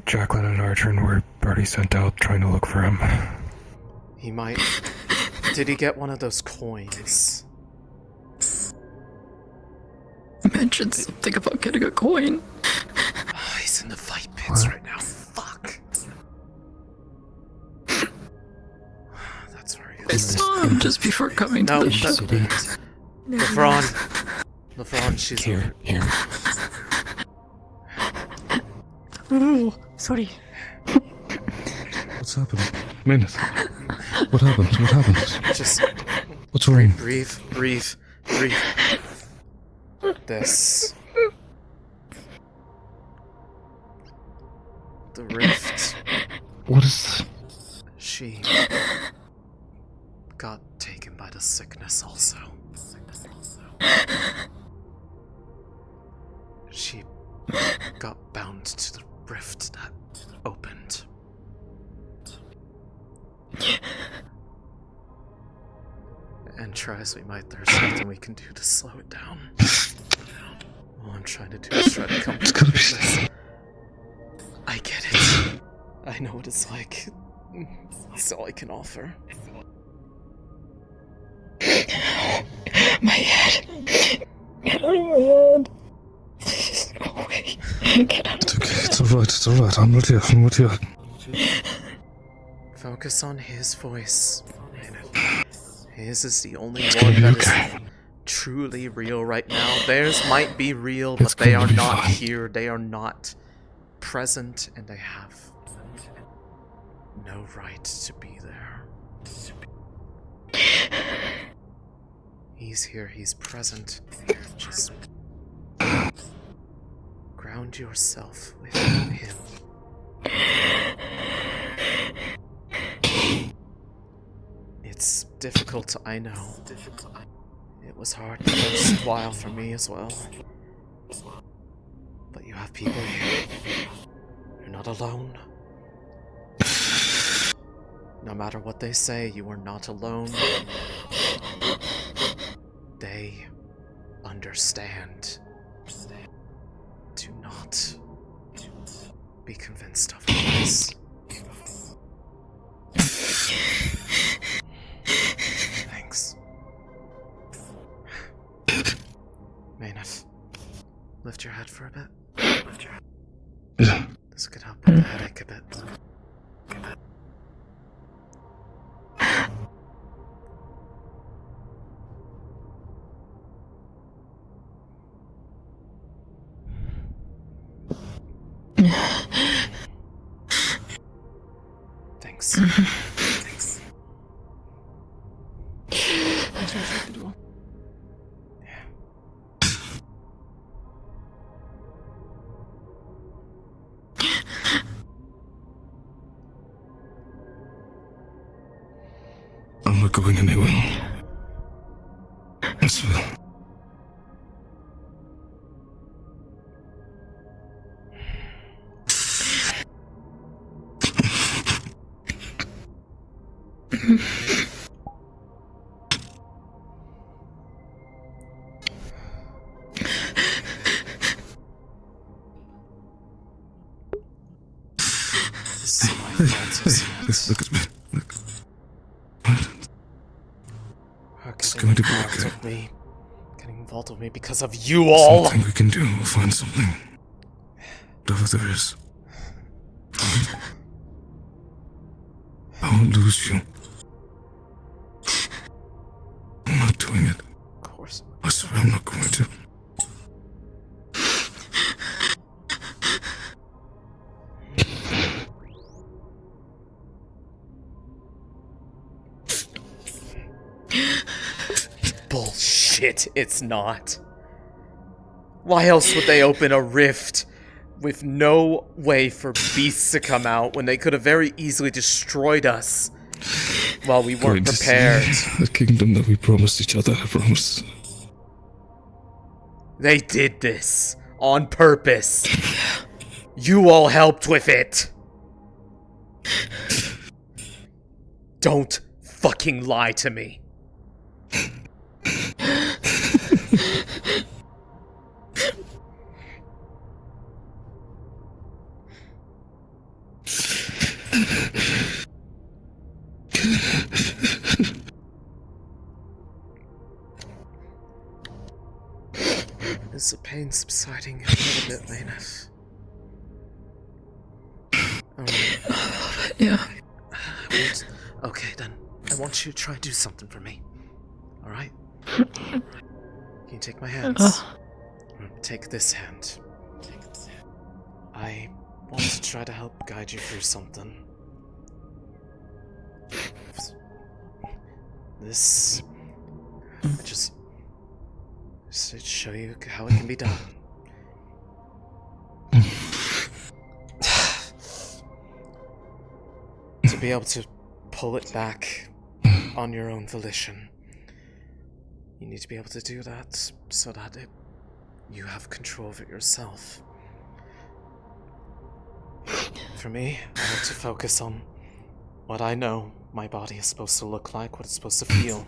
Jacqueline and Arjun were already sent out trying to look for him. He might... Did he get one of those coins? I mentioned something about getting a coin. Oh, he's in the fight pits right now. Fuck. That's where he I is. saw him just before coming to the city. LeBron, she's here. Oh, sorry. What's happening? Minute. What happened? What happened? Just... What's wrong? Breathe. This... The rift. What is... She... got taken by the sickness also. She got bound to the rift that opened. And try as we might, there's nothing we can do to slow it down. All I'm trying to do is try to come to this. I get it. I know what it's like. That's all I can offer. My head. Get out of my head. Please go away. Get out of my head. It's alright. I'm right here. Focus on his voice. His is the only one that is truly real right now. Theirs might be real, but they are not here. They are not present, and they have no right to be there. He's here, he's present. Just ground yourself with him. It's difficult, I know. It was hard the first while for me as well. But you have people here. You're not alone. No matter what they say, you are not alone. They understand. Do not be convinced of this. Thanks. Maynard, lift your head for a bit. This could help with the headache a bit. Thanks. Thanks. I'm not going anywhere. Yes, well. Look at me. Look. It's going to be okay. Getting involved with me because of you all. Something we can do. We'll find something. whatever there is. I won't lose you. I'm not doing it. Of course. I swear I'm not going to. Bullshit, it's not. Why else would they open a rift with no way for beasts to come out when they could have very easily destroyed us while we weren't prepared? The kingdom that we promised each other, I promise. They did this on purpose. You all helped with it. Don't fucking lie to me. Is the pain subsiding a little bit, Laneth? Yeah. Okay, then. I want you to try and do something for me. Alright? Can you take my hands? Take this hand. I want to try to help guide you through something. This... just to show you how it can be done. To be able to pull it back on your own volition. You need to be able to do that so that you have control of it yourself. For me, I like to focus on what I know my body is supposed to look like, what it's supposed to feel.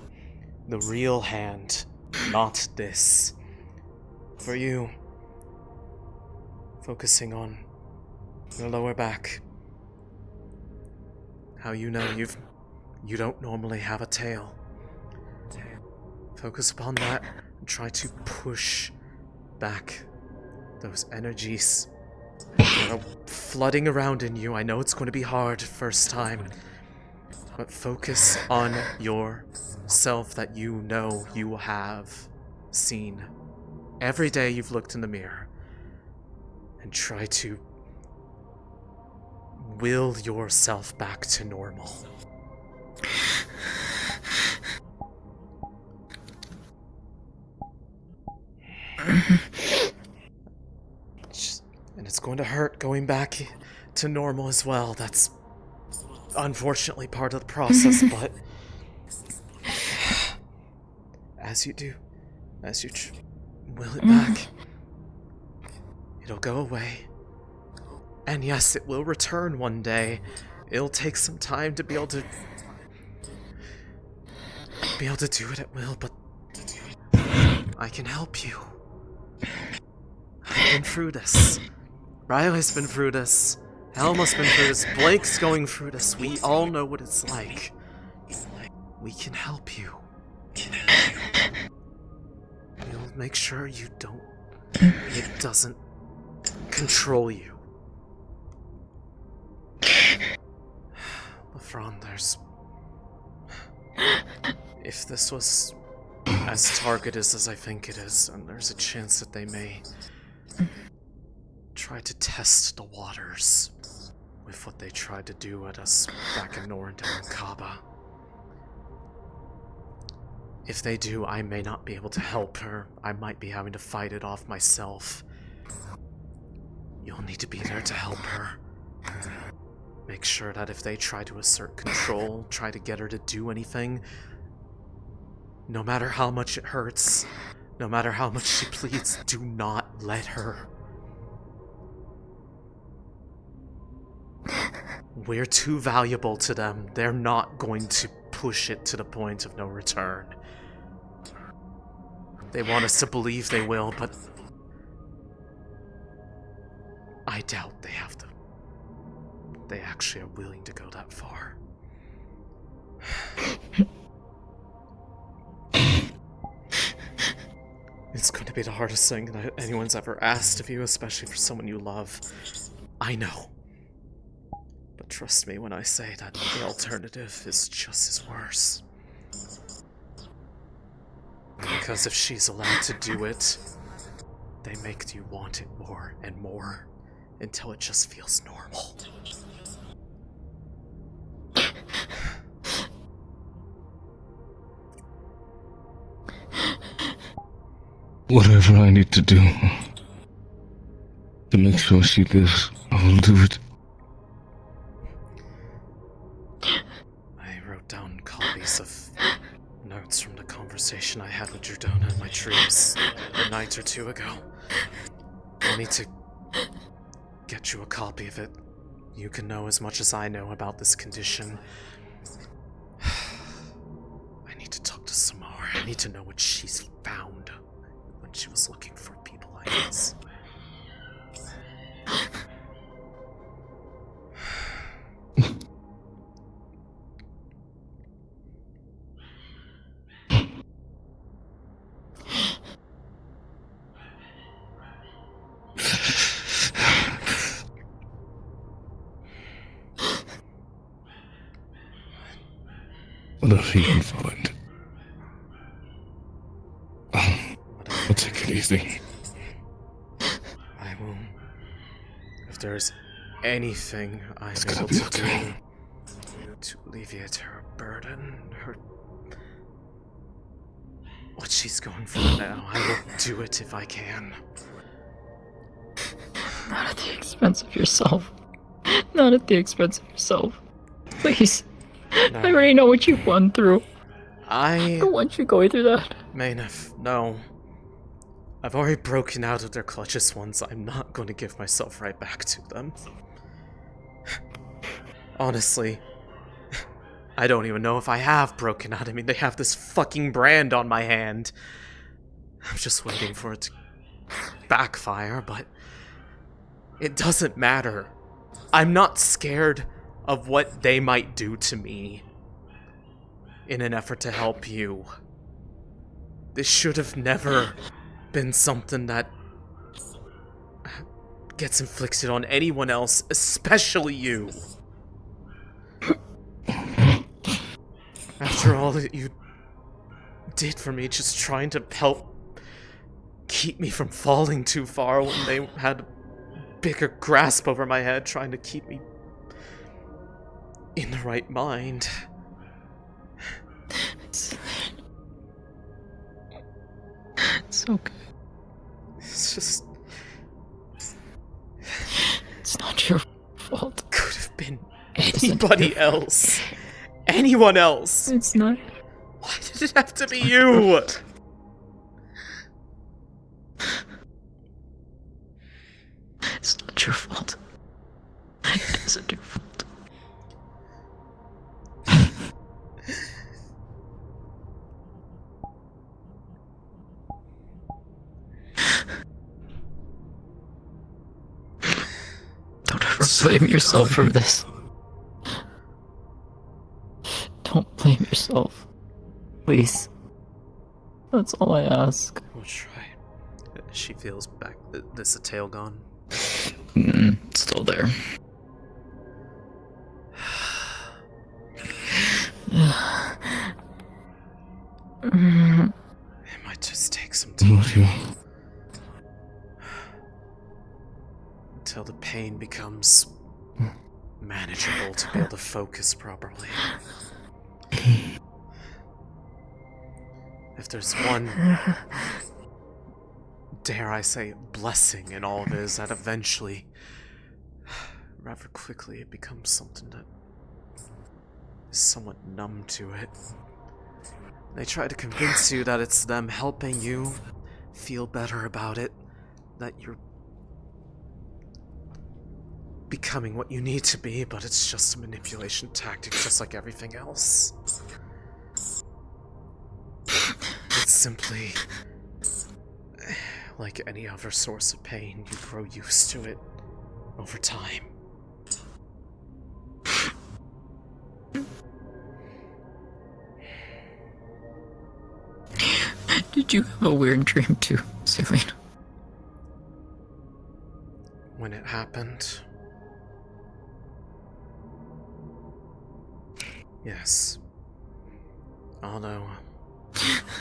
The real hand, not this. For you, focusing on your lower back. How you know you don't normally have a tail. Focus upon that and try to push back those energies that are flooding around in you. I know it's going to be hard first time, but focus on yourself that you know you have seen. Every day you've looked in the mirror and try to will yourself back to normal. And it's going to hurt going back to normal as well. That's unfortunately part of the process, but as you do, as you will it back, it'll go away. And yes, it will return one day. It'll take some time to be able to do it at will, but I can help you. I've been through this. Riley's been through this. Elma's been through this. Blake's going through this. We all know what it's like. We can help you. We'll make sure it doesn't control you. Lefron, if this was as targeted as I think it is, and there's a chance that they may try to test the waters with what they tried to do at us back in Norndale and Kaba. If they do, I may not be able to help her. I might be having to fight it off myself. You'll need to be there to help her. Make sure that if they try to assert control, try to get her to do anything, no matter how much it hurts, no matter how much she pleads, do not let her. We're too valuable to them. They're not going to push it to the point of no return. They want us to believe they will, but I doubt they actually are willing to go that far. It's going to be the hardest thing that anyone's ever asked of you, especially for someone you love. I know. But trust me when I say that the alternative is just as worse. Because if she's allowed to do it, they make you want it more and more until it just feels normal. Whatever I need to do to make sure she lives, I will do it. I wrote down copies of notes from the conversation I had with Jordana and my troops a night or two ago. I need to get you a copy of it. You can know as much as I know about this condition. I need to talk to Samara. I need to know what she's found when she was looking for people like this. Whatever you can find. I'll take it easy. I will. If there's anything I'm It's gonna able be to okay. do to alleviate her burden, her... what she's going through now, I will do it if I can. Not at the expense of yourself. Not at the expense of yourself. Please. No. I already know what you've gone through. I don't want you going through that. Maynef, no. I've already broken out of their clutches once. I'm not going to give myself right back to them. Honestly, I don't even know if I have broken out. I mean, they have this fucking brand on my hand. I'm just waiting for it to backfire, but it doesn't matter. I'm not scared of what they might do to me in an effort to help you. This should have never been something that gets inflicted on anyone else, especially you. After all that you did for me, just trying to help keep me from falling too far when they had a bigger grasp over my head, trying to keep me in the right mind. It's okay. It's just... It's not your fault. Could have been It isn't anybody your else. Anyone else. It's not. Why did it have to be you? It's not your fault. It isn't your fault. Don't ever blame yourself for this. Don't blame yourself. Please. That's all I ask. We'll try. She feels back. Is the tail gone? Still there. It might just take some time. Until the pain becomes manageable to be able to focus properly. If there's one, dare I say, blessing in all of it, is that eventually, rather quickly, it becomes something that is somewhat numb to it. They try to convince you that it's them helping you feel better about it, that you're becoming what you need to be, but it's just a manipulation tactic, just like everything else. It's simply like any other source of pain. You grow used to it over time. Did Did you have a weird dream too, Céline? When it happened, yes. Although,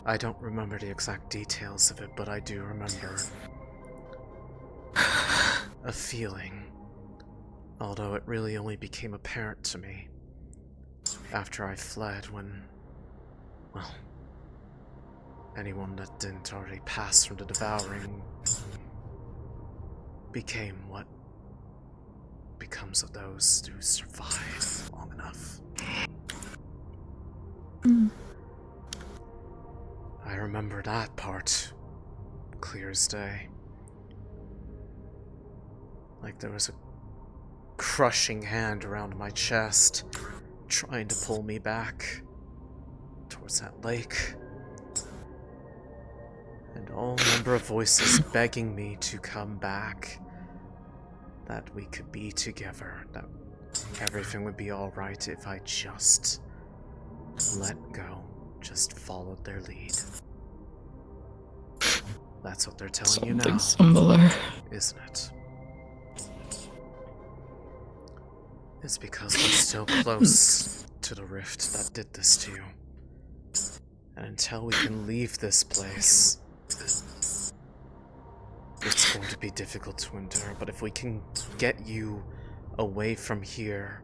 I don't remember the exact details of it, but I do remember a feeling. Although it really only became apparent to me after I fled when, well, anyone that didn't already pass from the devouring became what becomes of those who survive long enough. I remember that part clear as day. Like there was a crushing hand around my chest, trying to pull me back towards that lake. And all number of voices begging me to come back, that we could be together, that everything would be alright if I just let go, just followed their lead. That's what they're telling you now, similar. isn't it? It's because we're still close to the rift that did this to you. And until we can leave this place, it's going to be difficult to endure, but if we can get you away from here,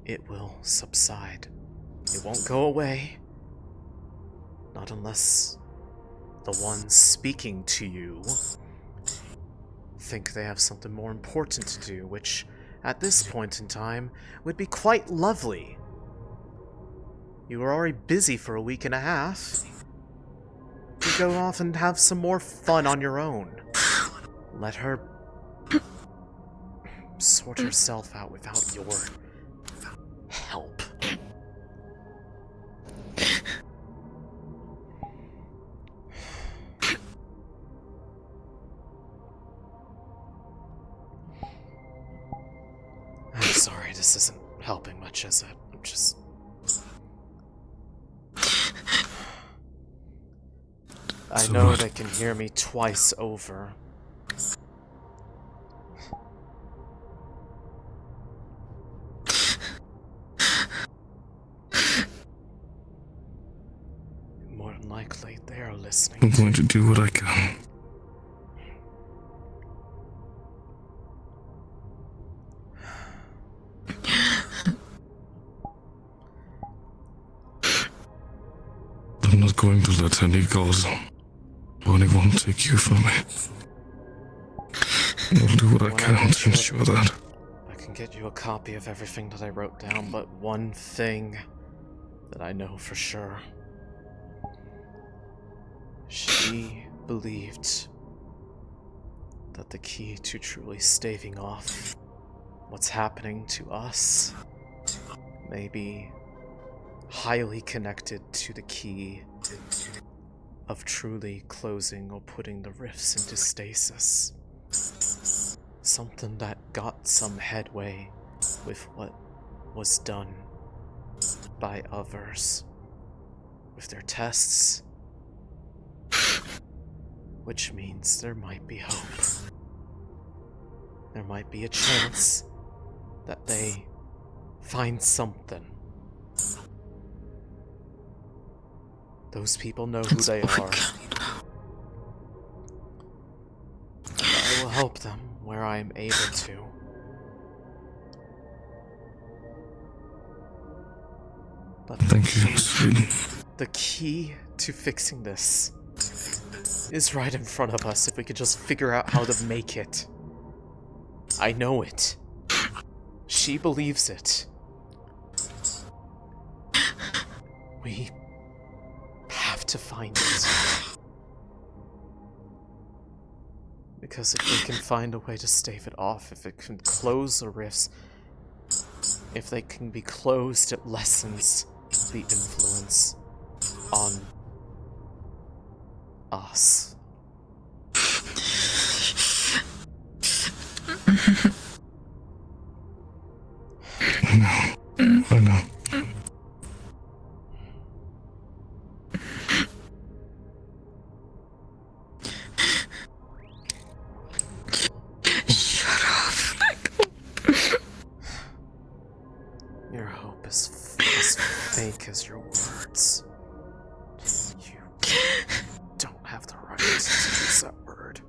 it will subside. It won't go away. Not unless the ones speaking to you think they have something more important to do, which, at this point in time, would be quite lovely. You were already busy for a week and a half. You go off and have some more fun on your own. Let her sort herself out without your help. I'm sorry, this isn't helping much, is it? I'm just... I know they can hear me twice over. More than likely, they are listening. I'm going to do what I can. I'm not going to let any gods or anyone take you from me. I'll do what I can to ensure that. I can get you a copy of everything that I wrote down, but one thing that I know for sure. She believed that the key to truly staving off what's happening to us may be highly connected to the key of truly closing or putting the rifts into stasis. Something that got some headway with what was done by others with their tests, which means there might be hope. There might be a chance that they find something. Those people know who they are. And I will help them where I am able to. But thank you, Céline. The key to fixing this is right in front of us if we could just figure out how to make it. I know it. She believes it. We have to find it. Because if we can find a way to stave it off, if it can close the rifts, if they can be closed, it lessens the influence on us. I know. as your words. You don't have the right to use that word.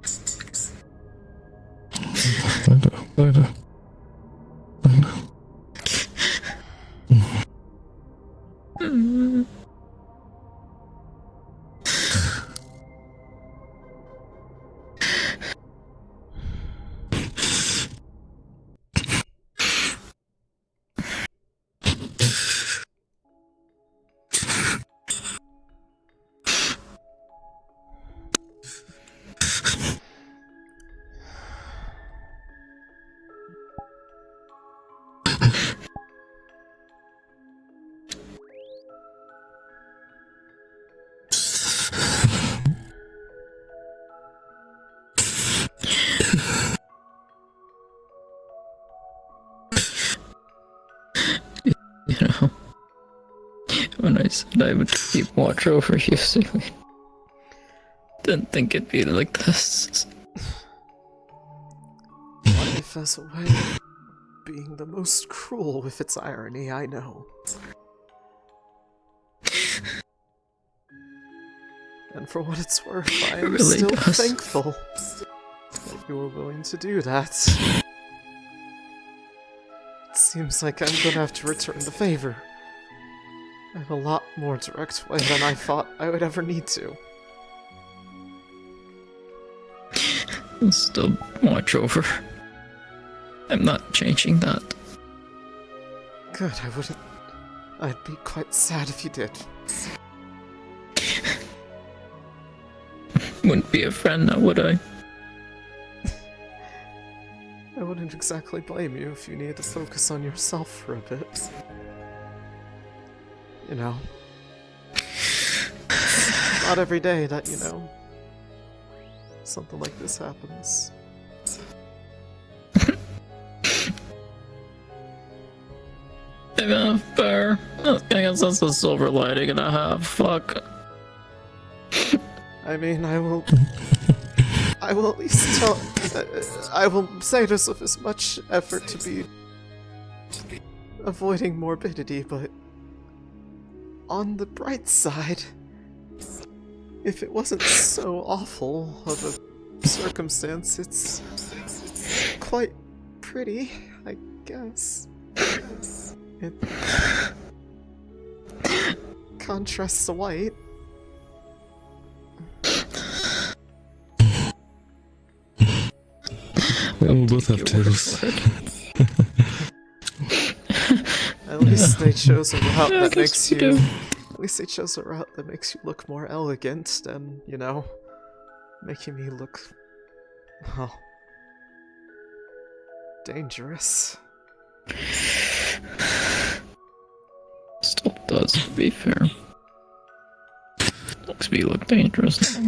I know. You know, when I said I would keep watch over you, Céline, didn't think it'd be like this. Life has a way of being the most cruel with its irony, I know. And for what it's worth, I am really still does. thankful that you were willing to do that. It seems like I'm gonna have to return the favor. In a lot more direct way than I thought I would ever need to. I'll still watch over. I'm not changing that. Good, I wouldn't... I'd be quite sad if you did. Wouldn't be a friend now, would I? I wouldn't exactly blame you if you needed to focus on yourself for a bit. You know. It's not every day that, you know, something like this happens. Yeah, fair. I guess that's the silver lining and a half. Fuck. I mean, I will at least tell... I will say this with as much effort to be avoiding morbidity, but on the bright side, if it wasn't so awful of a circumstance, it's quite pretty, I guess. It contrasts the white. We all both have tails. At least they chose a route Yeah, I that guess makes we you... do. At least they chose a route that makes you look more elegant than, you know, making me look... well... dangerous. Still does, to be fair. Makes me look dangerous.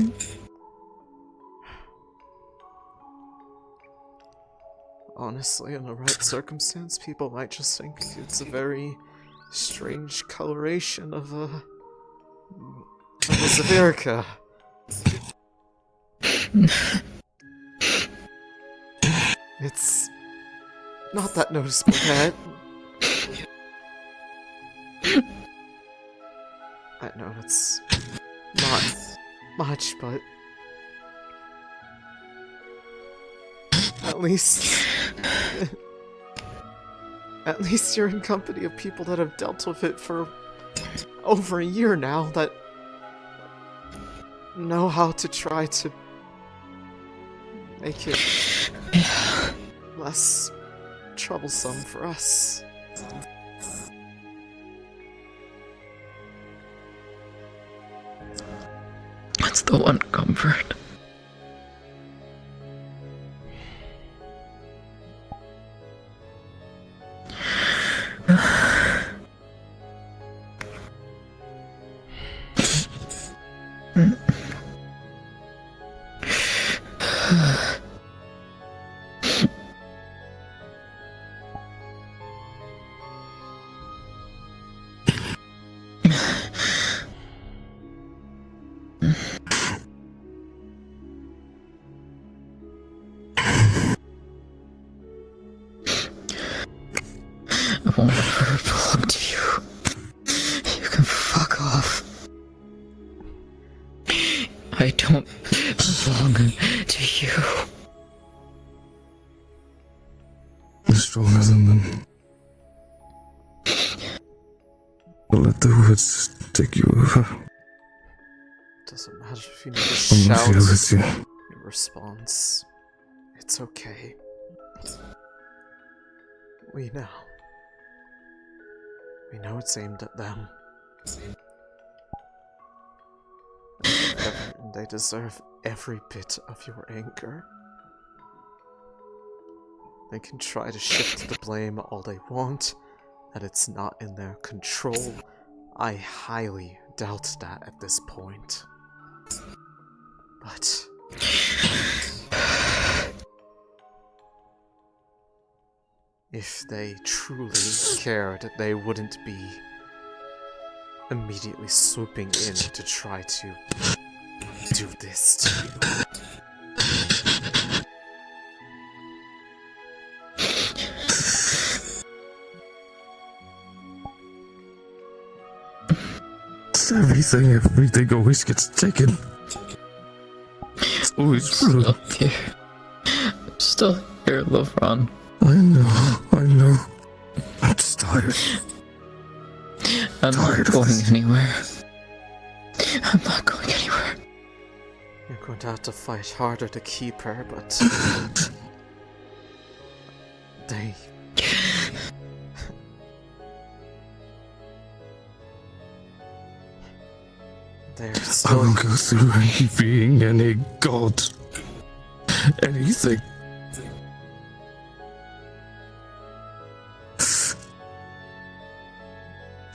Honestly, in the right circumstance, people might just think it's a very strange coloration of a Fevira. It's not that noticeable yet. I know it's not much, but at least you're in company of people that have dealt with it for over a year now, that know how to try to make it less troublesome for us. That's the one comfort. I won't ever belong to you. You can belong to you. You're stronger than them. Don't let the woods take you over. Doesn't matter if you need to I'm shout here with you. in response. It's okay. We know. We know it's aimed at them. And they deserve every bit of your anger. They can try to shift the blame all they want, that it's not in their control. I highly doubt that at this point. But if they truly cared, they wouldn't be immediately swooping in to try to do this to you. It's everything always gets taken. It's always still here. I'm still here, Lovron. I know. I'm just tired. I'm not going anywhere. I'm not going anywhere. You're going to have to fight harder to keep her, but they're I still. won't go through being any god. Anything.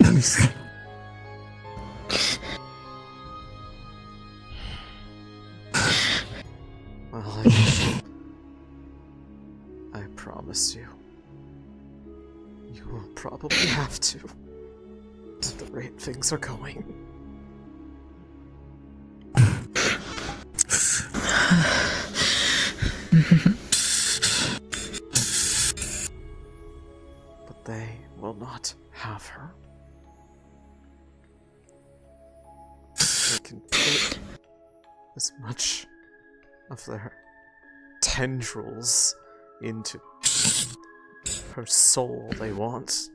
Anything. Well, I promise you, you will probably have to, at the rate things are going. But they will not have her. They can put as much of their tendrils into her soul they want.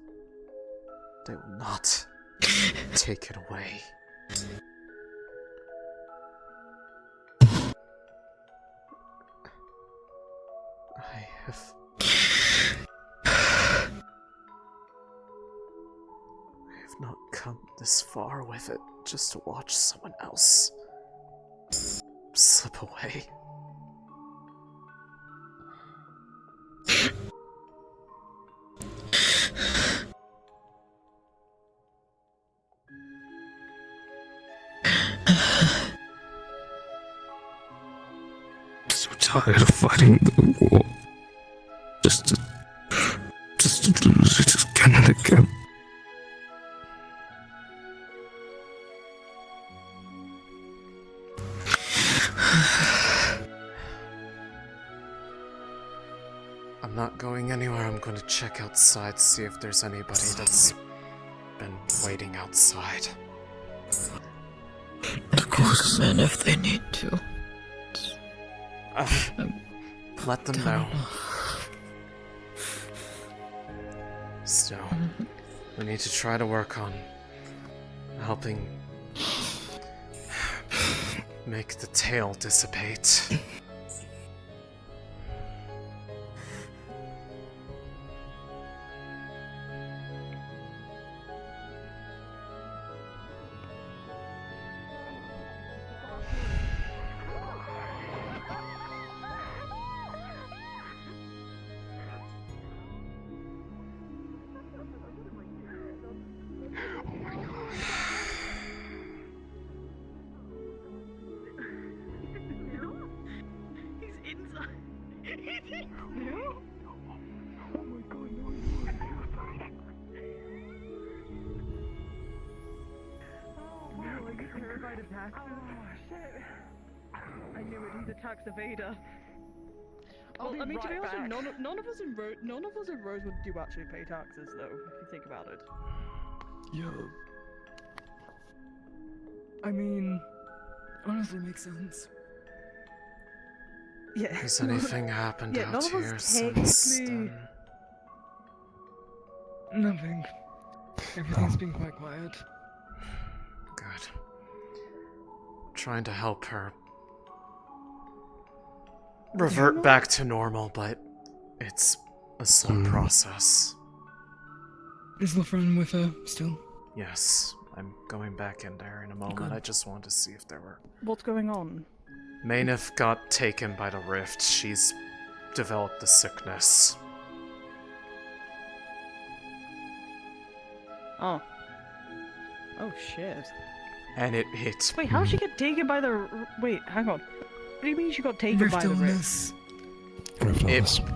They will not take it away. I have not come this far with it just to watch someone else slip away. I'm so tired of fighting the war. Just to lose it again and again. I'm not going anywhere. I'm going to check outside, see if there's anybody that's been waiting outside. They can come in if they need to. Let them know. So, we need to try to work on helping make the tail dissipate. I knew it. He's attacked Fevira. Well, I mean, to be honest, back. none of us in Rosewood do actually pay taxes, though. If you think about it. Yeah. I mean, honestly, makes sense. Yeah. Has anything happened Yeah, out none of here us since technically- then? Nothing. Everything's been quite quiet. Good. Trying to help her revert back to normal, but it's a slow process. Is Lafren with her still? Yes, I'm going back in there in a moment. Good. I just wanted to see if there were... What's going on? Mayneth got taken by the rift. She's developed the sickness. Oh. Oh shit. And it hit. Wait, how did she get taken by the... Wait, hang on. What do you mean she got taken by the rift?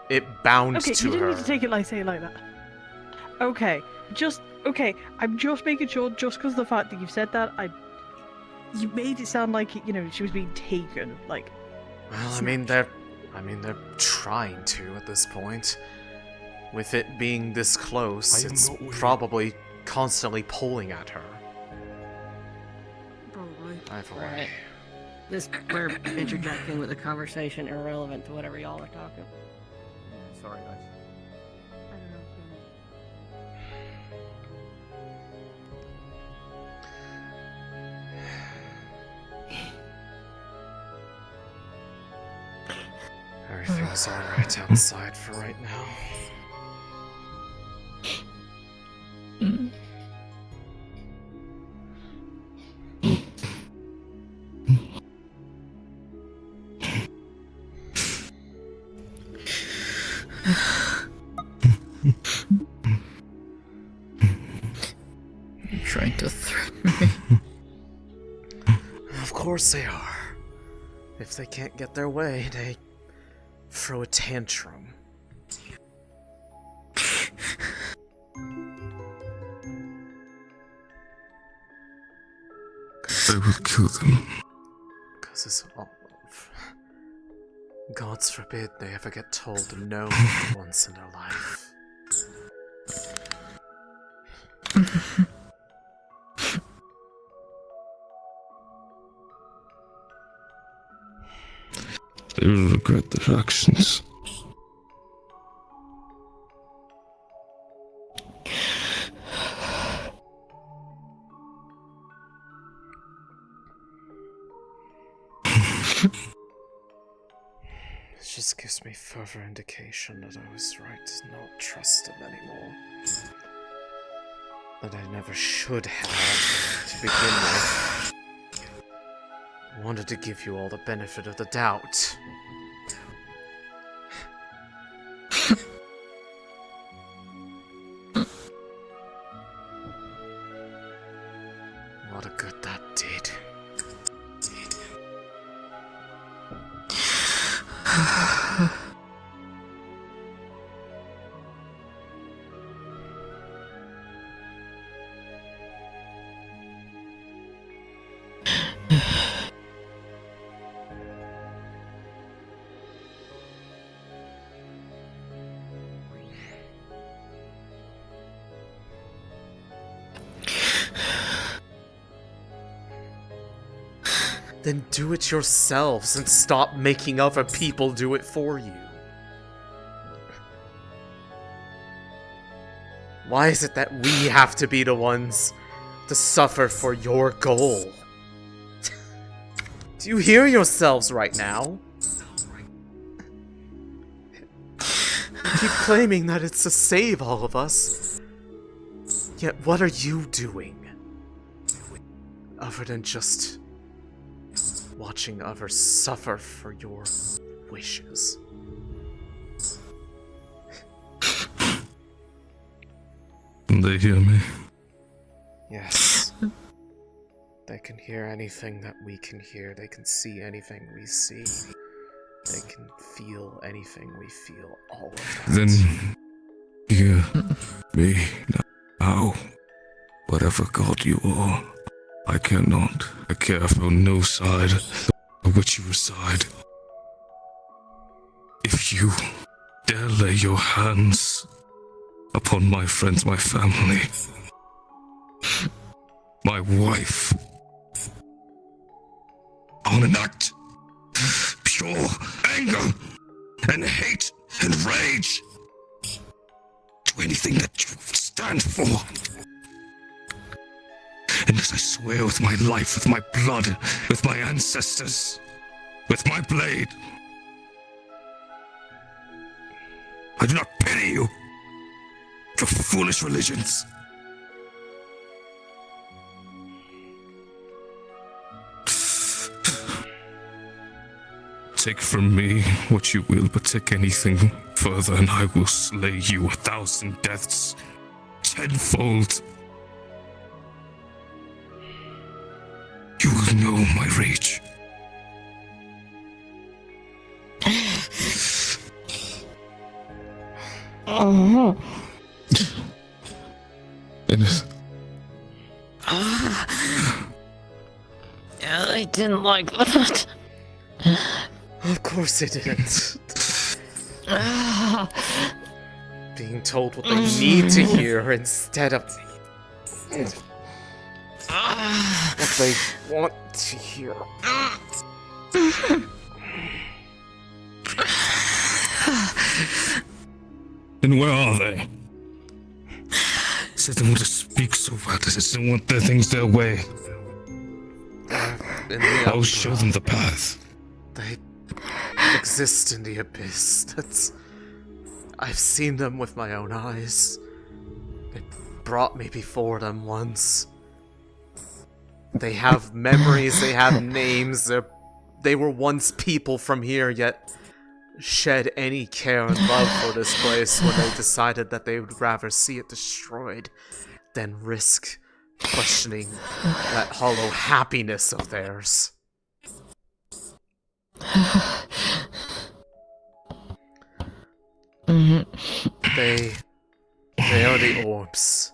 It bound Okay, to you didn't her. need to take it like that. Okay, I'm just making sure, just because the fact that you've said that, you made it sound like, you know, she was being taken, like... Well, I mean, they're trying to at this point. With it being this close, it's probably constantly pulling at her. Probably. Either way. Right. This, we're interjecting with a conversation irrelevant to whatever y'all are talking. Sorry, guys. Everything's alright outside for right now. You're trying to threaten me. Of course they are. If they can't get their way, they throw a tantrum. I will kill them. Because it's all... Gods forbid they ever get told no once in their life. They will regret their actions. It just gives me further indication that I was right to not trust them anymore. That I never should have to begin with. I wanted to give you all the benefit of the doubt. What a good that did. Then do it yourselves and stop making other people do it for you. Why is it that we have to be the ones to suffer for your goal? Do you hear yourselves right now? You keep claiming that it's to save all of us. Yet what are you doing? Other than just watching others suffer for your wishes. Can they hear me? Yes. They can hear anything that we can hear. They can see anything we see. They can feel anything we feel. All of that. Then hear me now. Whatever god you are, I cannot. I care for no side of which you reside. If you dare lay your hands upon my friends, my family, my wife, on an act pure anger and hate and rage. Do anything that you stand for. And as I swear with my life, with my blood, with my ancestors, with my blade, I do not pity you for foolish religions. Take from me what you will, but take anything further, and I will slay you 1,000 deaths, tenfold. You will know my rage. I didn't like that. Of course they didn't. Being told what they need to hear instead of what they want to hear. And where are they? Said they want to speak so bad, they said they want their things their way. I'll show them the path. They exist in the abyss. I've seen them with my own eyes. They brought me before them once. They have memories, they have names, they were once people from here, yet shed any care and love for this place when they decided that they would rather see it destroyed than risk questioning that hollow happiness of theirs. They are the orbs.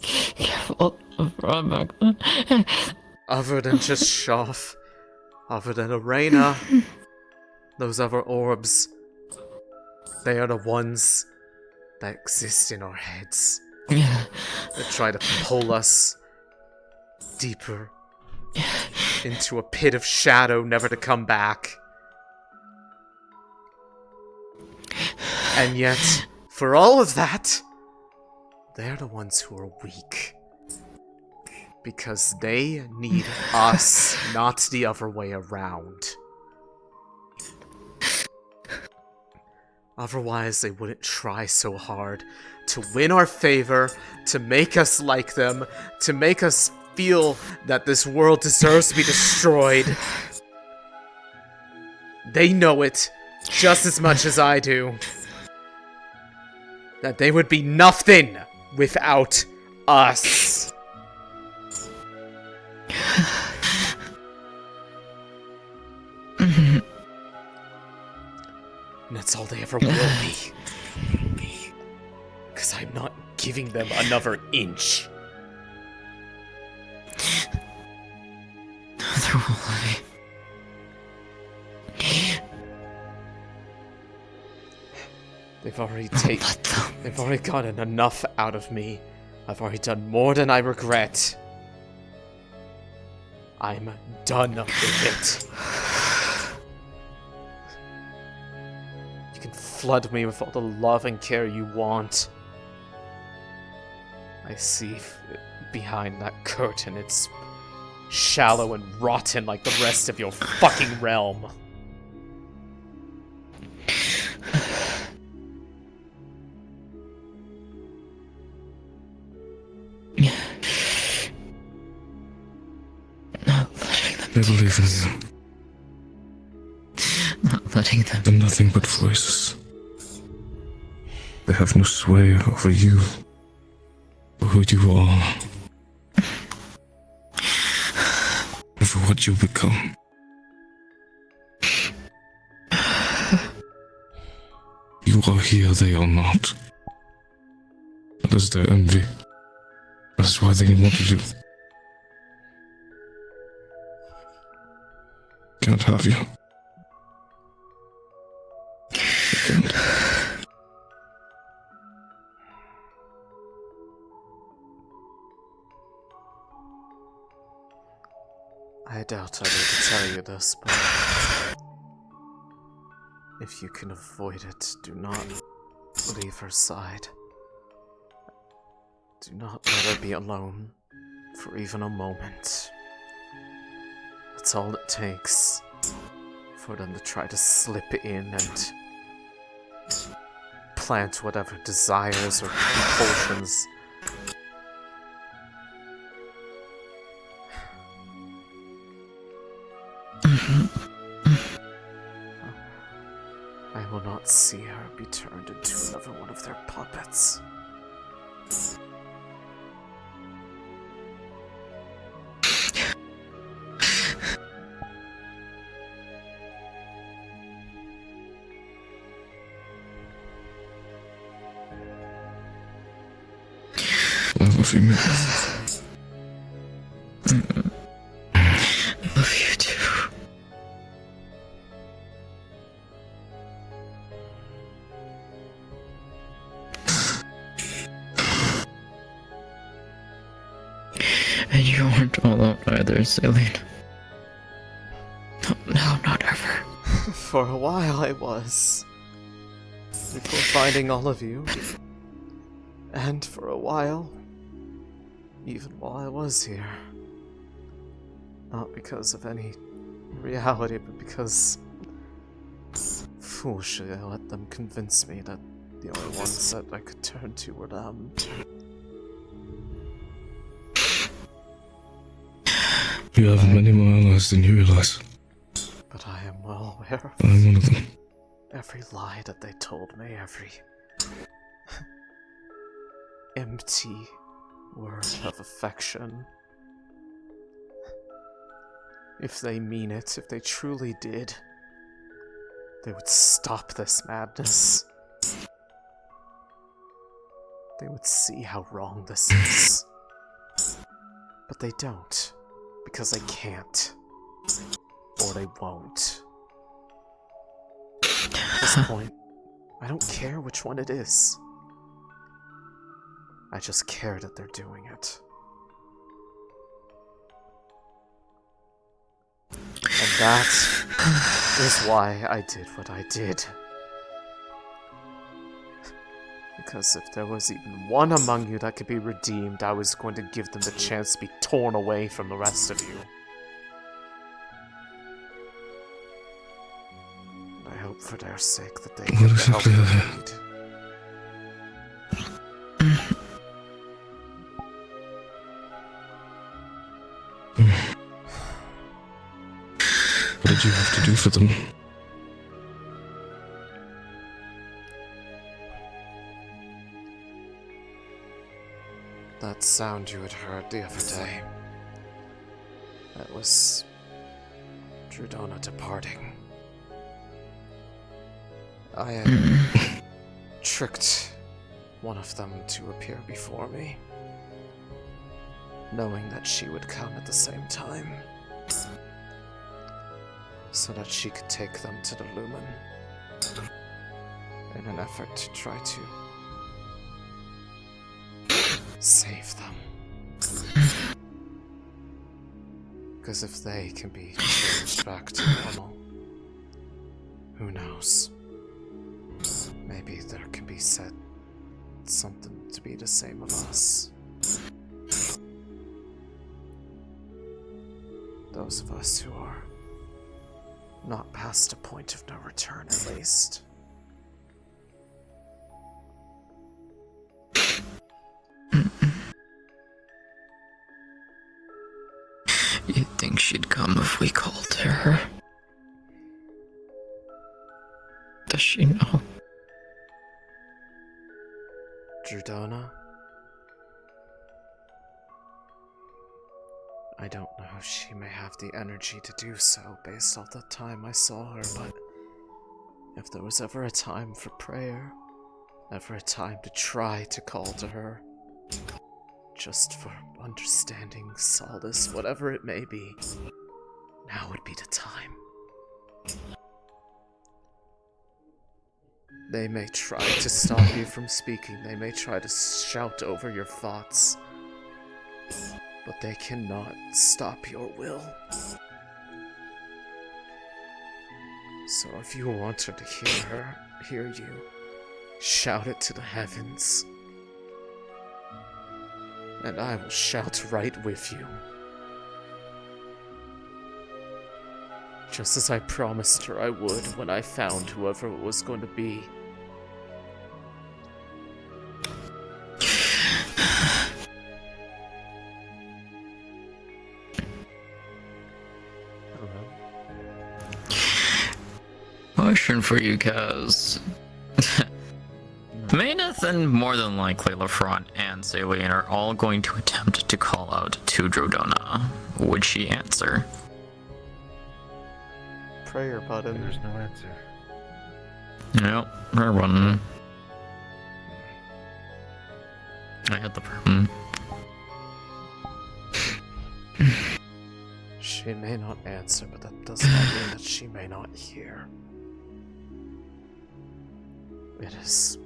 Careful, Other than just Shoff, other than Arena, those other orbs, they are the ones that exist in our heads. That try to pull us deeper into a pit of shadow, never to come back. And yet, for all of that, they're the ones who are weak. Because they need us, not the other way around. Otherwise, they wouldn't try so hard to win our favor, to make us like them, to make us feel that this world deserves to be destroyed. They know it just as much as I do. That they would be nothing without us. And that's all they ever will be. Because I'm not giving them another inch. Neither will I. They've already gotten enough out of me. I've already done more than I regret. I'm done with it. You can flood me with all the love and care you want. I see behind that curtain it's shallow and rotten like the rest of your fucking realm. I believe in you. Not letting them. They're nothing but voices. They have no sway over you, or who you are, over what you become. You are here, they are not. That is their envy. That's why they wanted you. Can't have you. I doubt I need to tell you this, but If you can avoid it, do not leave her side. Do not let her be alone for even a moment. That's all it takes for them to try to slip in and plant whatever desires or compulsions. I will not see her be turned into another one of their puppets. I love you, man. I love you too. And you aren't all alone either, Céline. No, not ever. For a while I was. Before finding all of you. And for a while, even while I was here. Not because of any reality, but because foolishly I let them convince me that the only ones that I could turn to were them. You have many more allies than you realize. But I am well aware of I'm one of them. every lie that they told me, every empty word of affection. If they mean it, if they truly did, they would stop this madness. They would see how wrong this is. But they don't, because they can't. Or they won't. At this point, I don't care which one it is. I just care that they're doing it. And that is why I did what I did. Because if there was even one among you that could be redeemed, I was going to give them the chance to be torn away from the rest of you. And I hope for their sake that they get the help they need. What did you have to do for them? That sound you had heard the other day. That was Droza departing. I had tricked one of them to appear before me, knowing that she would come at the same time, so that she could take them to the Lumen in an effort to try to save them. Because if they can be changed back to normal, who knows? Maybe there can be said something to be the same of us. Those of us who are not past a point of no return, at least. You'd think she'd come if we called to her. Does she know? Droza? I don't know if she may have the energy to do so based off the time I saw her, but if there was ever a time for prayer, ever a time to try to call to her, just for understanding, solace, whatever it may be, now would be the time. They may try to stop you from speaking, they may try to shout over your thoughts, but they cannot stop your will. So if you want her to hear you, shout it to the heavens. And I will shout right with you. Just as I promised her I would when I found whoever it was going to be. Question for you, Kaz. Mayneth and more than likely Lafront and Céline are all going to attempt to call out to Drodona. Would she answer? Prayer button. There's no answer. Yep, her one. I hit the button. She may not answer, but that does not mean that she may not hear. It is...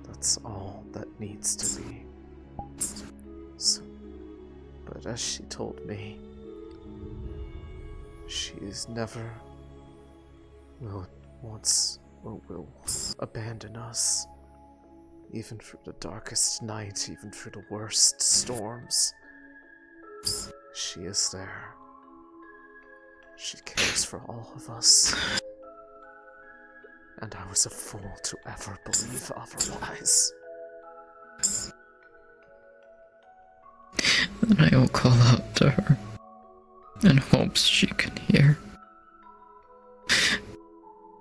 That's all that needs to be. So, but as she told me, she is never will abandon us. Even through the darkest night, even through the worst storms. She is there. She cares for all of us. And I was a fool to ever believe otherwise. Then I will call out to her in hopes she can hear.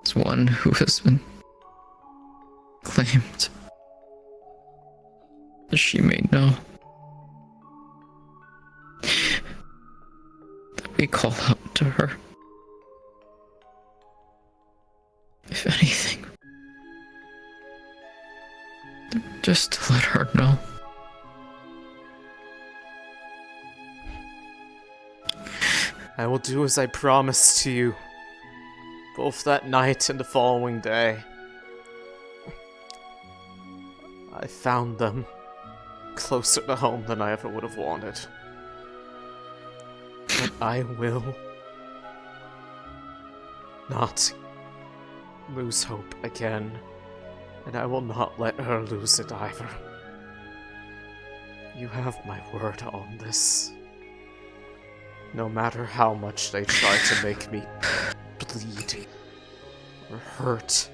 As one who has been claimed, that she may know. That we call out to her. If anything, just to let her know. I will do as I promised to you, both that night and the following day. I found them closer to home than I ever would have wanted. But I will not lose hope again, and I will not let her lose it either. You have my word on this. No matter how much they try to make me bleed or hurt,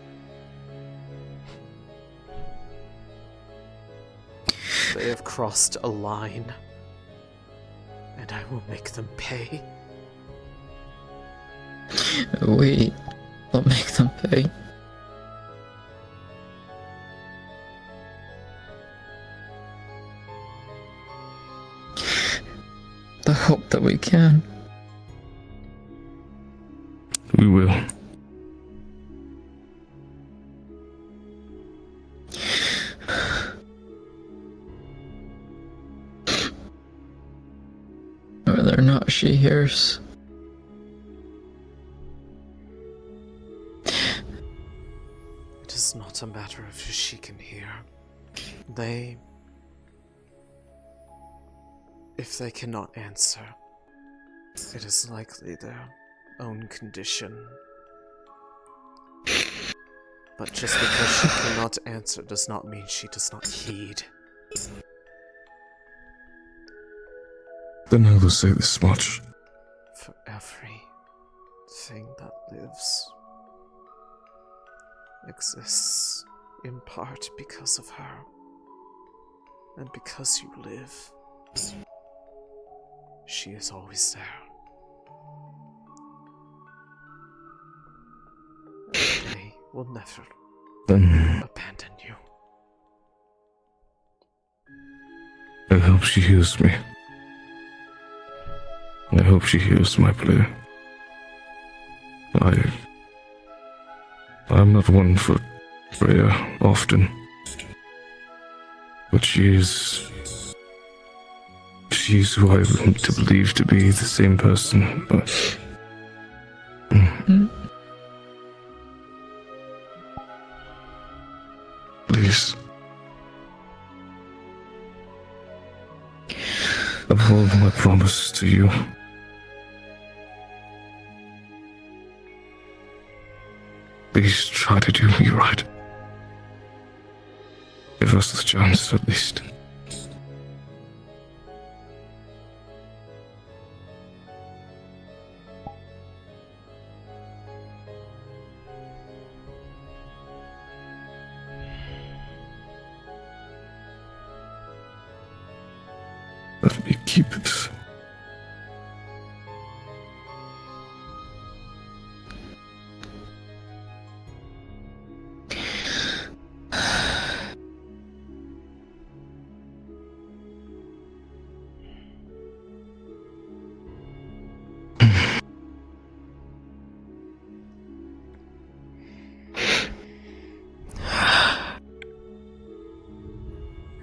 they have crossed a line, and I will make them pay. We will make them pay. The hope that we can. We will. Whether or not she hears. It is not a matter of if she can hear. If they cannot answer, it is likely their own condition. But just because she cannot answer does not mean she does not heed. Then I will say this much. For everything that lives exists in part because of her. And because you live, she is always there. And they will never abandon you. I hope she hears me. I hope she hears my plea. I'm not one for prayer often, but she's who I want to believe to be the same person, but please. hold my promise to you. Please try to do me right. Give us the chance, at least. Let me keep it.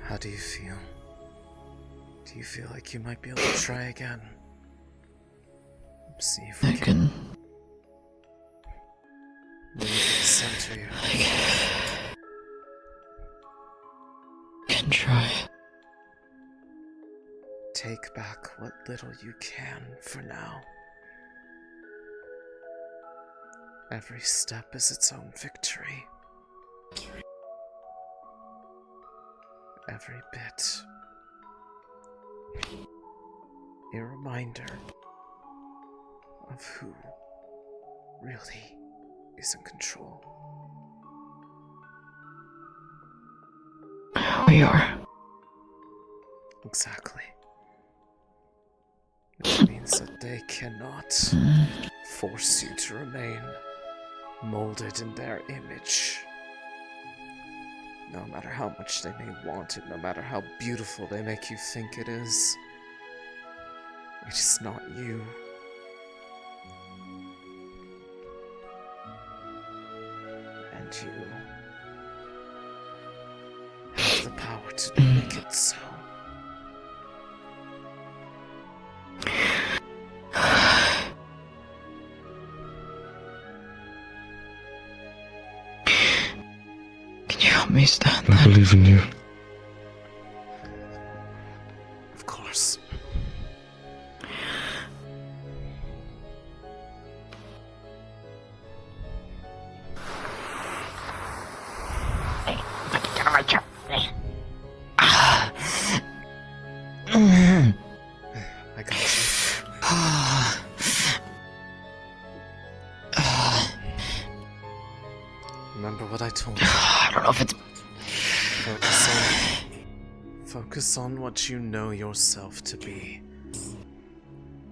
How do you feel? Do you feel like you might be able to try again? See if we can move and center you. Can try. Take back what little you can for now. Every step is its own victory. Every bit. A reminder of who really is in control. We are. Exactly. Which means that they cannot force you to remain molded in their image. No matter how much they may want it, no matter how beautiful they make you think it is not you. And you have the power to make it so. Can you help me stand I believe in you. Of course. I got you. Remember what I told you. I don't know if it's... Focus on what you know yourself to be.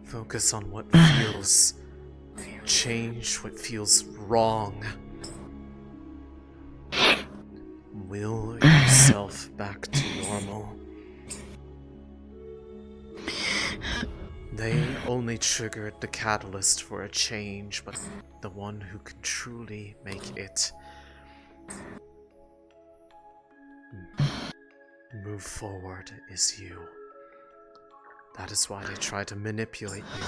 Focus on what feels change, what feels wrong. Will yourself back to normal. They only triggered the catalyst for a change, but the one who can truly make it move forward is you. That is why they try to manipulate you,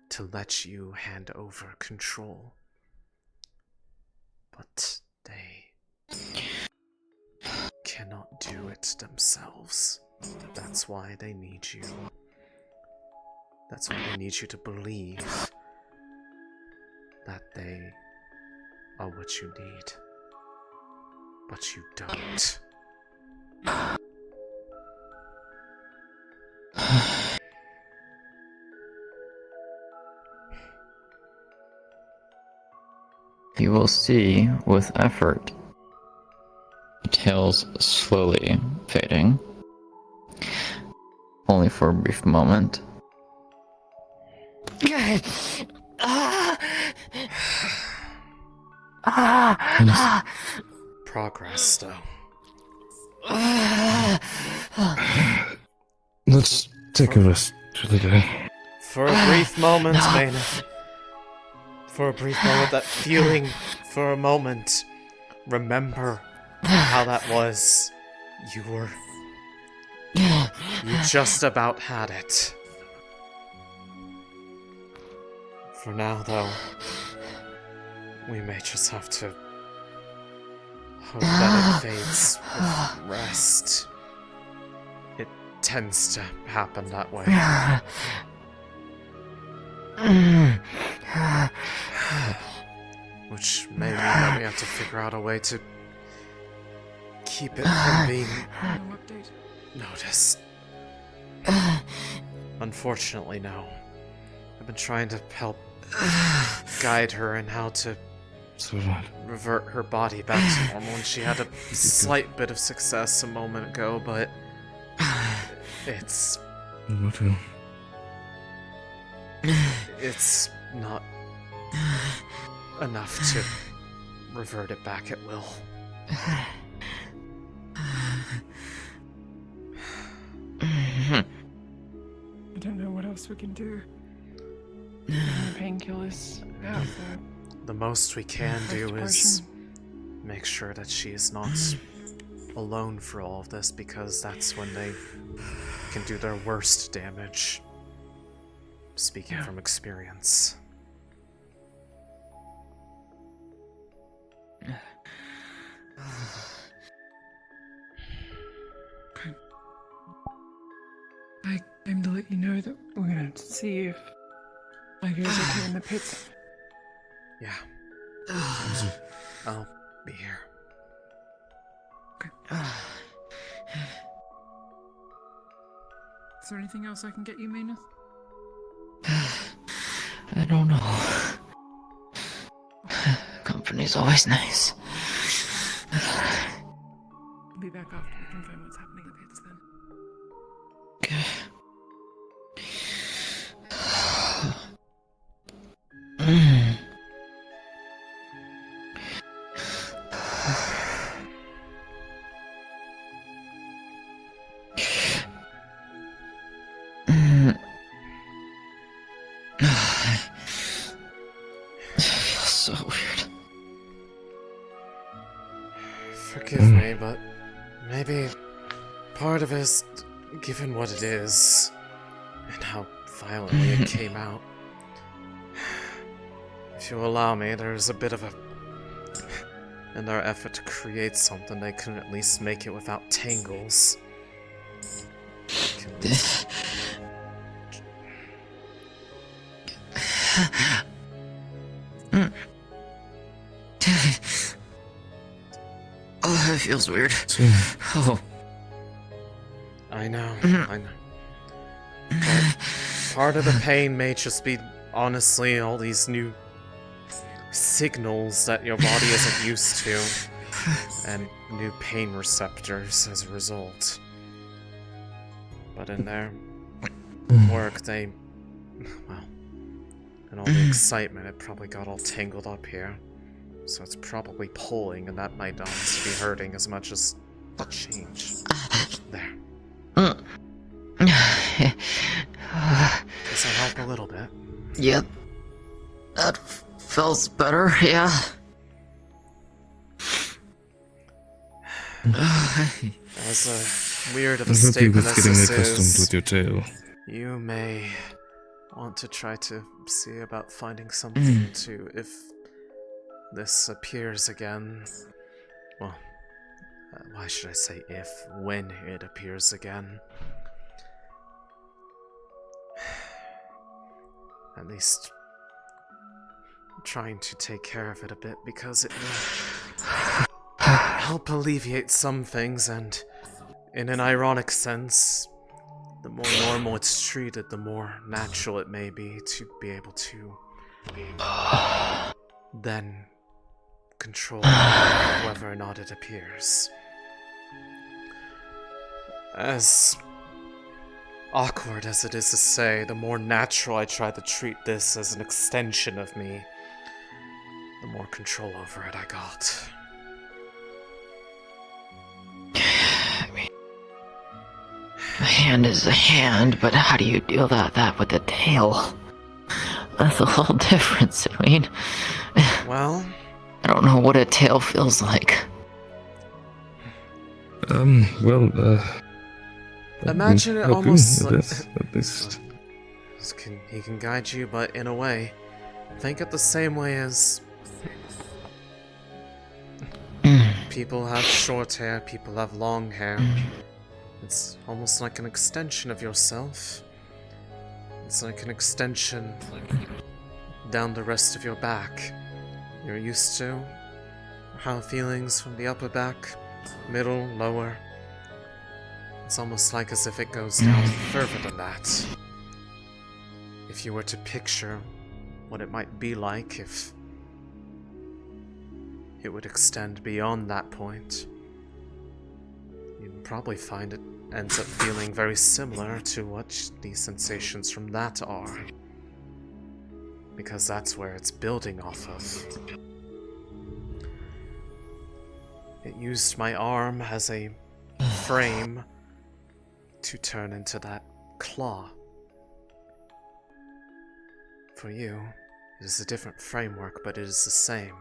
to let you hand over control. But they cannot do it themselves. That's why they need you. That's why they need you to believe that they are what you need. But you don't. You will see, with effort, tails slowly fading, only for a brief moment. Progress, though. Let's take a rest for the day. For a brief moment, Maynard. For a brief moment, that feeling, for a moment, remember how that was. You just about had it. For now, though, we may just have to hope that it fades with rest. It tends to happen that way. Which may mean that we have to figure out a way to keep it from being noticed. Unfortunately, no. I've been trying to help guide her in how to revert her body back to normal, and she had a slight bit of success a moment ago, but it's not enough to revert it back at will. I don't know what else we can do. Painkillers. The most we can do is make sure that she is not alone for all of this, because that's when they can do their worst damage. Speaking from experience. I came to let you know that we're gonna see if Fevira's okay in the pits. Yeah. I'll be here. Okay. Is there anything else I can get you, Maynard? I don't know. Company's always nice. I'll be back after we confirm what's happening in the pits then. Okay. So weird. Forgive me, but maybe part of it is, given what it is, and how violently it came out. If you allow me, there's a bit of a... In their effort to create something, they couldn't at least make it without tangles. Oh, it feels weird. Oh. I know. But part of the pain may just be, honestly, all these new signals that your body isn't used to, and new pain receptors as a result. But in their work, they... well, in all the excitement, it probably got all tangled up here. So it's probably pulling, and that might honestly be hurting as much as the change. There. Does that help a little bit? Yep. That feels better, yeah. As weird of a I'm happy statement with as getting this accustomed is, with your tail. you may want to try to see about finding something to, if this appears again. Well, why should I say if, when it appears again. At least trying to take care of it a bit, because it will help alleviate some things, and in an ironic sense, the more normal it's treated, the more natural it may be to be able to then control whether or not it appears. As awkward as it is to say, the more natural I try to treat this as an extension of me, the more control over it I got. I mean, a hand is a hand, but how do you deal that with a tail? That's a whole difference. I mean, well, I don't know what a tail feels like. Imagine it help you almost with like... this, at least. He can guide you, but in a way, think it the same way as... people have short hair, people have long hair. It's almost like an extension of yourself. It's like an extension down the rest of your back. You're used to how feelings from the upper back, middle, lower. It's almost like as if it goes down further than that. If you were to picture what it might be like if it would extend beyond that point, you'd probably find it ends up feeling very similar to what these sensations from that are. Because that's where it's building off of. It used my arm as a frame to turn into that claw. For you, it is a different framework, but it is the same.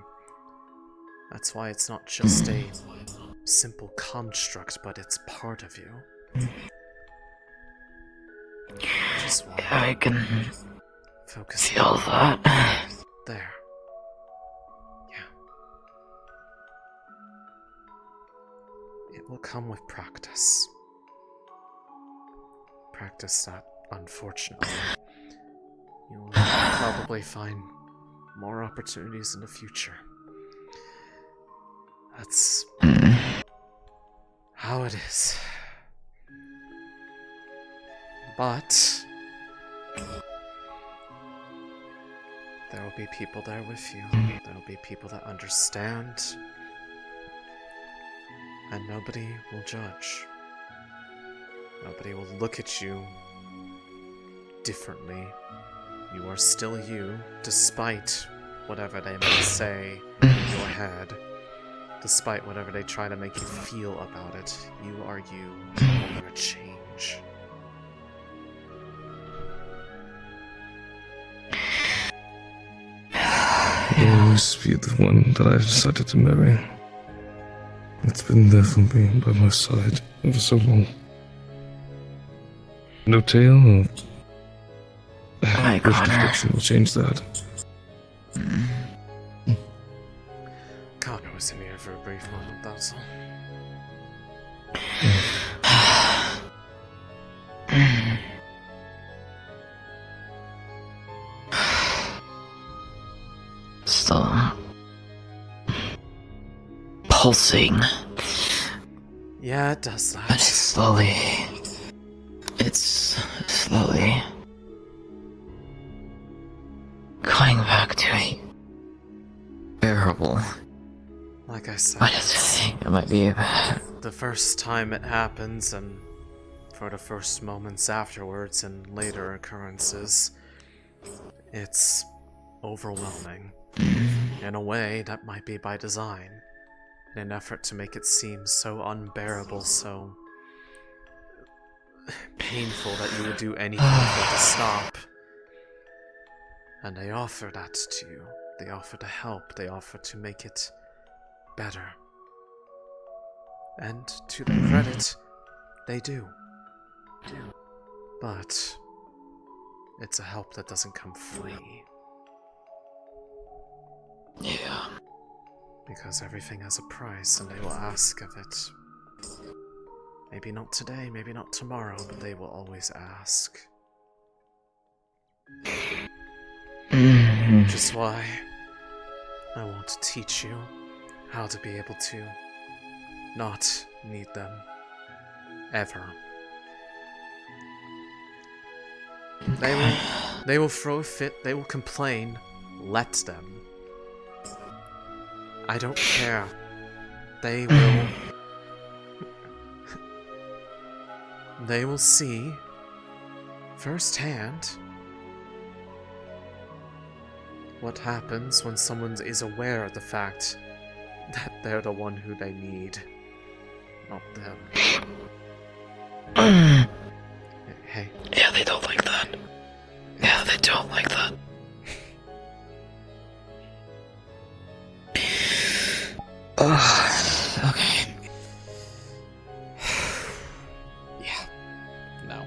That's why it's not just a simple construct, but it's part of you. Just I can focus feel that. There. Yeah. It will come with practice. Practice that, unfortunately, you will probably find more opportunities in the future. That's how it is. But there will be people there with you. There will be people that understand. And nobody will judge. Nobody will look at you differently. You are still you, despite whatever they may say in your head. Despite whatever they try to make you feel about it. You are you. You will never change. You'll always be the one that I decided to marry. It's been there for me, by my side, for so long. No tale or fiction will change that. Connor was in here for a brief moment, that's all. Still pulsing. Yeah, it does that. But it's slowly going back to a bearable. Like I said, I just think it might be the first time it happens, and for the first moments afterwards and later occurrences, it's overwhelming. In a way, that might be by design, in an effort to make it seem so unbearable, so painful that you would do anything for it to stop. And they offer that to you. They offer to help. They offer to make it better. And to their credit, they do. But it's a help that doesn't come free. Yeah. Because everything has a price, and they will ask of it. Maybe not today, maybe not tomorrow, but they will always ask. Which is why I want to teach you how to be able to not need them ever. They will throw a fit, they will complain. Let them. I don't care. They will. They will see firsthand what happens when someone is aware of the fact that they're the one who they need, not them. Hey. Yeah, they don't like that. Yeah, they don't like that. Okay. Yeah. No.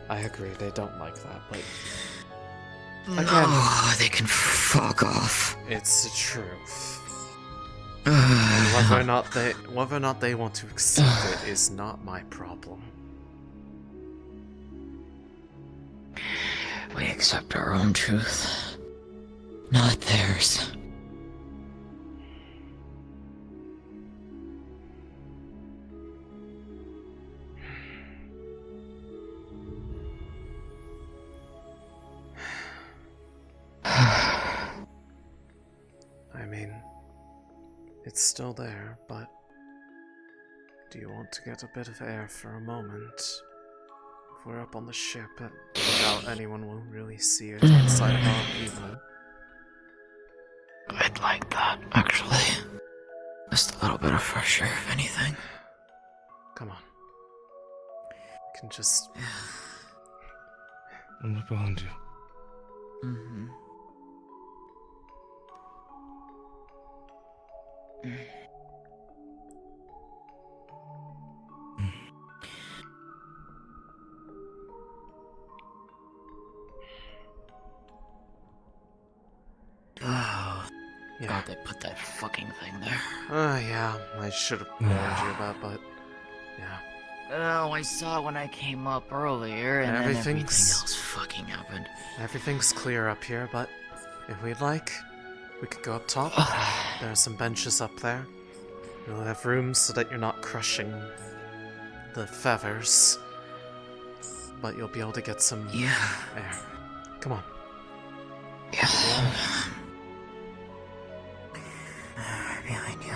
I agree, they don't like that, but again, they can fuck off. it's the truth. And Whether or not they want to accept it is not my problem. We accept our own truth, not theirs. I mean, it's still there, but do you want to get a bit of air for a moment? If we're up on the ship, I doubt anyone will really see it outside of our people. I'd like that, actually. Just a little bit of fresh air, if anything. Come on. We can just... I'm right behind you. Mm-hmm. Oh, Yeah. God, they put that fucking thing there. Yeah, I should have warned you about, but... Yeah. Oh, I saw it when I came up earlier, and then everything Everything's- else fucking happened. Everything's clear up here, but if we'd like, we could go up top. There are some benches up there. We'll have rooms so that you're not crushing the feathers. But you'll be able to get some air. Come on. Yeah. Right behind you.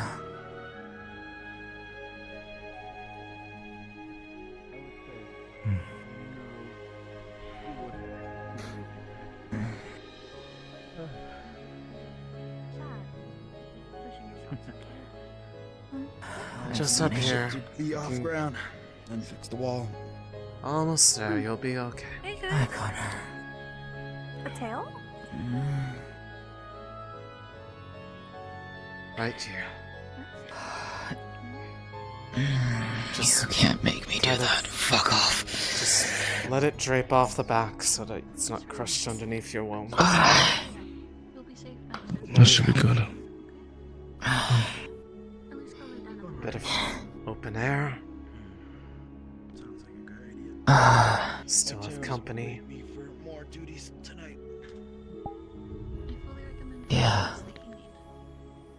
Just up here. Be off ground, then fix the wall. Almost there, you'll be okay. Hi, Connor. A tail? Right here. You can't make me do that. Fuck off. Just let it drape off the back so that it's not crushed underneath your womb. That should be good. Bit of open air. Still have company. Yeah.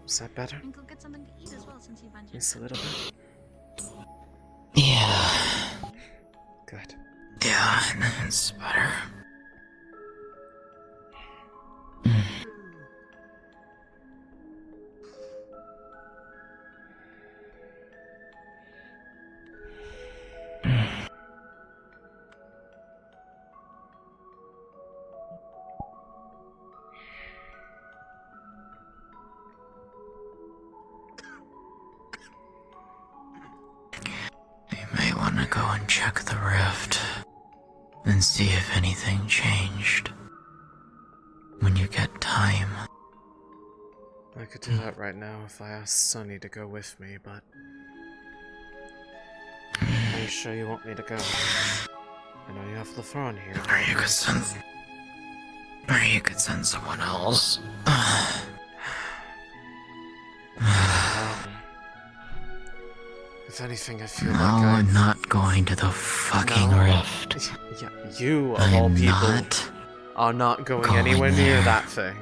Is that better? And go get something to eat as well since you mentioned. Just a little bit. Yeah. Good. Yeah, it's better. Go and check the rift and see if anything changed. When you get time. I could do that right now if I asked Sunny to go with me, but... Are you sure you want me to go? I know you have the throne here. Or you could send someone else. If anything, I feel No, like I'm not going to the fucking rift. Yeah, you, of all people, are not going anywhere near that thing.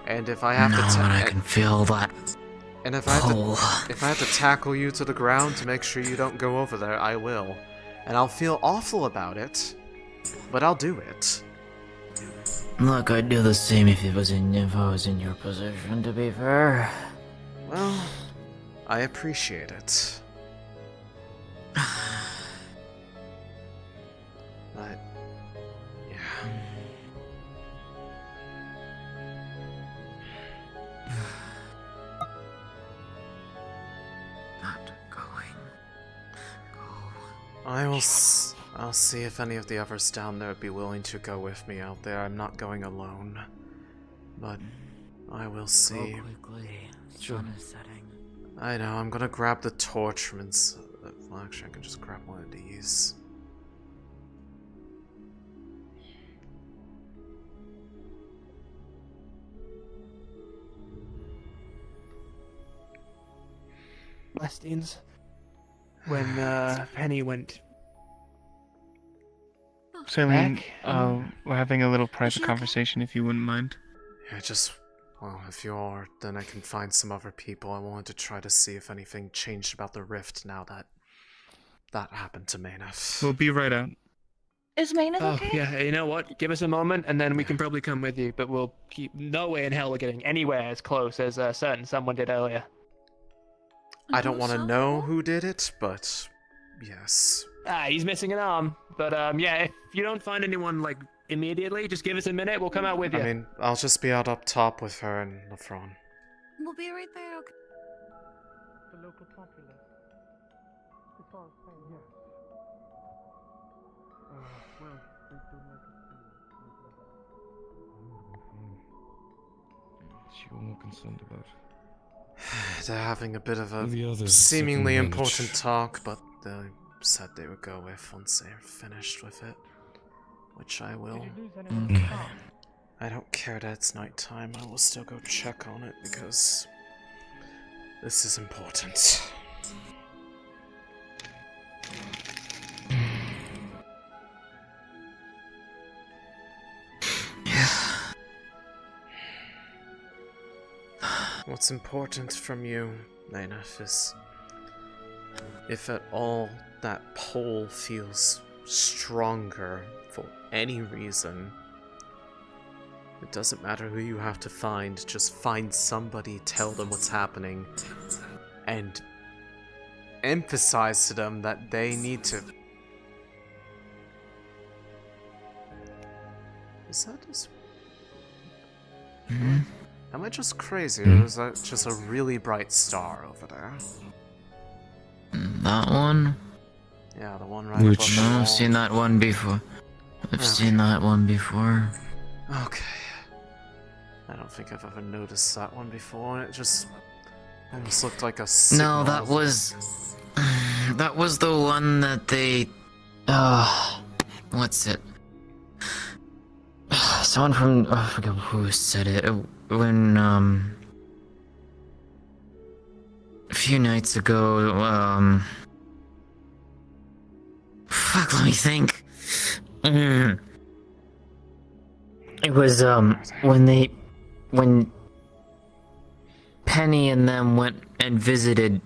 And if I have to I can feel that. And if I have to tackle you to the ground to make sure you don't go over there, I will. And I'll feel awful about it, but I'll do it. Look, I'd do the same if I was in your position, to be fair. Well, I appreciate it. But, yeah. Not going. I'll see if any of the others down there would be willing to go with me out there. I'm not going alone. But I will see. Go quickly. The sun is setting. I know, I'm gonna grab the torch from inside. Well, actually, I can just grab one of these. Celestines when Penny went Céline, back. we're having a little private conversation if you wouldn't mind. Yeah, well, if you are, then I can find some other people. I wanted to try to see if anything changed about the rift now that that happened to Mayneth. We'll be right out. Is Mayneth okay? Yeah, you know what? Give us a moment, and then we can probably come with you, but we'll keep no way in hell we're getting anywhere as close as certain someone did earlier. I don't want to know who did it, but yes. He's missing an arm. But yeah, if you don't find anyone like immediately, just give us a minute. We'll come out with you. I mean, I'll just be out up top with her and Lafron. We'll be right there, okay? The local populace. As far as paying, yes. Well, they don't like it. You were more concerned about. They're having a bit of a The others seemingly second important manage. talk, but they said they would go with once they're finished with it. Which I will. I don't care that it's nighttime, I will still go check on it because this is important. What's important from you, Mayneth, is if at all that pole feels stronger for any reason, it doesn't matter who you have to find, just find somebody, tell them what's happening, and emphasize to them that they need to... Is that just... Am I just crazy, or is that just a really bright star over there? That one? Yeah, the one right above the No, wall. I've seen that one before. I've seen that one before. Okay. I don't think I've ever noticed that one before, and it just almost looked like a signal. No, that was... That was the one that they... what's it? Someone from... I forget who said it. When, a few nights ago, fuck, let me think. It was, when Penny and them went and visited,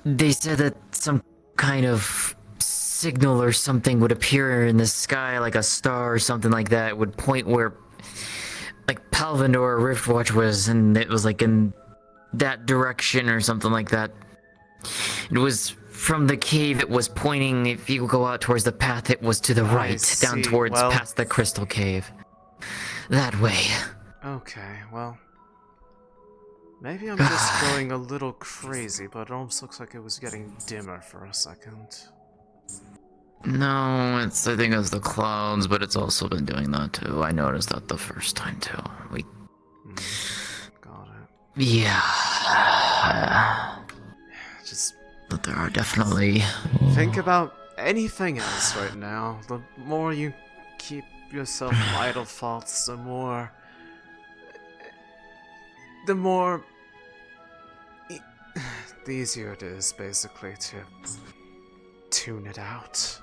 they said that some kind of signal or something would appear in the sky, like a star or something like that, would point where, like, Palvindor or Riftwatch was, and it was, like, in that direction or something like that. It was from the cave, it was pointing, if you go out towards the path, it was to the right, down towards past the crystal cave. That way. Okay, well... Maybe I'm just going a little crazy, but it almost looks like it was getting dimmer for a second. No, I think it was the clouds, but it's also been doing that too. I noticed that the first time too. Got it. Yeah. Just... But there are definitely... Think about anything else right now. The more you keep yourself idle thoughts, the more... The easier it is, basically, to tune it out.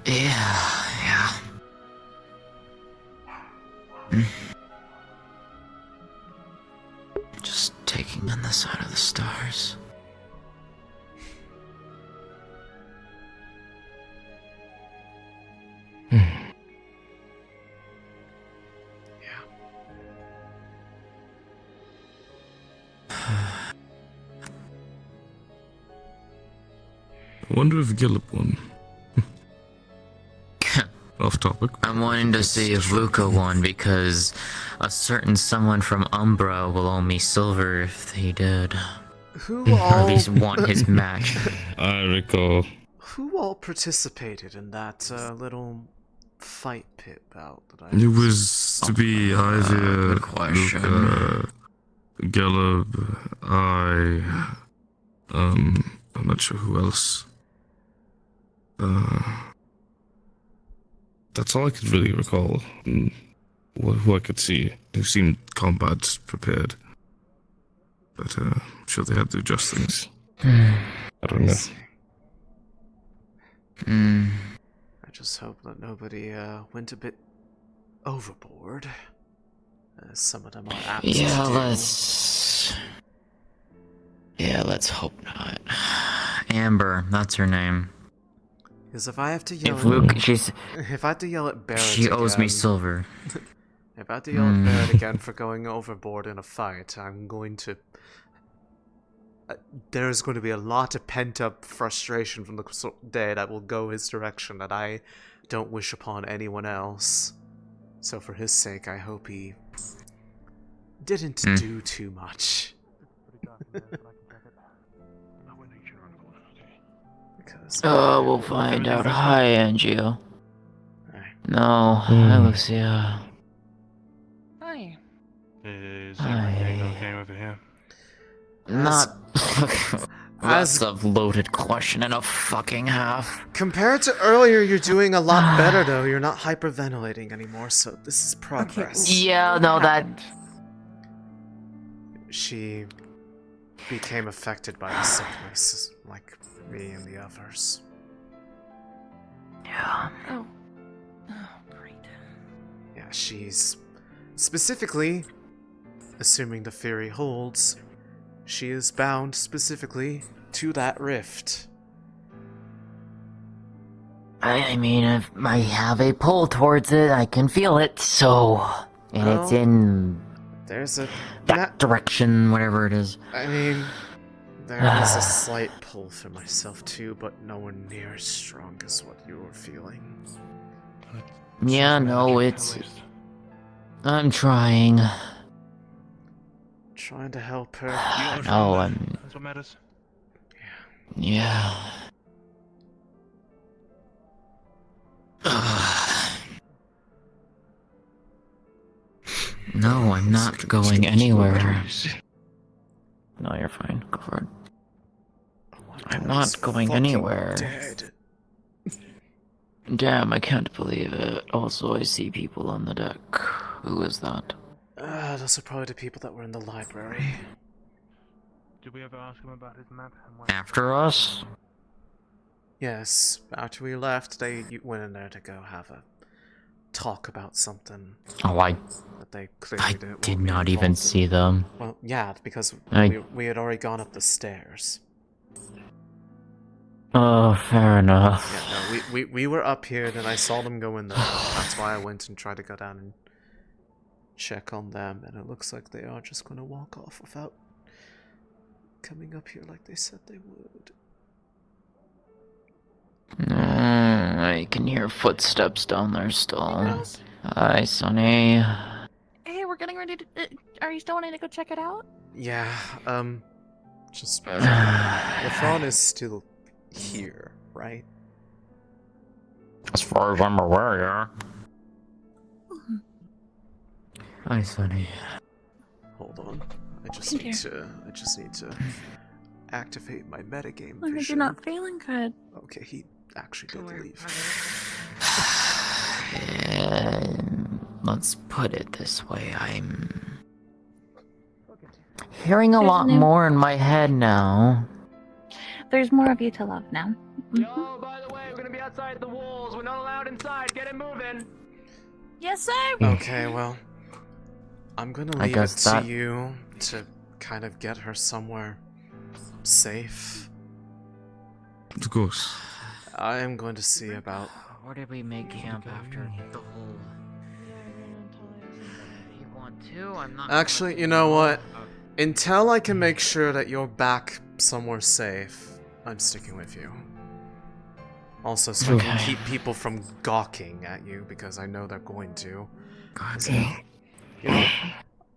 Yeah. Just taking in the side of the stars. I wonder if Gillip won. Off topic. I'm wanting to see if Luca won because a certain someone from Umbra will owe me silver if they did. Who Or all... at least want his match. I recall. Who all participated in that little fight pit bout that I... It was to be either Luca, Gillip, I'm not sure who else. That's all I could really recall. Who I could see, who seemed combat prepared. but I'm sure they had to adjust things. I don't know. I just hope that nobody went a bit overboard. Some of them are apt to do. Let's hope not. Amber, that's her name. Because if I have to yell, if I have to yell at Barrett, she owes me silver. If I have to yell at Barrett again for going overboard in a fight, I'm going to. There's going to be a lot of pent-up frustration from the day that will go his direction that I don't wish upon anyone else. So for his sake, I hope he didn't do too much. We'll find out. Hi, Angio. No, hi, Lucia. Hi. Is everything okay over here? Not. That's a loaded question and a fucking half. Compared to earlier, you're doing a lot better, though. You're not hyperventilating anymore, so this is progress. Yeah, no, that. She became affected by the sickness, like me and the others. Yeah. Oh, great. Yeah, she's specifically, assuming the theory holds, she is bound specifically to that rift. I mean, if I have a pull towards it, I can feel it, so. And it's in. There's a. That direction, whatever it is. I mean, there is a slight pull for myself too, but nowhere near as strong as what you were feeling. Yeah, no, it's. I'm trying. Trying to help her. No, I'm. That's what matters. Yeah. No, I'm not going anywhere. No, you're fine. Go for it. I'm not going anywhere. Dead. Damn, I can't believe it. Also, I see people on the deck. Who is that? Those are probably the people that were in the library. Did we ever ask him about his map? After us? Yes, after we left, they went in there to go have a talk about something. Oh, I did not even see them. Well, yeah, because we had already gone up the stairs. Oh, fair enough. Yeah, no, we were up here, then I saw them go in there. That's why I went and tried to go down and check on them, and it looks like they are just going to walk off without coming up here like they said they would. I can hear footsteps down there still. Hi, Sonny. Hey, we're getting ready to. Are you still wanting to go check it out? Yeah, just. LaFawn is still here, right? As far as I'm aware, yeah. Hi, Sonny. Hold on. I just need to activate my metagame I think vision. you're not feeling good. Okay, he actually did leave. Let's put it this way, I'm hearing a lot more in my head now. There's more of you to love now. Yo, by the way, we're gonna be outside the walls. We're not allowed inside. Get it moving. Yes, sir. Okay, well, I'm gonna leave it to you to kind of get her somewhere safe. Of course. I am going to see about. Where did we make camp after the whole? You want to? I'm not. Actually, you know what? Until I can make sure that you're back somewhere safe, I'm sticking with you. Also, so I can keep people from gawking at you, because I know they're going to. You know,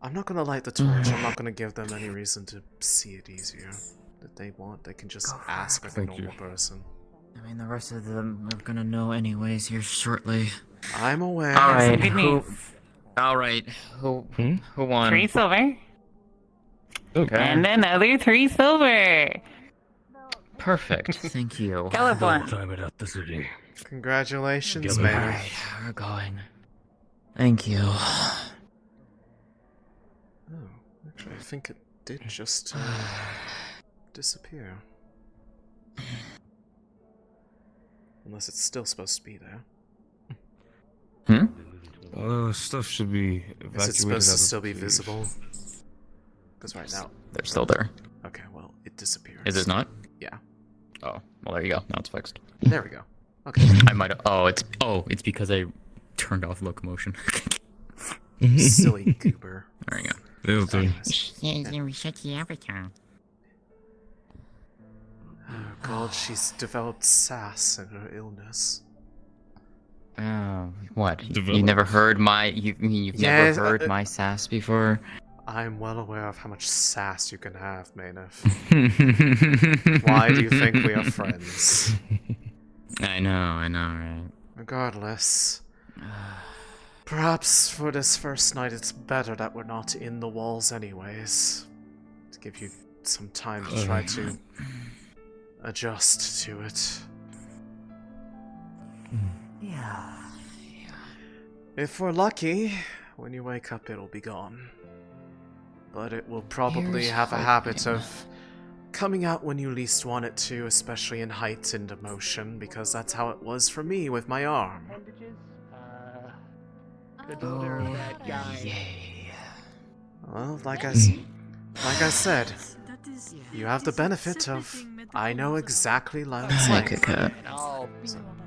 I'm not gonna light the torch. I'm not gonna give them any reason to see it easier. That they want, they can just ask like a normal person. I mean, the rest of them are gonna know anyways here shortly. I'm aware. All right. All right. Who won? 3 silver. Okay. And another 3 silver. Perfect. Thank you. Colorblind. Time it at the city. Congratulations, man. Alright, we're going. Thank you. Oh, actually, I think it did just disappear. Unless it's still supposed to be there. Stuff should be evacuated. Is it supposed to still be visible? Because right now... They're still there. Okay, well, it disappears. Is it not? Yeah. Oh, well, there you go. Now it's fixed. There we go. Okay. I might have... it's because I turned off locomotion. Silly goober. There you go. It'll do. Reset the avatar. Oh god, she's developed sass in her illness. Oh, what? You never heard my... You've never heard my sass before? I'm well aware of how much sass you can have, Maynard. Why do you think we are friends? I know, right? Regardless, perhaps for this first night it's better that we're not in the walls anyways. To give you some time to try to adjust to it. Yeah. If we're lucky, when you wake up it'll be gone. But it will probably have a habit of coming out when you least want it to, especially in heightened emotion, because that's how it was for me with my arm. Well, like I said, you have the benefit of I know exactly what it's like. How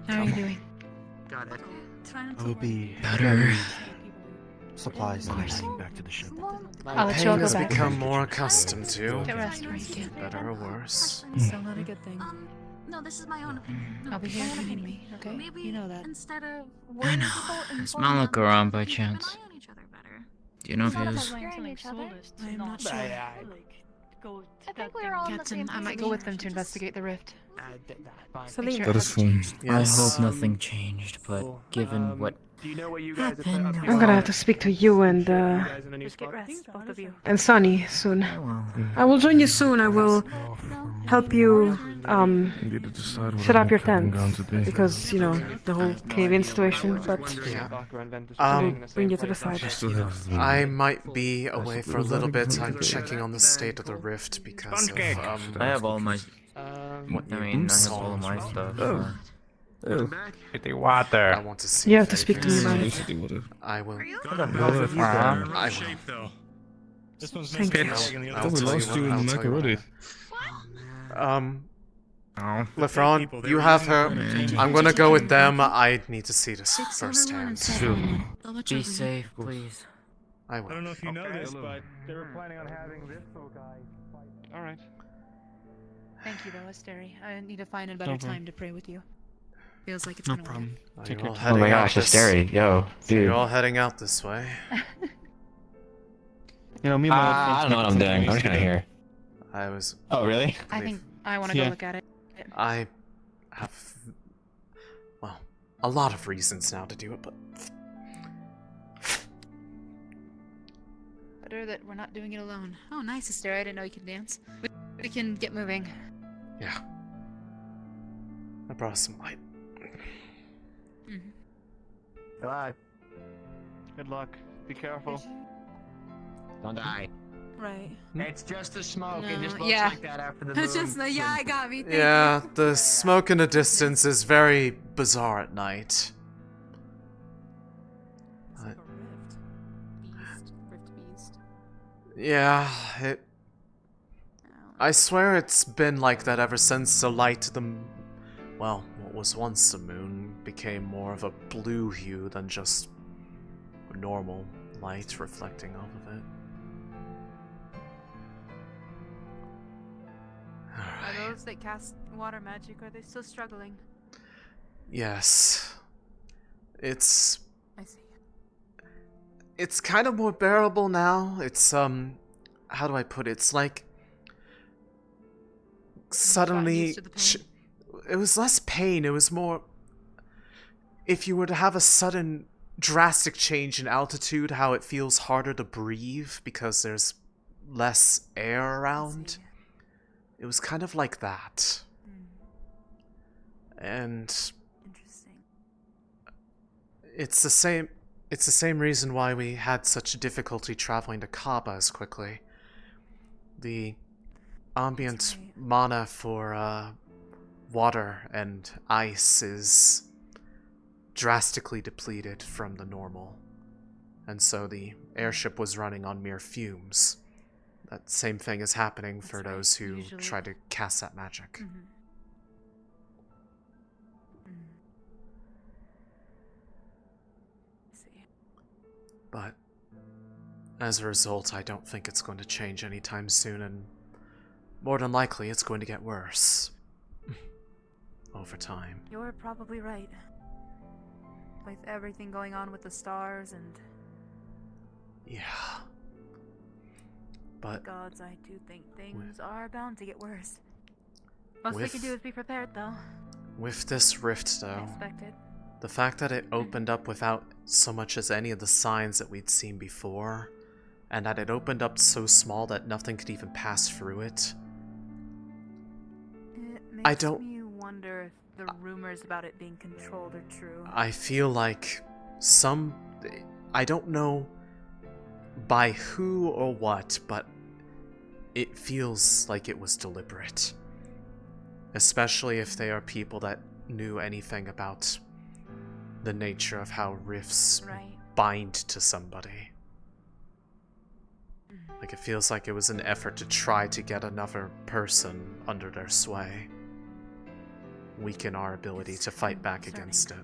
are you doing? Got it. I will be better. Supplies and everything back to the ship. My let you all pain go has back. become more accustomed to. Get rest where you can. Better or worse. Still not a good thing. No, this is my own opinion. I'll be here if you need me, okay? Maybe You know that. instead of I worrying know. people, Is Malak around by chance? Do you know if he is? I I'm not sure. I think we were all on the same Captain, I might page. go with them to investigate the rift. Celine. That is fine. I hope nothing changed, but given what happened... I'm gonna have to speak to you and Just get rest, both of you. and Sunny soon. I will join you soon. I will help you Need to decide what set up your I'm tent going today. because you know the whole cave-in situation. But I will bring you to the side. I might be away for a little bit. I'm checking on the state of the rift because of, I have all my... I mean, I have all my stuff. Get the water. I want to see. You have to speak to me about it. I will. I will. This one's Thank you. I thought we lost you in the mech already. Lefron, you have her. I'm gonna go with them. I need to see this firsthand. Be safe, please. I will. I don't know if you know this, but they were planning on having this little guy fight. Alright. Thank you, though, Astrea. I need to find a better time to pray with you. Feels like it's No been a while. problem. Are you all Oh heading my out gosh, this- Astrea, yo, So you're dude. all heading out this way. You know, me and my I don't know what I'm doing. I'm just gonna hear. I was. Oh, really? I think I want to go look at it. I have, well, a lot of reasons now to do it, but Better that we're not doing it alone. Oh, nice, Astrea. I didn't know you could dance. We can get moving. yeah. I brought some light. Goodbye. Good luck. Be careful. Don't die. Right. It's just the smoke. No, It just looks yeah. like that after the It's moon. just the I got me. Thank Yeah, you. the smoke in the distance is very bizarre at night. Yeah, it. I swear it's been like that ever since the light, well, what was once the moon, became more of a blue hue than just normal light reflecting off of it. Are those that cast water magic, are they still struggling? Yes. It's I see. it's kind of more bearable now. It's how do I put it? It's like suddenly it was less pain, it was more if you were to have a sudden drastic change in altitude, how it feels harder to breathe because there's less air around. It was kind of like that. And it's the same reason why we had such difficulty traveling to Kaba as quickly. the ambient mana for water and ice is drastically depleted from the normal. And so the airship was running on mere fumes. That same thing is happening for those who try to cast that magic. But as a result, I don't think it's going to change anytime soon, and more than likely it's going to get worse over time. You're probably right. With everything going on with the stars and... Yeah. But gods, I do think things are bound to get worse. Most we can do is be prepared, though. With this rift, though, Expected. the fact that it opened up without so much as any of the signs that we'd seen before, and that it opened up so small that nothing could even pass through it. It makes me wonder if the rumors about it being controlled are true. I feel like I don't know by who or what, but it feels like it was deliberate. Especially if they are people that knew anything about the nature of how rifts bind to somebody. Like, it feels like it was an effort to try to get another person under their sway. Weaken our ability to fight back against it.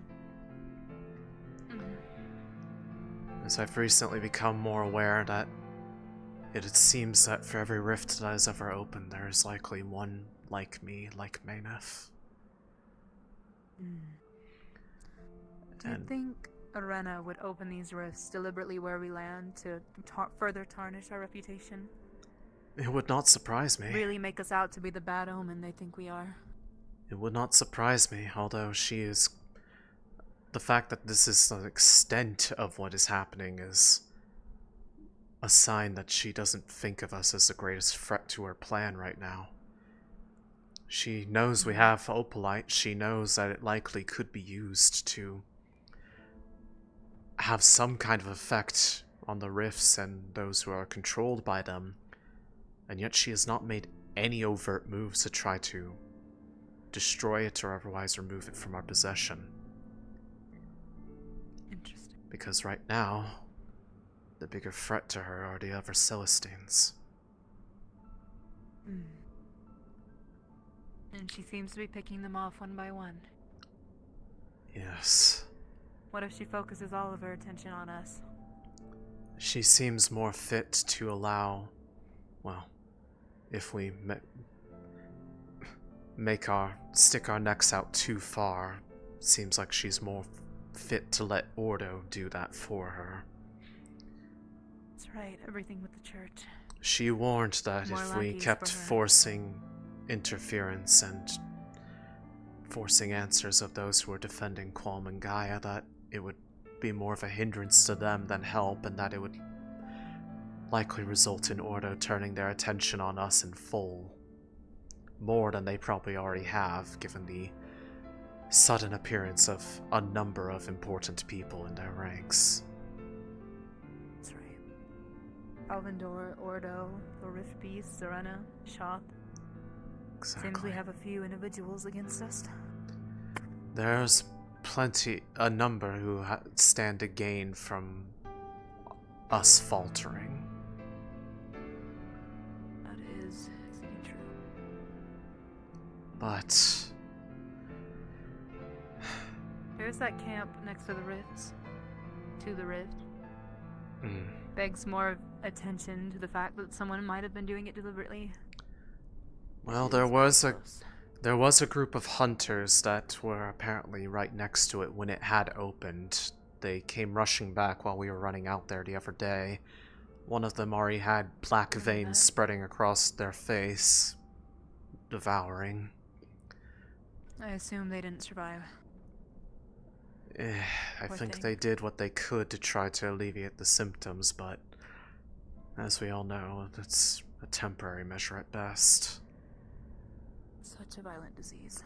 As I've recently become more aware that it seems that for every rift that has ever opened, there is likely one like me, like Mayneth. Do you think Arena would open these rifts deliberately where we land to further tarnish our reputation? It would not surprise me. Really make us out to be the bad omen they think we are? It would not surprise me, although the fact that this is the extent of what is happening is a sign that she doesn't think of us as the greatest threat to her plan right now. She knows we have opalite. She knows that it likely could be used to have some kind of effect on the rifts and those who are controlled by them, and yet she has not made any overt moves to try to destroy it or otherwise remove it from our possession. Interesting. Because right now, the bigger threat to her are the other Celestines. And she seems to be picking them off one by one. Yes. What if she focuses all of her attention on us? She seems more fit to allow, well, if we stick our necks out too far, seems like she's more fit to let Ordo do that for her. That's right, everything with the church. She warned that if we kept forcing interference and forcing answers of those who were defending Qualm and Gaia, that it would be more of a hindrance to them than help, and that it would likely result in Ordo turning their attention on us in full. More than they probably already have, given the sudden appearance of a number of important people in their ranks. That's right. Alvindor, Ordo, the Rift Beast, Serena, Shoth. Exactly. Seems we have a few individuals against us. There's a number who stand to gain from us faltering. That is true. But there's that camp next to the rifts. To the rift. Begs more attention to the fact that someone might have been doing it deliberately. Well, there was a group of hunters that were apparently right next to it when it had opened. They came rushing back while we were running out there the other day. One of them already had black veins spreading across their face, devouring. I assume they didn't survive. I think they did what they could to try to alleviate the symptoms, but as we all know, it's a temporary measure at best. Such a violent disease.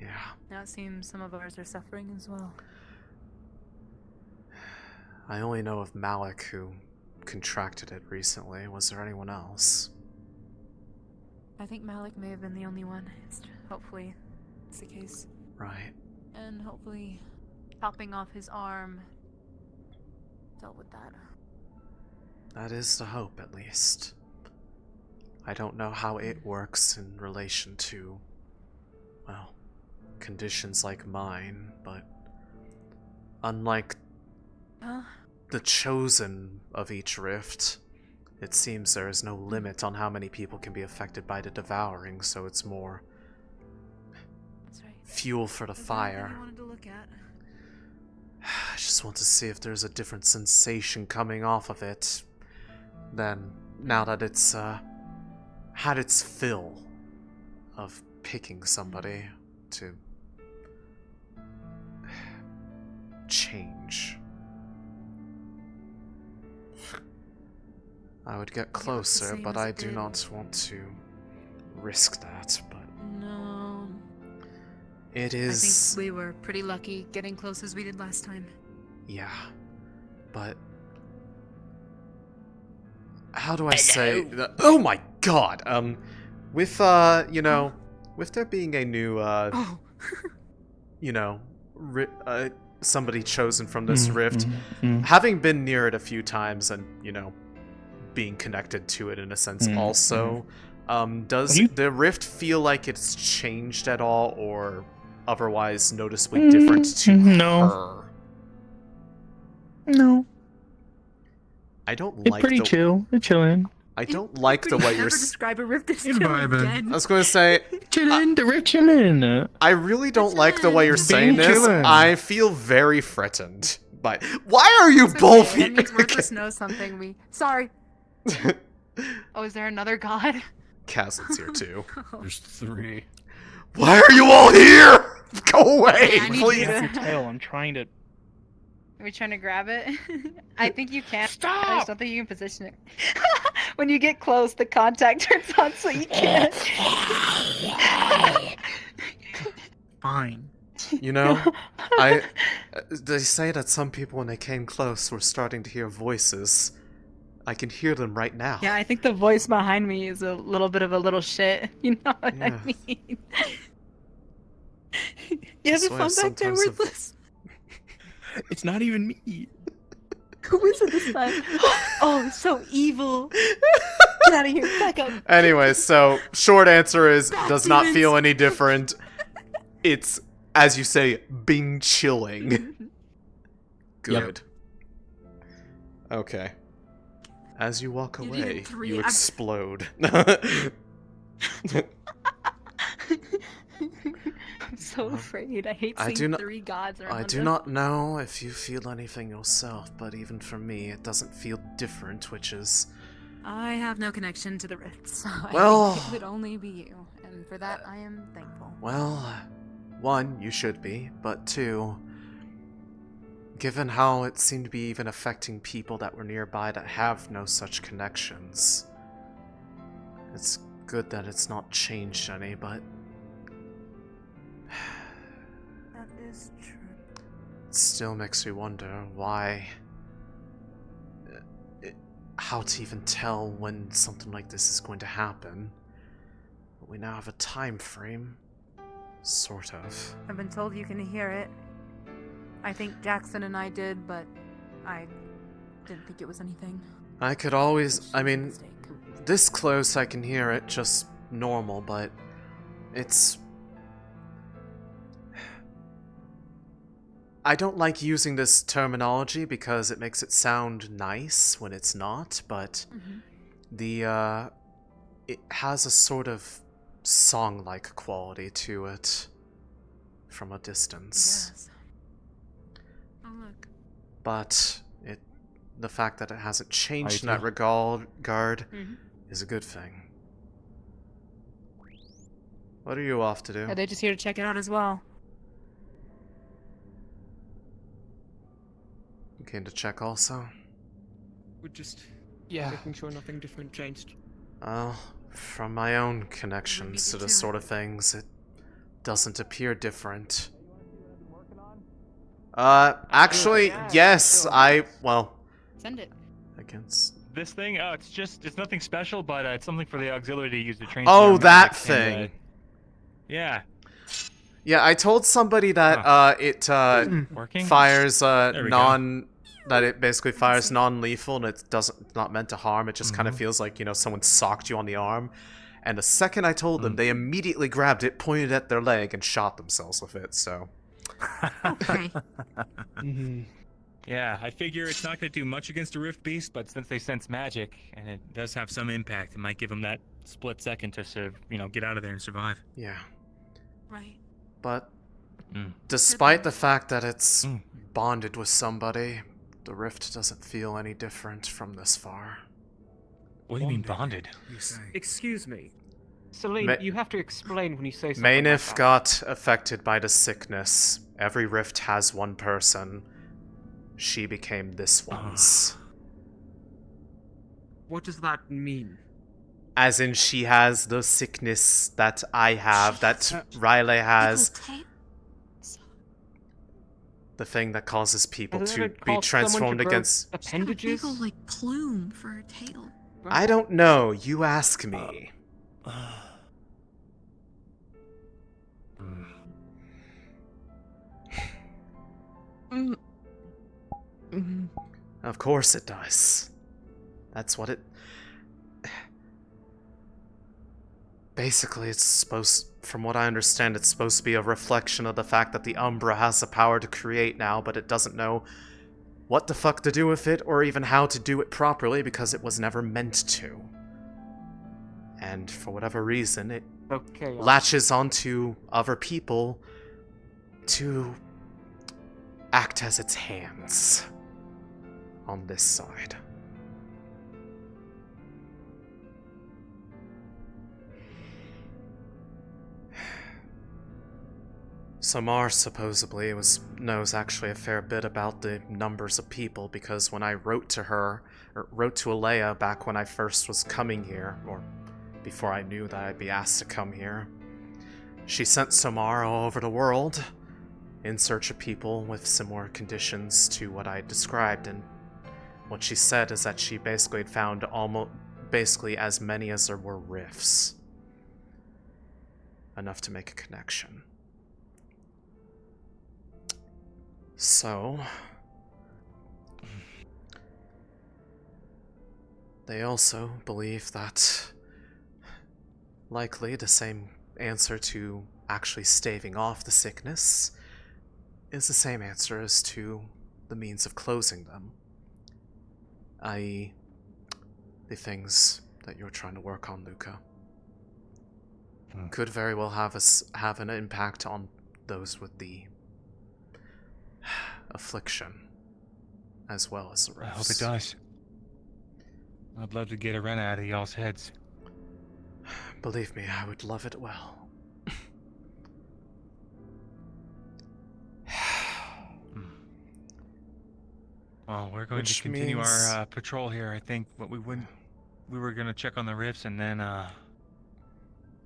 Yeah. Now it seems some of ours are suffering as well. I only know of Malik, who contracted it recently. Was there anyone else? I think Malik may have been the only one. Hopefully, it's the case. Right. And hopefully, chopping off his arm dealt with that. That is the hope, at least. I don't know how it works in relation to, well, conditions like mine, but unlike the chosen of each rift, it seems there is no limit on how many people can be affected by the devouring, so it's more fuel for the fire. I wanted to look at. I just want to see if there's a different sensation coming off of it than now that it's had its fill of picking somebody to change. I would get closer, but I do not want to risk that, but No. it I is... think we were pretty lucky getting close as we did last time. Yeah, but... How do I say that? Oh my god! With, you know, with there being a new, you know, somebody chosen from this rift, having been near it a few times and, you know, being connected to it in a sense also, does the rift feel like it's changed at all or otherwise noticeably different to her? No. I don't It's like pretty the... chill. It's chilling. I don't like the way you're... describe a rift as I was going to say... Chillin', the rift chillin'. I really don't like the way you're saying this. chillin'. I feel very threatened. But why are you both That here? means Worthless knows something we... Sorry. Oh, is there another god? Castle's here too. There's 3. Why are you all here? Go away, I need please. you to- Your tail, I'm trying to... Are we trying to grab it? I think you can. Stop! I just don't think you can position it. When you get close, the contact turns on, so you can't. Fine. You know, they say that some people when they came close were starting to hear voices. I can hear them right now. Yeah, I think the voice behind me is a little bit of a little shit. You know what I Yeah. mean? You having fun back there, Worthless? It's not even me. Who is it this time? Oh, it's so evil. Get out of here. Back up. Anyway, so short answer is does not feel any different. It's, as you say, being chilling. Good. Okay. As you walk You needed away, 3. you I'm- explode. I'm so afraid. I hate seeing I do not, 3 gods around I do us. not know if you feel anything yourself, but even for me, it doesn't feel different, which is... I have no connection to the rifts. So Well- I think it would only be you, and for that I am thankful. Well, 1, you should be, but 2, given how it seemed to be even affecting people that were nearby that have no such connections, it's good that it's not changed any, but That is true. it still makes me wonder why... how to even tell when something like this is going to happen. But we now have a time frame. Sort of. I've been told you can hear it. I think Jackson and I did, but I didn't think it was anything. I could always... I mean, this close I can hear it just normal, but it's... I don't like using this terminology because it makes it sound nice when it's not, but the, it has a sort of song-like quality to it from a distance. Yes. Oh, look. But the fact that it hasn't changed in I that do. regard is a good thing. What are you off to do? Are they just here to check it out as well? You came to check also? We're just Yeah. making sure nothing different changed. Well, from my own connections to this sort of things, it doesn't appear different. Actually, yes, well, Send it. against... this thing? Oh, it's nothing special, but it's something for the auxiliary to use to train. Oh, their that magic and, thing. Yeah. Yeah, I told somebody that it Working? fires There we go. that it basically fires non-lethal and it's not meant to harm. It just kind of feels like, you know, someone socked you on the arm. And the second I told them, they immediately grabbed it, pointed at their leg, and shot themselves with it. So. Okay. Yeah, I figure it's not going to do much against a Rift Beast, but since they sense magic and it does have some impact, it might give them that split second to get out of there and survive. Yeah. Right. But despite the fact that it's bonded with somebody, the rift doesn't feel any different from this far. What do you mean bonded? Excuse me. Céline, you have to explain when you say something Maynif like that. got affected by the sickness. Every rift has one person. She became this one's. What does that mean? As in, she has the sickness that I have, that Riley has. The thing that causes people to be transformed against. Appendages? Big old, like, plume for a tail. I don't know. You ask me. Of course it does. That's what it... Basically, it's supposed... From what I understand, it's supposed to be a reflection of the fact that the Umbra has the power to create now, but it doesn't know what the fuck to do with it, or even how to do it properly, because it was never meant to. And for whatever reason, it latches onto other people to act as its hands on this side. Samar supposedly knows actually a fair bit about the numbers of people, because when I wrote to Alea back when I first was coming here, or before I knew that I'd be asked to come here, she sent Samar all over the world in search of people with similar conditions to what I described, and what she said is that she basically had found basically as many as there were rifts. Enough to make a connection. So, they also believe that likely the same answer to actually staving off the sickness is the same answer as to the means of closing them, i.e., the things that you're trying to work on, Luca. Could very well have an impact on those with the affliction, as well as the rifts. I hope it does. I'd love to get a run out of y'all's heads. Believe me, I would love it well. Well, we're going to continue our patrol here. I think we were going to check on the rifts and then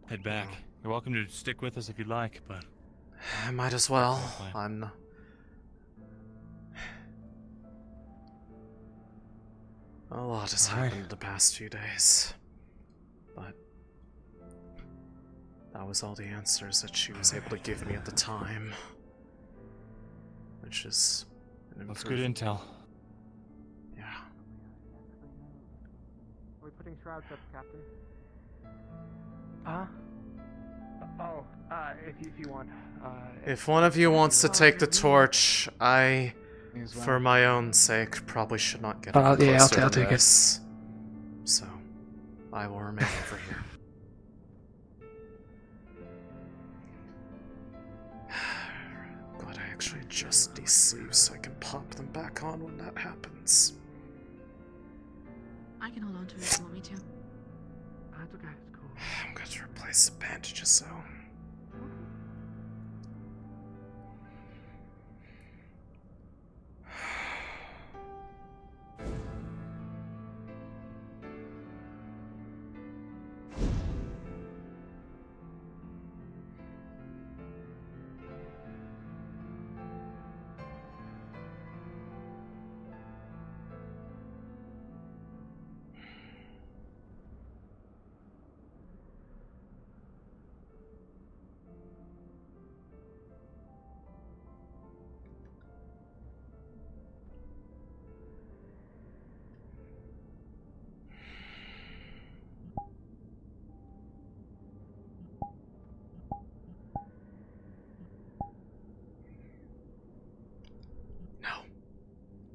head back. You're welcome to stick with us if you'd like, but I might as well. A lot has happened the past few days, but that was all the answers that she was able to give me at the time, which is an that's good intel. Yeah. Are we putting shrouds up, Captain? If you want. If one of you wants to take the torch, I, for my own sake, probably should not get any closer I'll to take this. So, I will remain over here. Glad I actually adjust these sleeves so I can pop them back on when that happens. I can hold on to it if you want me to. That's okay, it's cool. I'm going to replace the bandages though.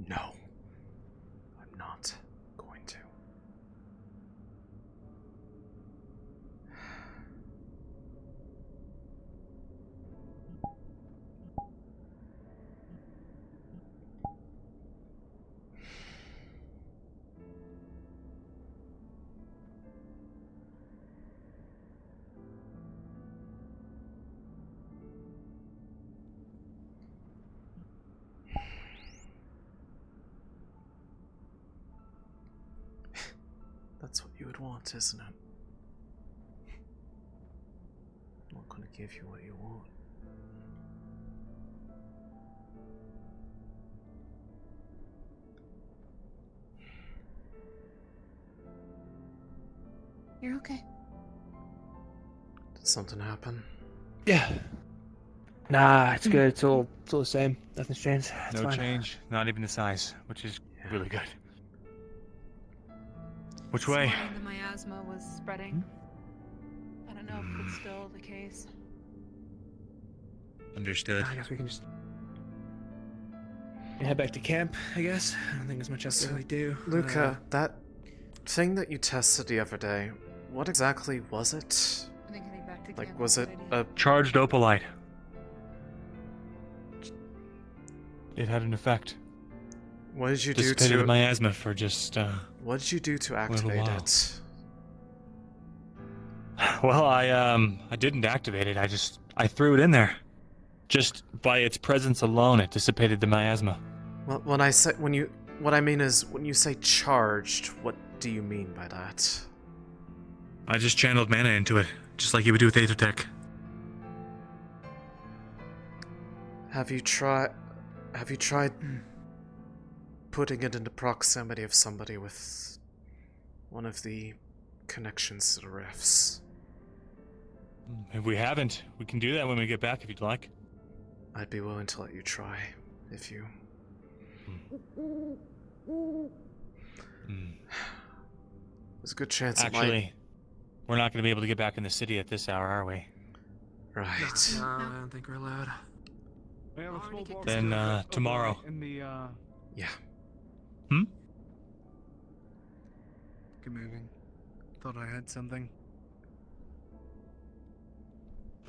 No. I'm not going to. That's what you would want, isn't it? I'm not gonna give you what you want. You're okay. Did something happen? Yeah. Nah, it's good. It's all the same. Nothing's changed. It's No fine. change, not even the size, which is really good. Which This way? morning the miasma was spreading. I don't know if it's still the case. Understood. I guess we can just head back to camp, I guess. I don't think there's much else to really do. Luca, that thing that you tested the other day, what exactly was it? I think heading back to Like, camp was is it a good idea. a... Charged opalite. It had an effect. What did you do Dissipated to... the miasma for just, What did you do to activate it? Well, I didn't activate it. I threw it in there. Just by its presence alone, it dissipated the miasma. Well, what I mean is, when you say charged, what do you mean by that? I just channeled mana into it, just like you would do with Aethertech. Have you tried putting it into proximity of somebody with one of the connections to the rifts? If we haven't, we can do that when we get back if you'd like. I'd be willing to let you try, if you... There's a good chance Actually, we're not going to be able to get back in the city at this hour, are we? Right. No, I don't think we're allowed. We have a small box Then, of tomorrow. In the, Yeah. Keep moving. Thought I had something.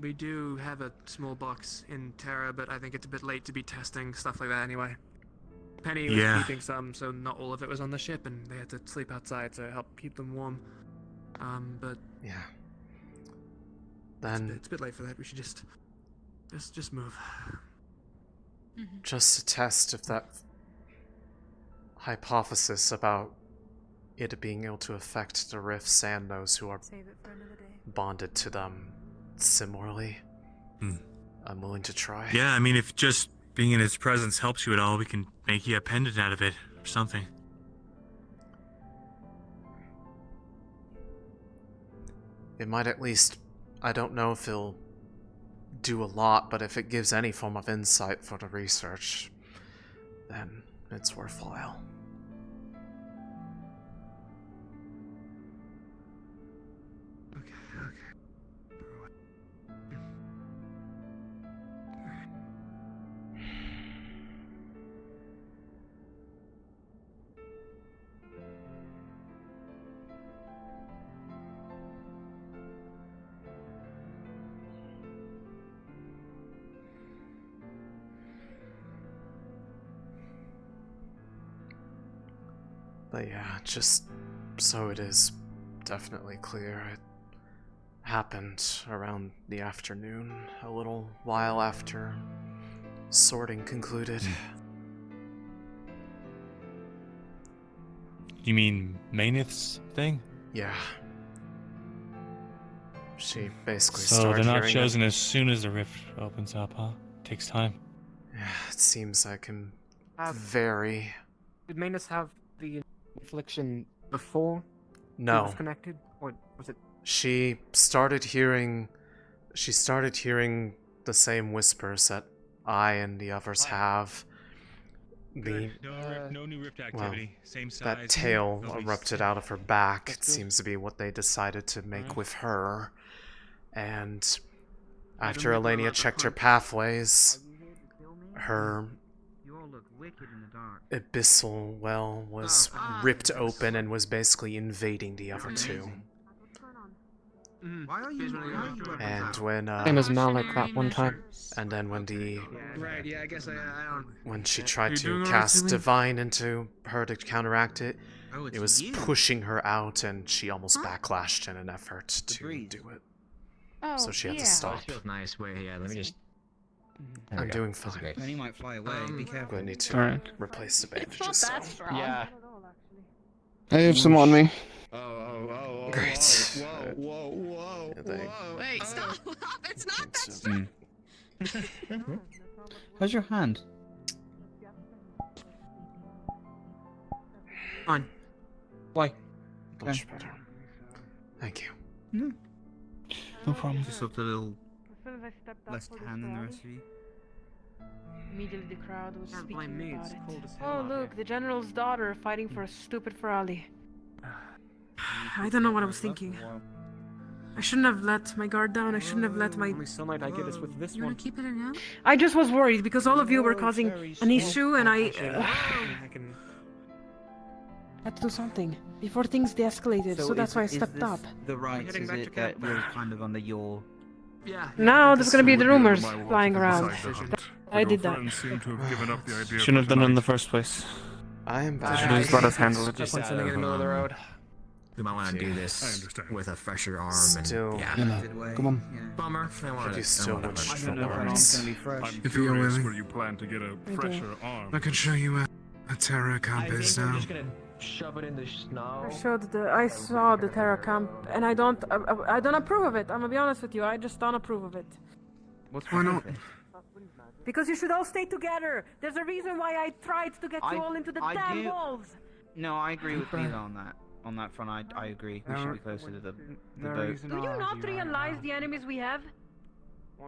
We do have a small box in Terra, but I think it's a bit late to be testing stuff like that anyway. Penny was Yeah. keeping some, so not all of it was on the ship, and they had to sleep outside to help keep them warm. But yeah. Then it's a bit late for that. We should just move. just to test if that hypothesis about it being able to affect the rifts and those who are Save it for another day. bonded to them similarly. I'm willing to try. Yeah, I mean, if just being in its presence helps you at all, we can make you a pendant out of it or something. It might at least... I don't know if it'll do a lot, but if it gives any form of insight for the research, then it's worthwhile. But yeah, just so it is definitely clear, it happened around the afternoon, a little while after sorting concluded. You mean Mainith's thing? Yeah. She basically So started they're not hearing chosen as soon as the rift opens up, huh? Takes time. Yeah, it seems I can Have- vary. Did Manus have the affliction before No. he was connected? Or was it... She started hearing the same whispers that I and the others have. The No new rift activity. Same size. that tail Nobody's erupted sick. out of her back. It That's good. seems to be what they decided to make Alright. with her. And I after don't think we're Elenia allowed to checked her hunt. pathways, her look wicked in the dark. abyssal well was ripped open and was basically invading the other two. Why are you And when Same as Malik that one time. and then when the Right, yeah, I guess I don't... when she tried You to doing all right, cast Céline? divine into her to counteract it, Oh, it it's was you. pushing her out, and she almost backlashed in an effort to do it. Oh, So she had to yeah. stop. Feels nice. Wait, yeah. Let me just. I'm doing fine. Penny might fly away. Be careful. I need to Alright. replace the bandages. It's not that so- strong. Yeah. I have some on me. Great. Whoa, whoa, whoa, whoa. Wait, stop! It's not that strong. How's your hand? Fine. Why? Much better. Thank you. No problem. Just looked a little As soon as I stepped up less for this tan than the rally, rest of you. immediately the crowd was Can't speaking blame me, about it's it. cold as hell Oh, out look, here. the general's daughter fighting for a stupid Ferrari. I don't know what I was thinking. I shouldn't have let my guard down. I shouldn't have let my. Only sunlight I get is with this You one. wanna keep it in now? I just was worried because all of you were No, causing very an small. issue, and I. I can. Had to do something before things de-escalated, so that's why I stepped up. The rights, Getting is back it to that camp. you're kind of under your... Yeah. Now there's gonna be the rumors I will flying around. decide the hunt, I but did your that. friends seem to have given up the idea Shouldn't have for done it in tonight. the first place. I am Should back. have just let us handle it. Just Point out something in the middle of the road. We might want to do I this understand. with a fresher arm. Still. And, yeah. You know. Good way. Come on. Yeah. Bummer. I wanted You to. still I wanted wish to- for If words. it's gonna be fresh. I'm If you're curious willing. where you plan to get a do. fresher arm. I can show you where a Terra camp I think is we're now. just gonna shove it in the snow. I saw the Terra camp, and I don't approve of it. I'm gonna be honest with you. I just don't approve of it. Why not? Because you should all stay together. There's a reason why I tried to get you all into the I damn do- walls. No, I agree with Mila on that. On that front, I agree. We should be closer to the boat. Do you not realize the enemies we have?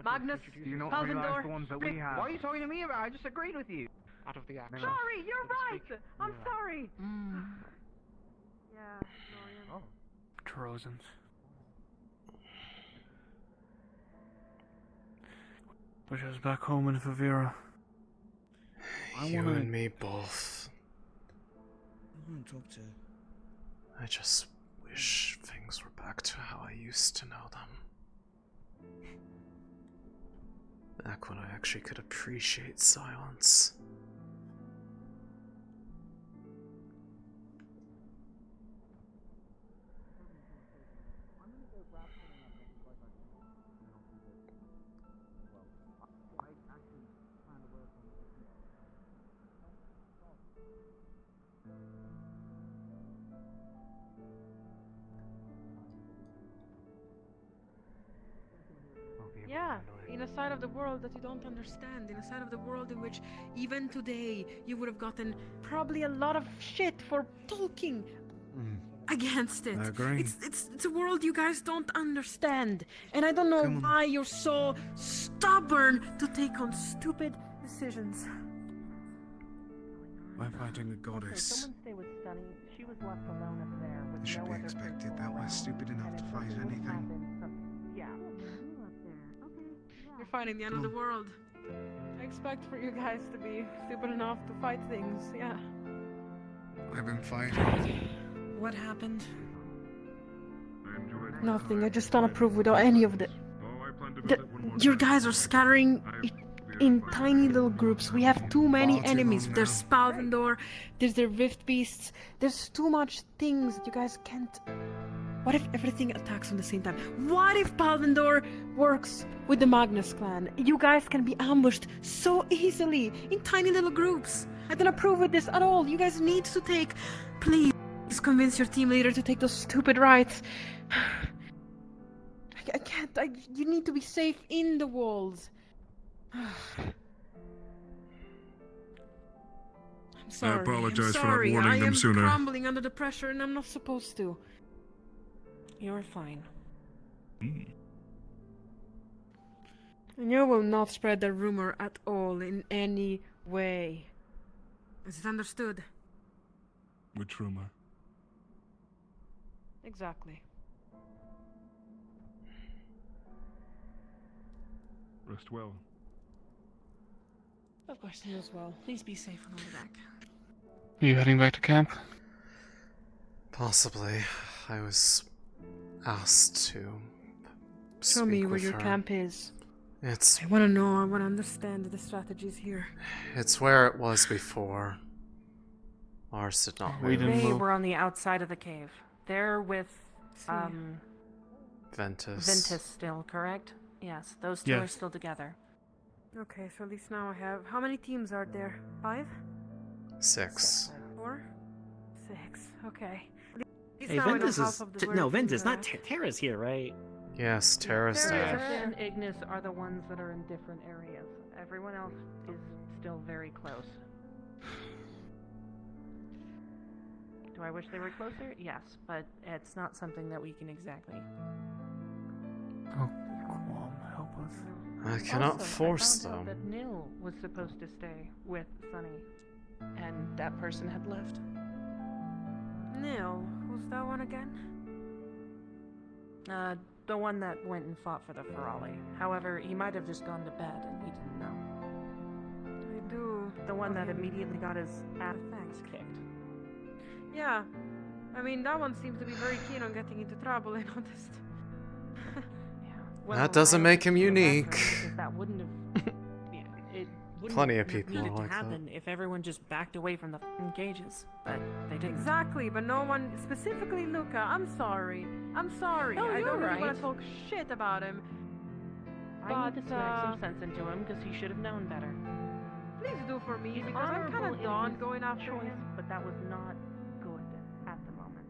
Magnus, Do you not Palvindor, realize the ones that we have? Why are you talking to me about it? I just agreed with you. Out of the action. Sorry, you're right. I'm sorry. Yeah. Trozens. Wish I was back home in Fevira. You and me both. I want to talk to... I just wish things were back to how I used to know them. Back when I actually could appreciate silence. Yeah, in a side of the world that you don't understand, in a side of the world in which even today you would have gotten probably a lot of shit for talking against it. I agree. It's a world you guys don't understand, and I don't know why you're so stubborn to take on stupid decisions. I'm fighting a goddess. Someone stay with Sunny. She was left alone up there with It should be expected that we're stupid enough to fight anything. Yeah. You're fighting the end of the world. I expect for you guys to be stupid enough to fight things, yeah. I've been fighting. What happened? I enjoyed Nothing, I just don't approve with any of the... Oh, I plan to visit one more You time. guys are scattering in tiny little groups. We have too many enemies. There's Spalvendor, there's the Rift Beasts. There's too much things that you guys can't... What if everything attacks on the same time? What if Palvindor works with the Magnus clan? You guys can be ambushed so easily in tiny little groups. I don't approve of this at all. You guys need to take... Please convince your team leader to take those stupid rights. I can't. You need to be safe in the walls. I'm sorry. apologize I'm for not sorry. warning them sooner. I am crumbling under the pressure and I'm not supposed to. You're fine. And you will not spread the rumor at all in any way. Is it understood? Which rumor? Exactly. Rest well. Of course, you as well. Please be safe on the deck. Are you heading back to camp? Possibly. I was asked to Show me speak where with your her. camp is. It's I want to know. I want to understand the strategies here. it's where it was before. Ours did not move. They were on the outside of the cave. They're with Ventus. Ventus still, correct? Yes, those two are Yes. still together. Okay, so at least now I have. How many teams are there? 5? 6. 4? 6. Okay. At least Hey, now I know Ventus half is of the no, word Ventus, teams not are at. Terra's here, right? Yes, Terra's Terra's there. and Ignis are the ones that are in different areas. Everyone else is still very close. Do I wish they were closer? Yes, but it's not something that we can exactly. Oh, come on, help us. I cannot Also, force I found out them. that Nil was supposed to stay with Sunny, and that person had left. Neil, who's that one again? The one that went and fought for the Ferali. However, he might have just gone to bed and we didn't know. I do. The one that immediately got his ass kicked. Yeah. I mean, that one seems to be very keen on getting into trouble, I noticed. Well, That doesn't I make him feel bad for unique. because that wouldn't have. Yeah, it wouldn't Plenty of have people needed are to like that. happen if everyone just backed away from the f***ing cages, but they didn't. Exactly, but no one, specifically Luca, I'm sorry. I'm sorry. No, I you're don't really want right. to talk shit about him. I need to smack But, some sense into him because he should have known better. Please do for me, He's because I'm kind honorable of in done his going after choice, him. but that was not good at the moment.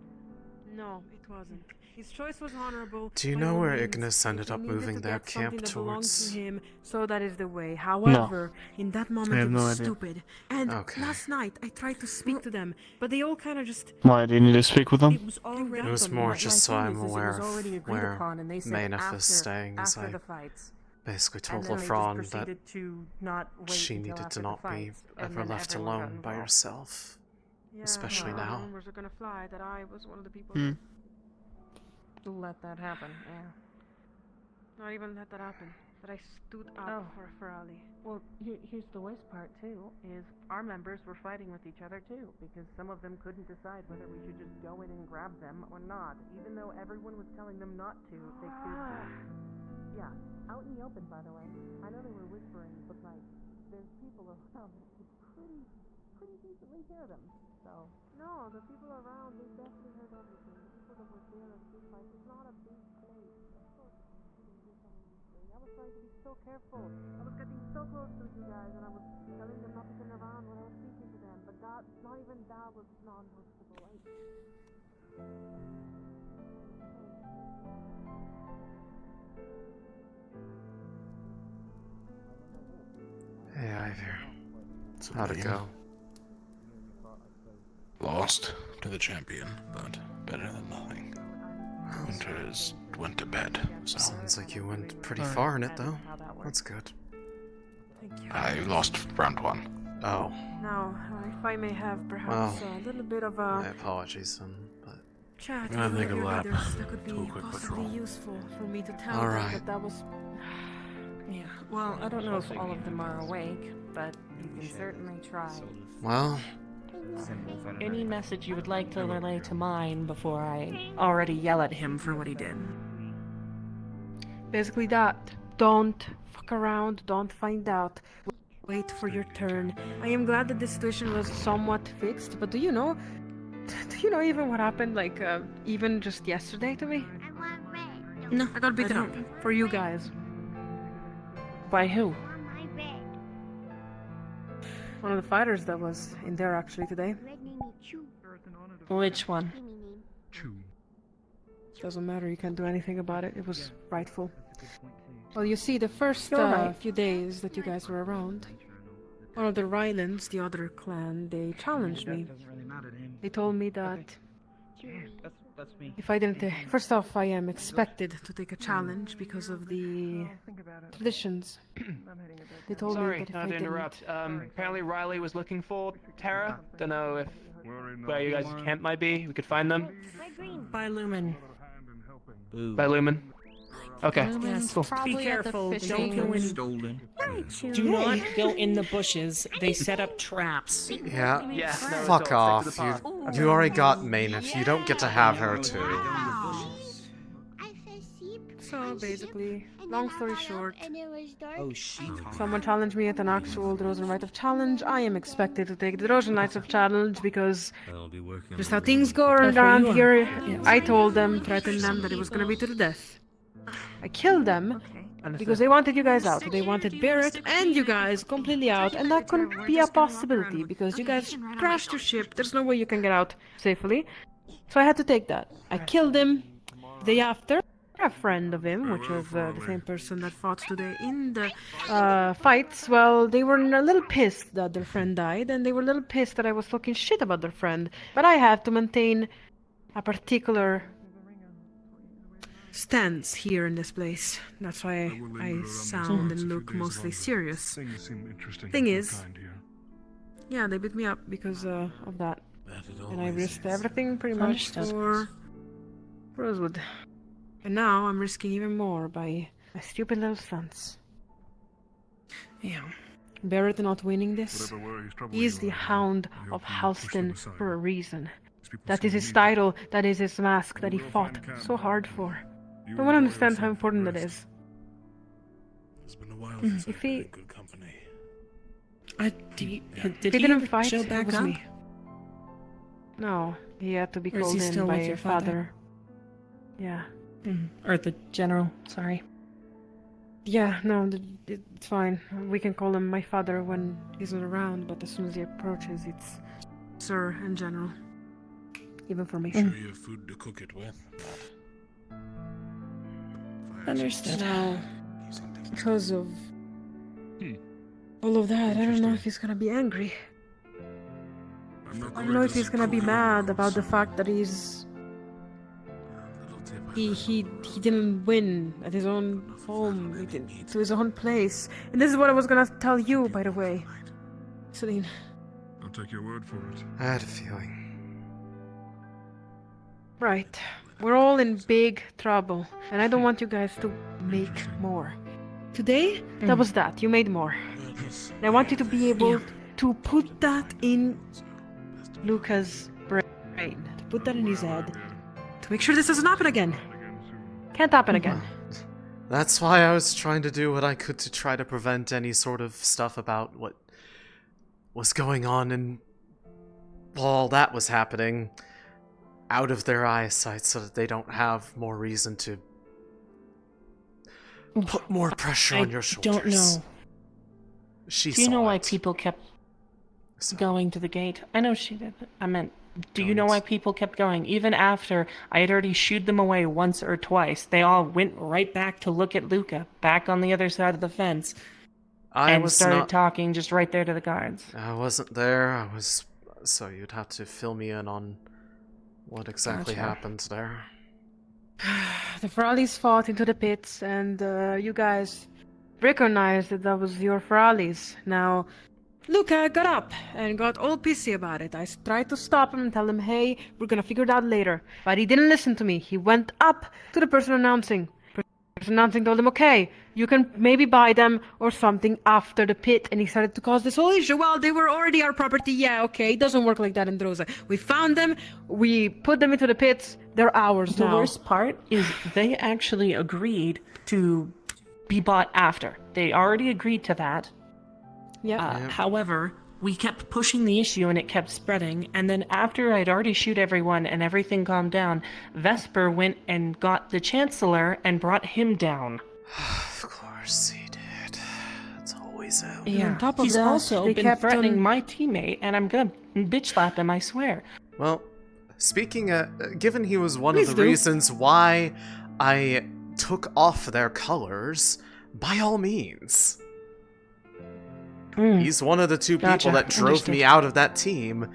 No, it wasn't. His choice was honorable. Do you by know all where means. Ignis ended If he up needed moving to their get something camp that belonged towards? to him, so that is the way. However, in that moment have it no was idea. stupid. And Okay. last night I tried to speak to them, but they all kind of just. Why, do you need to speak with them? It was already. It was done. more My just so thing I'm is it was aware already of agreed where upon, and they said Mayneth is after, staying, as after I the fights. basically told And then they just LeFron that proceeded to not wait she until needed after to the not be fights, and ever then left everyone got alone by involved. herself. Yeah, Especially well, now. rumors are gonna fly that I was one of the people. Hmm. Let that happen. Yeah. Not even let that happen. That I stood up for Ferali. Well, here's the worst part too: is our members were fighting with each other too, because some of them couldn't decide whether we should just go in and grab them or not. Even though everyone was telling them not to, they still did. Yeah, out in the open, by the way. I know they were whispering, but like, there's people around that could pretty decently hear them. So. No, the people around, they definitely heard everything. The people that were there at this fight, it's not a big place. Of course, you can do something this way. I was trying to be so careful. I was getting so close to you guys, and I was telling them not to turn around when I was speaking to them. But that, not even that was non-noticeable. Hey, Ivy. How'd it go? Lost to the champion, but better than nothing. Winters went to bed, so Sounds like you went pretty far in it, though. That's good. Thank you. I lost round 1. Oh, Now, if I may have perhaps Well, a little bit of my a apologies then, but chat I with think your a lap leaders that could be to a quick possibly patrol. useful for me to tell All them right. that that was. Yeah. Well, I don't know if all of them are awake, but you can certainly try. well, Any message you would like to relay to mine before I already yell at him for what he did? Basically that. Don't fuck around, don't find out. Wait for your turn. I am glad that the situation was somewhat fixed, but do you know even what happened, like, even just yesterday to me? No, I got beaten up for you guys. By who? One of the fighters that was in there actually today. Which one? Doesn't matter, you can't do anything about it. It was rightful. Well, you see, the first You're right. few days that you guys were around, one of the Rylands, the other clan, they challenged me. They told me that That's me. if I didn't first off, I am expected to take a challenge because of the traditions. They told me Sorry, that if not I to didn't... interrupt. Apparently Riley was looking for Terra. Don't know if where you guys' camp might be. We could find them. By Lumen. By Lumen. Okay. Lumens Cool. probably Be careful. At the Don't go in. fishing. Do not go in the bushes. They set up traps. Yeah. Yeah, no, Fuck it's off. all stick to the path. You already got Maynif. You don't get to have her too. So basically, long story short, Oh, she. someone challenged me at an actual Droza Night of Challenge. I am expected to take the Droza Nights of Challenge because just how things go around here. I told them, threatened them that it was gonna be to the death. I killed them because they wanted you guys out. They wanted Barrett and you guys completely out, and that couldn't be a possibility because you guys crashed your ship. There's no way you can get out safely. So I had to take that. I killed him. The day after, a friend of him, which was the same person that fought today in the fights, well, they were a little pissed that their friend died, and they were a little pissed that I was talking shit about their friend. But I had to maintain a particular stance here in this place. That's why I sound and look mostly serious. Thing is, yeah, they beat me up because of that. And I risked everything pretty much for Rosewood. And now I'm risking even more by my stupid little stunts. Yeah. Barrett not winning this. He is the Hound of Halston for a reason. That is his title, that is his mask that he fought so hard for. No one understands how important that is. If he... Did he didn't fight, show it back was up? me. No, he had to be Or is called he in still by with your father? Yeah. Or the general, sorry. Yeah, no, it's fine. We can call him my father when he's not around, but as soon as he approaches, it's Sir and General. Even for me. Sure you have food to cook it with. Understood. Now, because of all of that, I don't know if he's gonna be angry. I don't know if he's gonna be mad about the fact that he didn't win at his own home, to his own place. And this is what I was gonna tell you, by the way. Céline. I'll take your word for it. I had a feeling. Right. We're all in big trouble, and I don't want you guys to make more. Today, that was that. You made more. And I want you to be able to put that in Luca's brain. To put that in his head. To make sure this doesn't happen again. Can't happen again. That's why I was trying to do what I could to try to prevent any sort of stuff about what was going on and all that was happening out of their eyesight so that they don't have more reason to put more pressure on your shoulders. I don't know. Do you know why people kept going to the gate? I know she did. I meant, do you know why people kept going? Even after I had already shooed them away once or twice, they all went right back to look at Luca, back on the other side of the fence, and started talking just right there to the guards. I wasn't there. So you'd have to fill me in on what exactly happened there. The Ferralis fought into the pits, and you guys recognized that was your Ferralis. Now, Luca got up and got all pissy about it. I tried to stop him and tell him, hey, we're gonna figure it out later. But he didn't listen to me. He went up to the person announcing. The person announcing told him, okay, you can maybe buy them or something after the pit. And he started to cause this whole issue. Well, they were already our property. Yeah, okay, it doesn't work like that in Droza. We found them, we put them into the pits, they're ours now. The worst part is they actually agreed to be bought after. They already agreed to that. Yeah. However, we kept pushing the issue and it kept spreading. And then after I'd already shoot everyone and everything calmed down, Vesper went and got the Chancellor and brought him down. Of course he did. It's always him. Yeah. On top of He's that, also they been kept threatening my teammate, and I'm gonna bitch slap him, I swear. Well, speaking given he was one of the reasons why I took off their colors, by all means. He's one of the two people that drove me out of that team,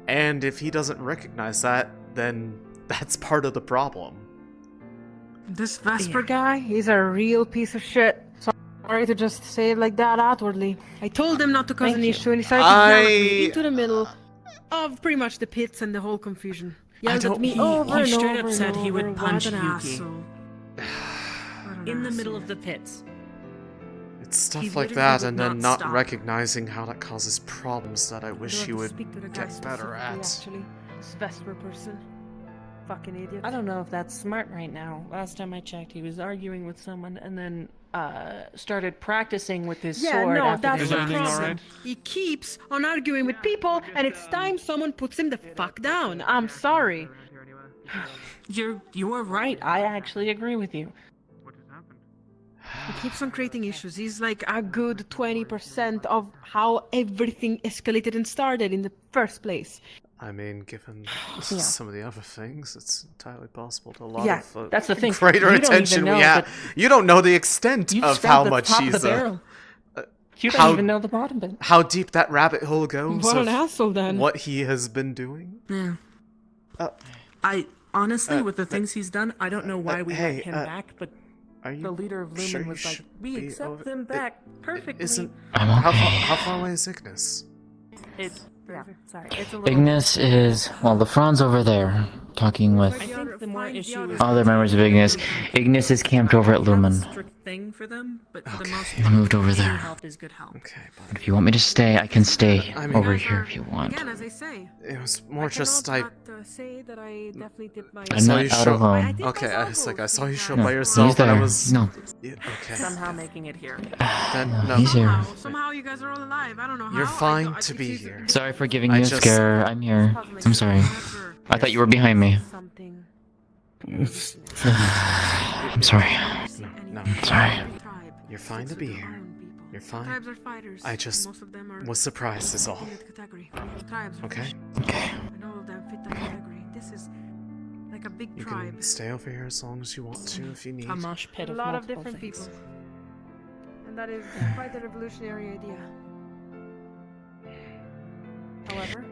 and if he doesn't recognize that, then that's part of the problem. This Vesper guy, he's a real piece of shit. Sorry to just say it like that outwardly. I told him not to cause an issue, and he started to yell at me into the middle of pretty much the pits and the whole confusion. Yelled at me over and over straight up and said he would over. punch What an Yuki. asshole. in the middle of the pits. It's stuff He like literally that would and then not not stop. recognizing how that causes problems that I wish have you to would speak to the guy get better specifically, at. Actually, this Vesper person, fucking idiot. I don't know if that's smart right now. Last time I checked, he was arguing with someone and then started practicing with his Yeah, sword. no, after that's they the left. problem. He keeps on arguing with people, and it's time someone puts him the fuck down. I'm sorry. You are right. I actually agree with you. He keeps on creating issues. He's like a good 20% of how everything escalated and started in the first place. I mean, given Yeah. some of the other things, it's entirely possible to a lot Yeah, of that's the thing. greater You don't even attention we know have. that- You don't know the extent You've of scrubbed how the much top of he's the barrel. You don't how- even know the bottom bit. how deep that rabbit hole goes. What an of asshole, then. What he has been doing. Yeah. Uh, I honestly, with the uh, things he's done, I don't know why we hey, let him back, but are you the leader of Lumen sure you was like, should "We be accept over- them back perfectly." Isn't I'm how far away is Ignis? It's yeah. Sorry, it's a little. Ignis is, well, the Fran's over there, talking with I think the more issue is other members of Ignis. Ignis is camped over at Lumen. strict thing for them, but for the most He part, moved over needing there. help is good help. Okay, But if you want me to stay, I can stay I mean- over here if you want. Again, as I say, It was more I just cannot not, say that I definitely did my. I'm saw not you out show- alone. Okay, I was like, I saw you show No, by he's yourself, and I there. was No. Yeah, okay. Somehow making it here. Then No, no. he's here. Somehow you guys are all alive. I don't know how. You're fine I to be here. Sorry for giving I you a just- scare. I'm here. I'm sorry. I thought you were behind me. Something. I'm sorry. No. I'm sorry. You're fine to be here. You're fine. Tribes are fighters. I just Most of them are was surprised is all. in that category. Tribes are Okay. Okay. and all of them fit that category. This is like a big You tribe. can stay over here as long as you want to if you need. A mosh pit A of lot of multiple different things. people. And that is quite a revolutionary idea. However,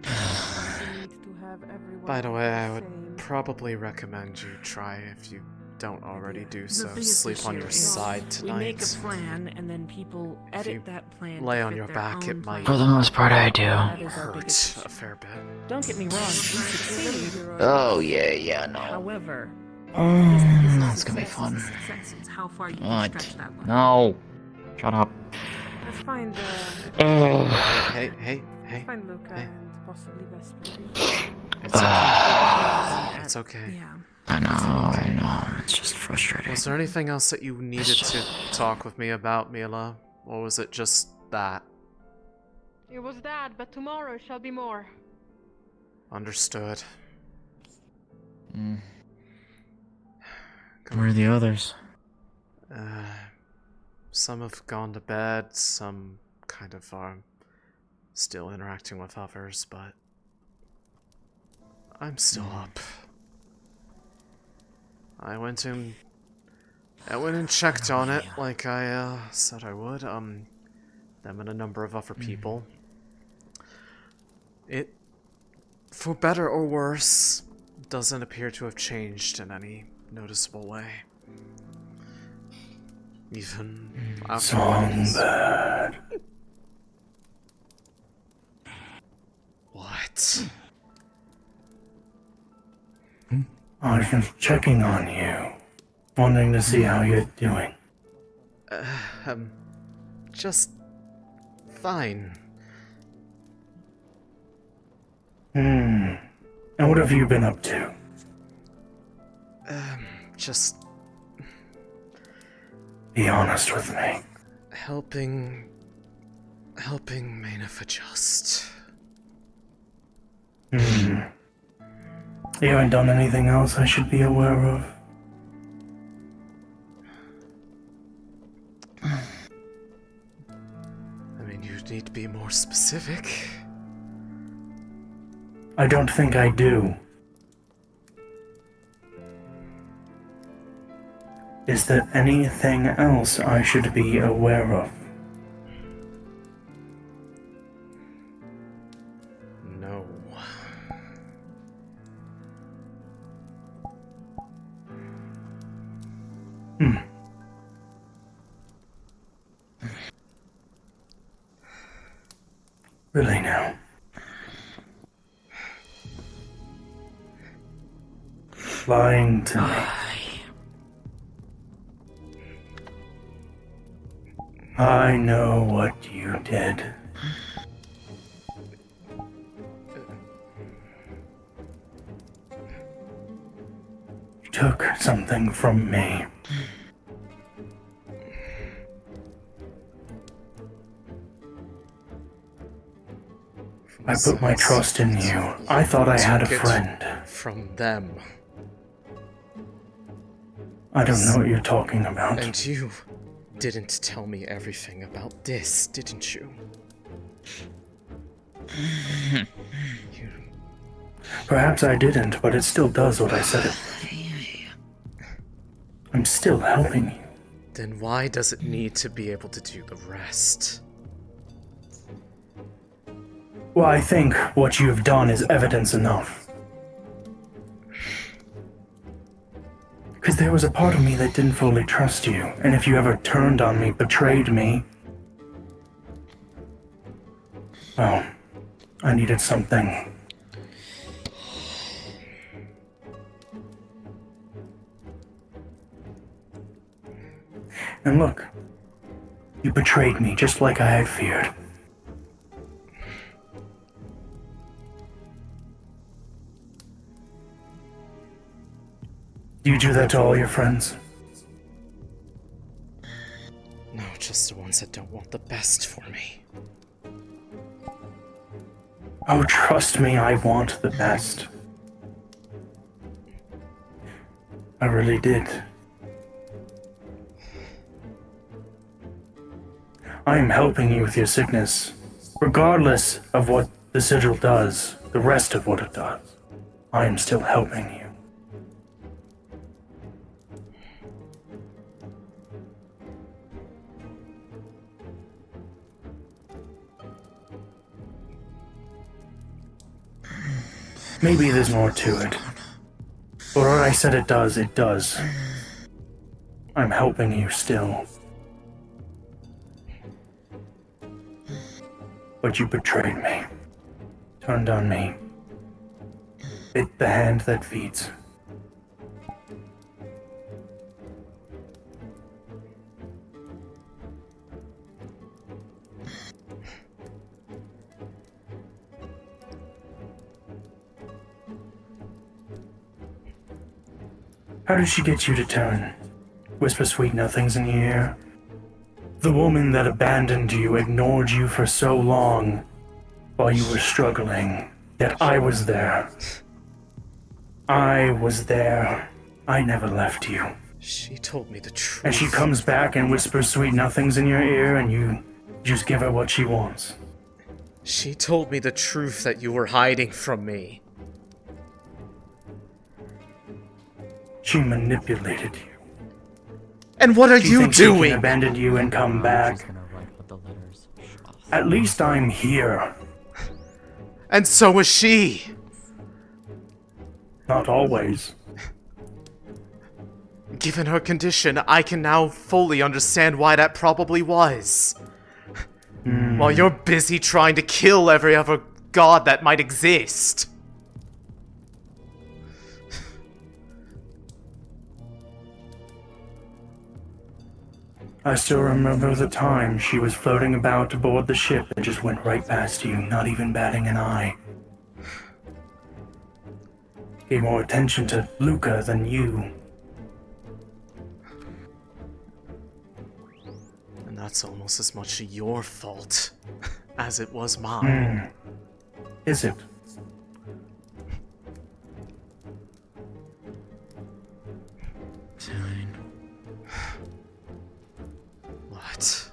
we need to have everyone By the way, I would same. probably recommend you try, if you don't already do The so, thing is sleep this on year your is side We make a tonight. plan, and then people If you edit that plan. lay to on fit your their back, it own might For the most part, I do. That is our hurt biggest a fair bit. Don't get me wrong, we succeed. Oh, yeah, no. However, That's gonna be fun. since how far you can What? stretch that line. No. Shut up. Let's find Hey. let's find Luca and possibly Vesper. It's okay. Yeah. I know. It's just frustrating. Was there anything else that you needed to talk with me about, Mila? Or was it just that? It was that, but tomorrow shall be more. Understood. Where are the others? Some have gone to bed, some kind of are still interacting with others, but I'm still up. I went and checked on it like I said I would. Them and a number of other people. It, for better or worse, doesn't appear to have changed in any noticeable way. Even after Songbird. What? I was just checking on you, wanting to see how you're doing. Just fine. And what have you been up to? Just Be honest with me. helping Maynard adjust. You haven't done anything else I should be aware of? I mean, you need to be more specific. I don't think I do. Is there anything else I should be aware of? No. Really now? Lying to me. I know what you did. You took something from me. I put my trust in you. I thought I had a friend. From them. I don't know what you're talking about. And you didn't tell me everything about this, didn't you? Perhaps I didn't, but it still does what I said it would. I'm still helping you. Then why does it need to be able to do the rest? Well, I think what you've done is evidence enough. Because there was a part of me that didn't fully trust you, and if you ever turned on me, betrayed me, well, I needed something. And look, you betrayed me just like I had feared. Do you do that to all your friends? No, just the ones that don't want the best for me. Oh, trust me, I want the best. I really did. I am helping you with your sickness, regardless of what the sigil does, the rest of what it does. I am still helping you. Maybe there's more to it. But what I said it does, it does. I'm helping you still. But you betrayed me. Turned on me. Bit the hand that feeds. How did she get you to turn? Whisper sweet nothings in your ear? The woman that abandoned you, ignored you for so long while you were struggling, yet I was there. I was there. I never left you. She told me the truth. And she comes back and whispers sweet nothings in your ear and you just give her what she wants. She told me the truth that you were hiding from me. She manipulated you. And what are you doing? She can abandon you and come back. At least I'm here. And so was she. Not always. Given her condition, I can now fully understand why that probably was. While you're busy trying to kill every other god that might exist. I still remember the time she was floating about aboard the ship and just went right past you, not even batting an eye. Gave more attention to Luca than you. And that's almost as much your fault as it was mine. Is it? Céline. What?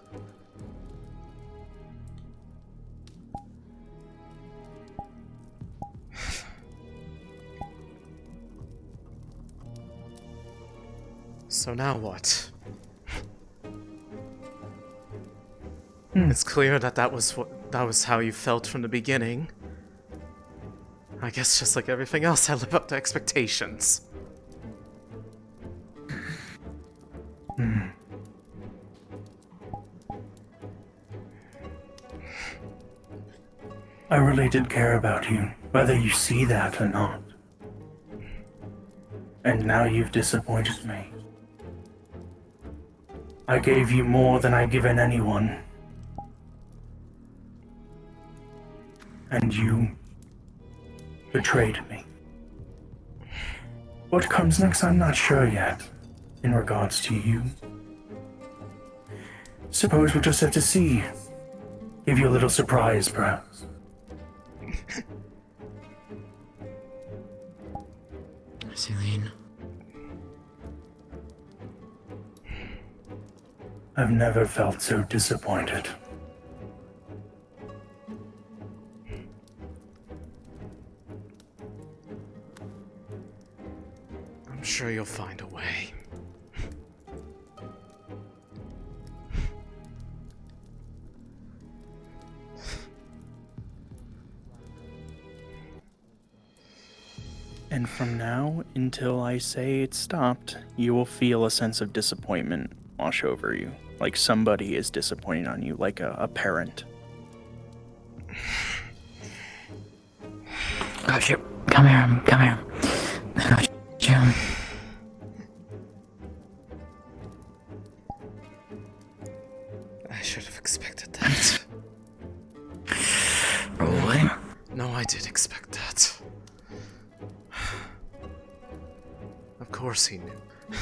So now what? It's clear that that was how you felt from the beginning. I guess just like everything else, I live up to expectations. I really did care about you, whether you see that or not. And now you've disappointed me. I gave you more than I've given anyone. And you betrayed me. What comes next, I'm not sure yet, in regards to you. Suppose we'll just have to see. Give you a little surprise, perhaps. Céline. I've never felt so disappointed. I'm sure you'll find a way. And from now until I say it's stopped, you will feel a sense of disappointment wash over you. Like somebody is disappointed on you, like a parent. Got you. Come here. I got you. I should have expected that. Rolling. No, I did expect that. Of course he knew.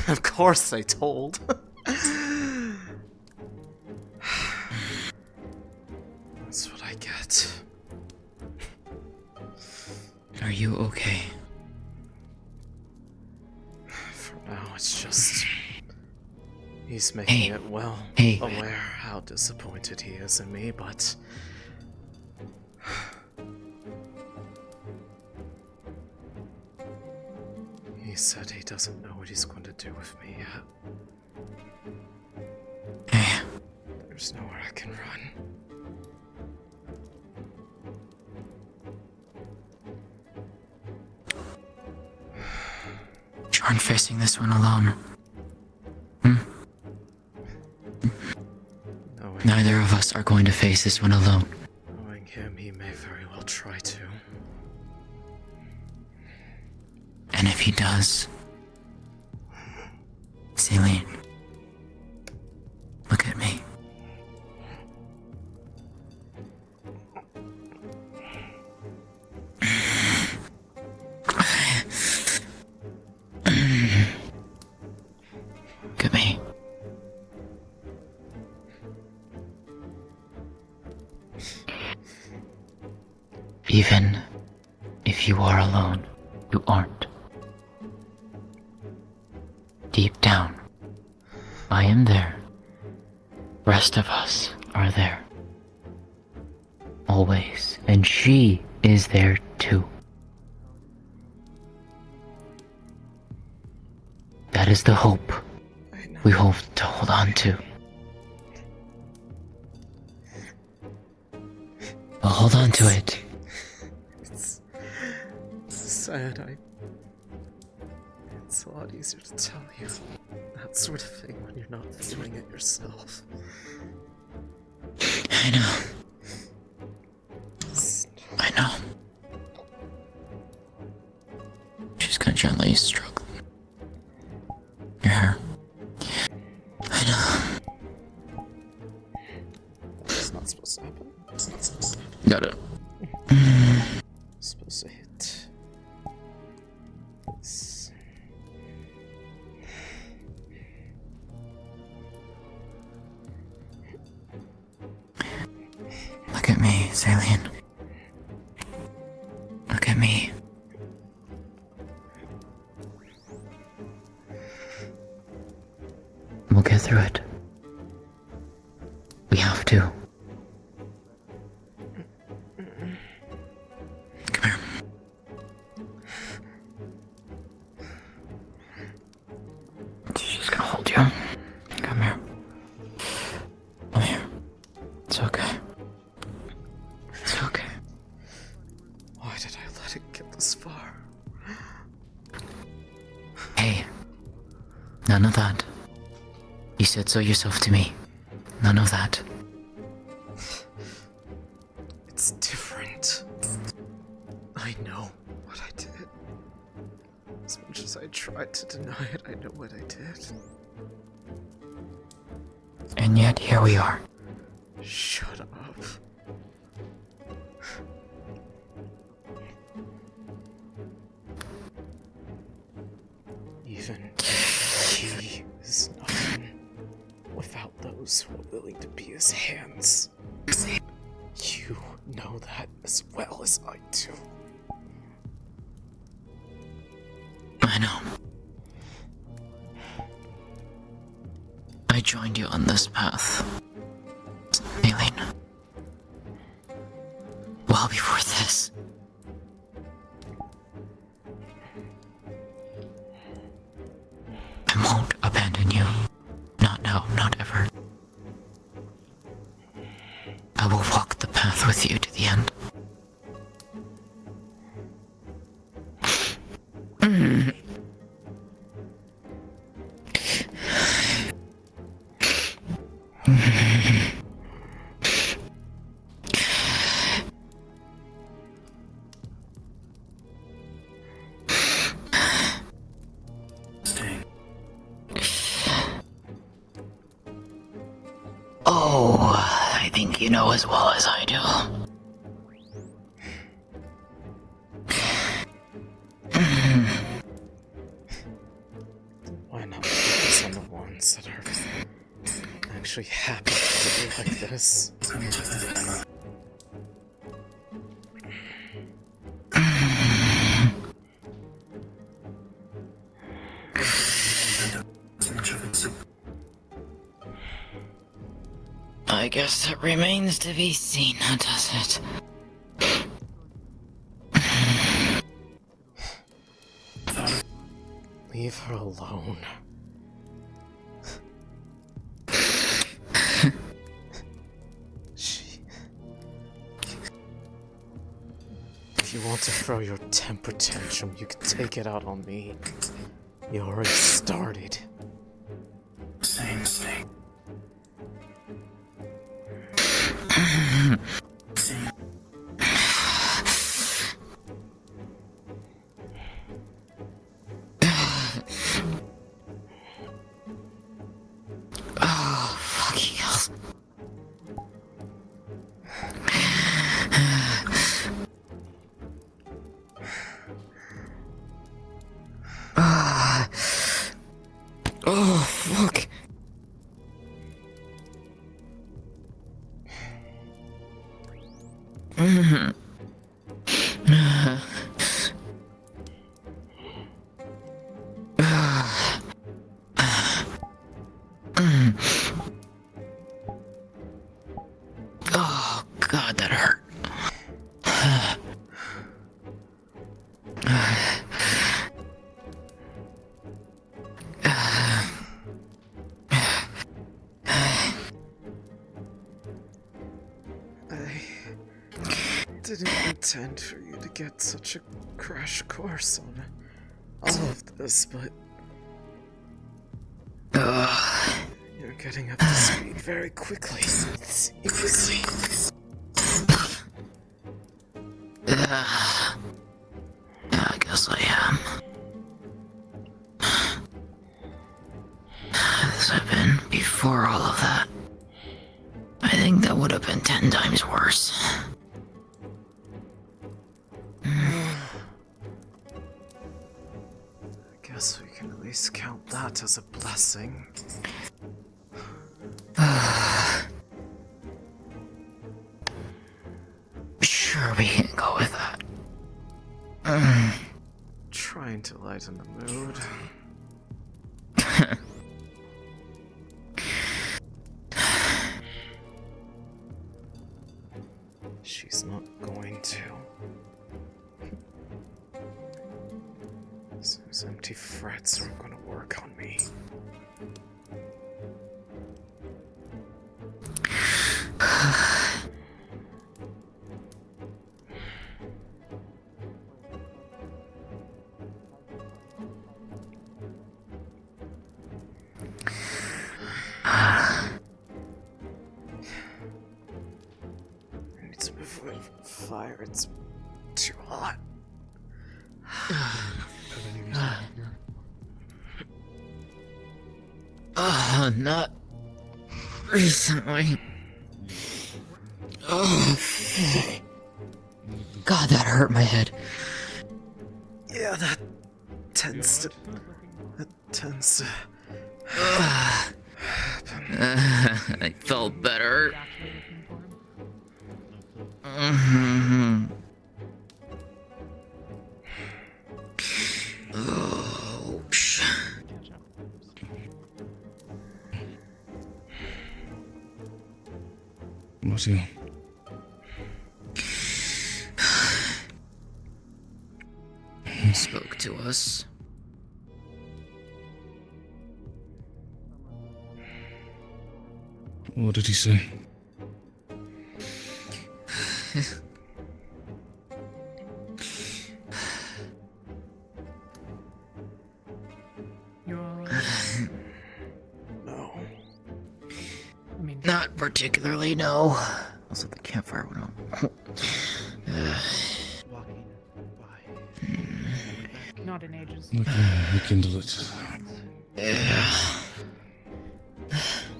Of course they told. That's what I get. Are you okay? For now, it's just... He's making it well aware how disappointed he is in me, but... He said he doesn't know what he's going to do with me yet. There's nowhere I can run. You aren't facing this one alone. Neither of us are going to face this one alone. Knowing him, he may very well try to. And if he does... Céline, look at me. Look at me. Even if you are alone, you aren't. Deep down, I am there. Rest of us are there. Always. And she is there too. That is the hope we hope to hold on to. We'll hold on to it. It's sad, It's a lot easier to tell you that sort of thing when you're not feeling it yourself. I know. I know. She's gonna gently stroke your hair. I know. It's not supposed to happen. It's not supposed to happen. Got it. Supposed to hit. This. Look at me, Céline. Look at me. We'll get through it. We have to. Come here. She's gonna hold you. Come here. Come here. It's okay. It's okay. Why did I let it get this far? Hey. None of that. You said so yourself to me. None of that. It's different. I know what I did. As much as I tried to deny it, I know what I did. And yet, here we are. Shut up. Even he is nothing without those who are willing to be his hands. You know that as well as I do. I know. I joined you on this path, Céline. Well before this. I won't abandon you. Not now, not ever. I will walk the path with you to the end. Oh, I think you know as well as I do. Why not focus on the ones that are actually happy to be like this? I guess it remains to be seen, does it? Leave her alone. If you want to throw your temper tantrum, you can take it out on me. You already started. Same thing. Oh, fucking hell. Oh, fuck. Oh, God, that hurt. I didn't intend for you to get such a crash course on all of this, but you're getting up to speed very quickly. Seriously. Yeah, I guess I am. This I've been before all of that. I think that would have been 10 times worse. Guess we can at least count that as a blessing. Sure, we can go with that. Trying to lighten the mood. She's not going to. Those empty frets aren't going to work on me. I need to move away from the fire. It's too hot. Not recently. Oh, God, that hurt my head. Yeah, that tends to I felt better. Mm-hmm. Oh, Matthew. He spoke to us. What did he say? You alright? No. I mean, Not particularly, no. Also, the campfire went on. Walking by. not in ages. Rekindle it. Yeah.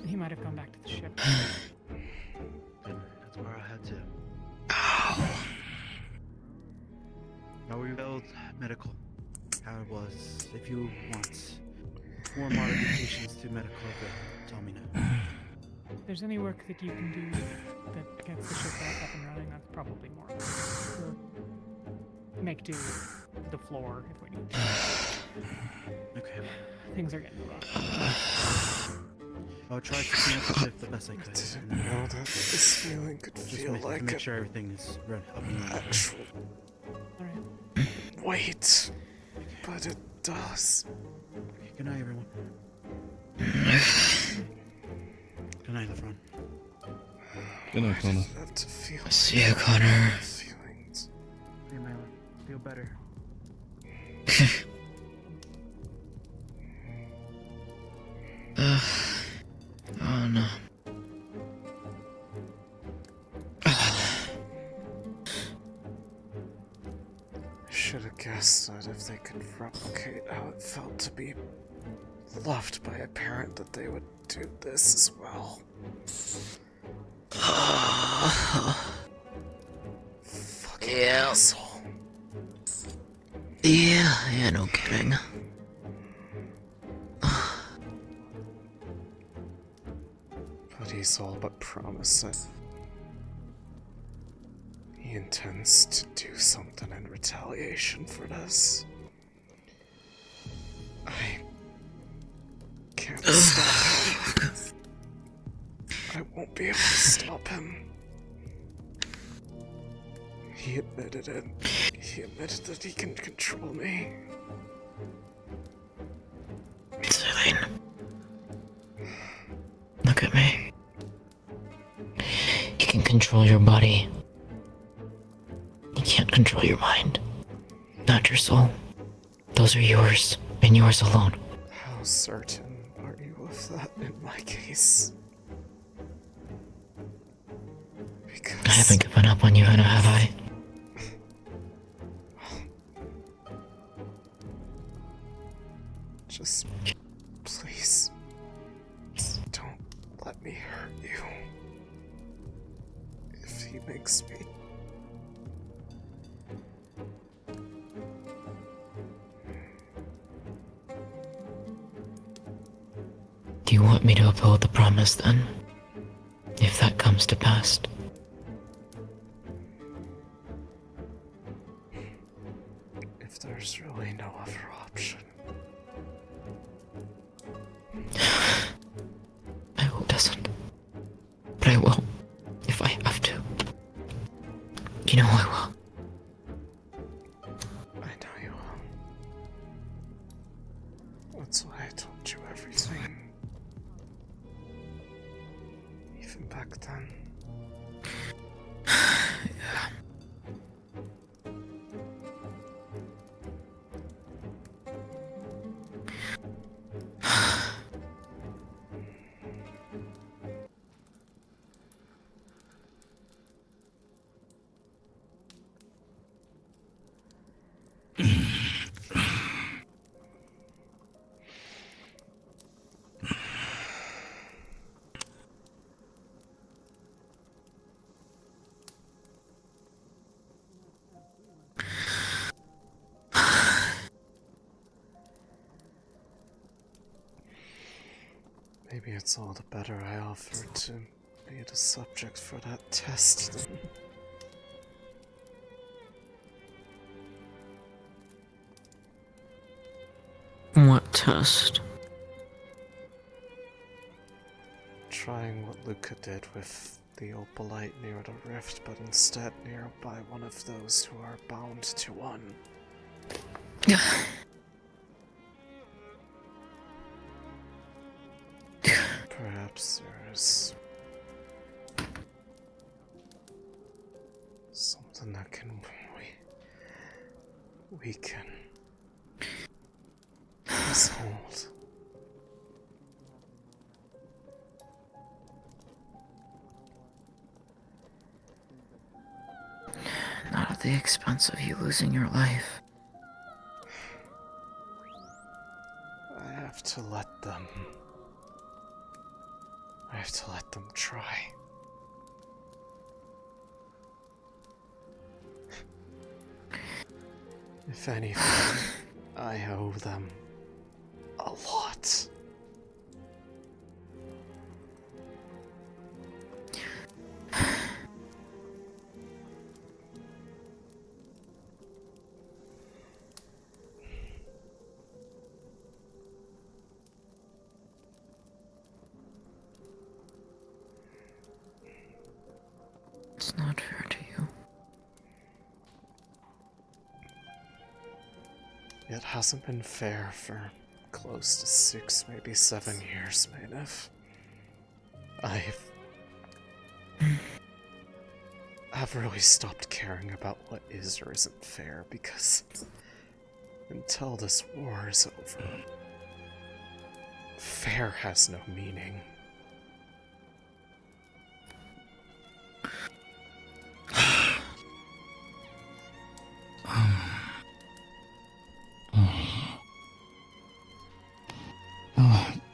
He might have gone back to the ship. That's where I had to. Ow. Now we build medical. How it was. If you want more modifications to medical, tell me now. If there's any work that you can do that gets the ship back up and running, that's probably more. We'll make do with the floor if we need to. Okay. Things are getting rough. I'll try to clean up the ship the best I could. I didn't know that this feeling could feel like make sure everything is up and running. Actual weight, but it does. Okay, good night, everyone. Good night, LeBron. Good night, Connor. Have to feel See you, Connor. feelings. Hey, Myla. Feel better. Oh no. Should have guessed that if they could replicate how it felt to be loved by a parent, that they would do this as well. Fucking asshole. Yeah, no kidding. But he's all but promised that he intends to do something in retaliation for this. I can't stop him. I won't be able to stop him. He admitted it. He admitted that he can control me. Céline. Look at me. You can control your body. You can't control your mind. Not your soul. Those are yours, and yours alone. How certain are you of that in my case? Because I haven't given up on you, Hannah, have I? just please don't let me hurt you. If he makes me Do you want me to uphold the promise then? If that comes to pass? if there's really no other option. I hope it doesn't. But I will. If I have to. You know I will. I know you will. That's why I told you everything. Even back then. Yeah. Maybe it's all the better I offered to be the subject for that test then. What test? Trying what Luca did with the opalite near the rift, but instead nearby one of those who are bound to one. Perhaps there is something that can weaken this hold. Not at the expense of you losing your life. I have to let them try. If anything, I owe them a lot. It's not fair to you. It hasn't been fair for close to 6, maybe 7 years, Maynef. I've really stopped caring about what is or isn't fair, because until this war is over, fair has no meaning.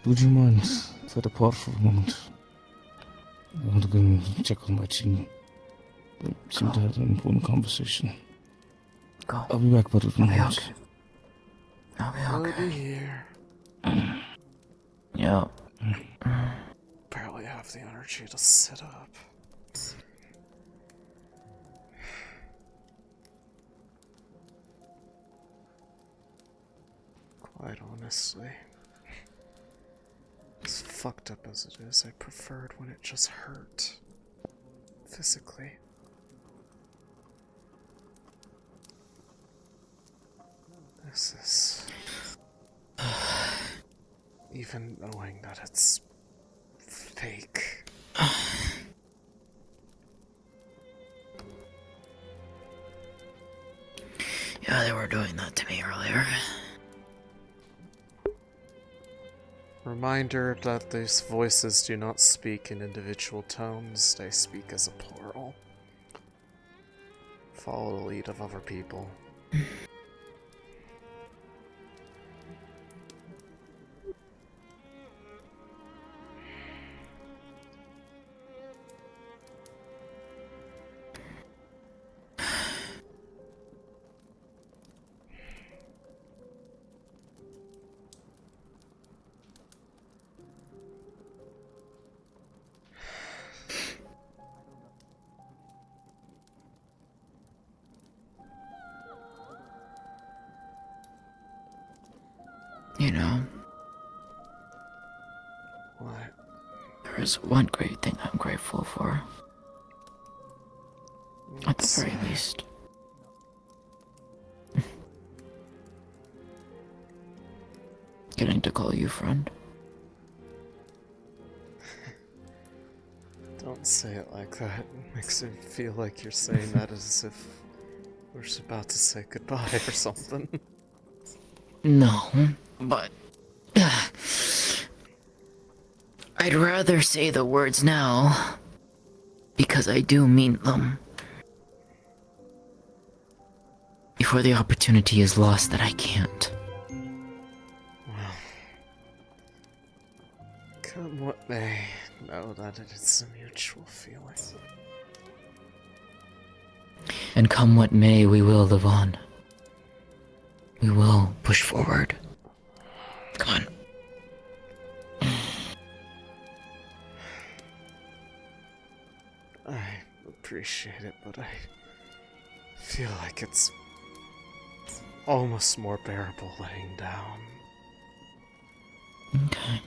Would you mind if I depart for a moment? I want to go and check on my team. They seem to have an important conversation. Go. I'll be back, but it won't. Okay. I'll be okay. I'll be here. Yeah. Barely have the energy to sit up. Quite honestly, as fucked up as it is, I preferred when it just hurt. Physically. This is... even knowing that it's fake. Yeah, they were doing that to me earlier. Reminder that these voices do not speak in individual tones, they speak as a plural. Follow the lead of other people. You know, what? There is one great thing I'm grateful for. At the very least. Getting to call you friend. Don't say it like that. It makes me feel like you're saying that as if we're just about to say goodbye or something. No, but I'd rather say the words now, because I do mean them, before the opportunity is lost that I can't. Well, come what may, know that it is a mutual feeling. And come what may, we will live on. We will push forward. Come on. I appreciate it, but I feel like it's almost more bearable laying down. Okay.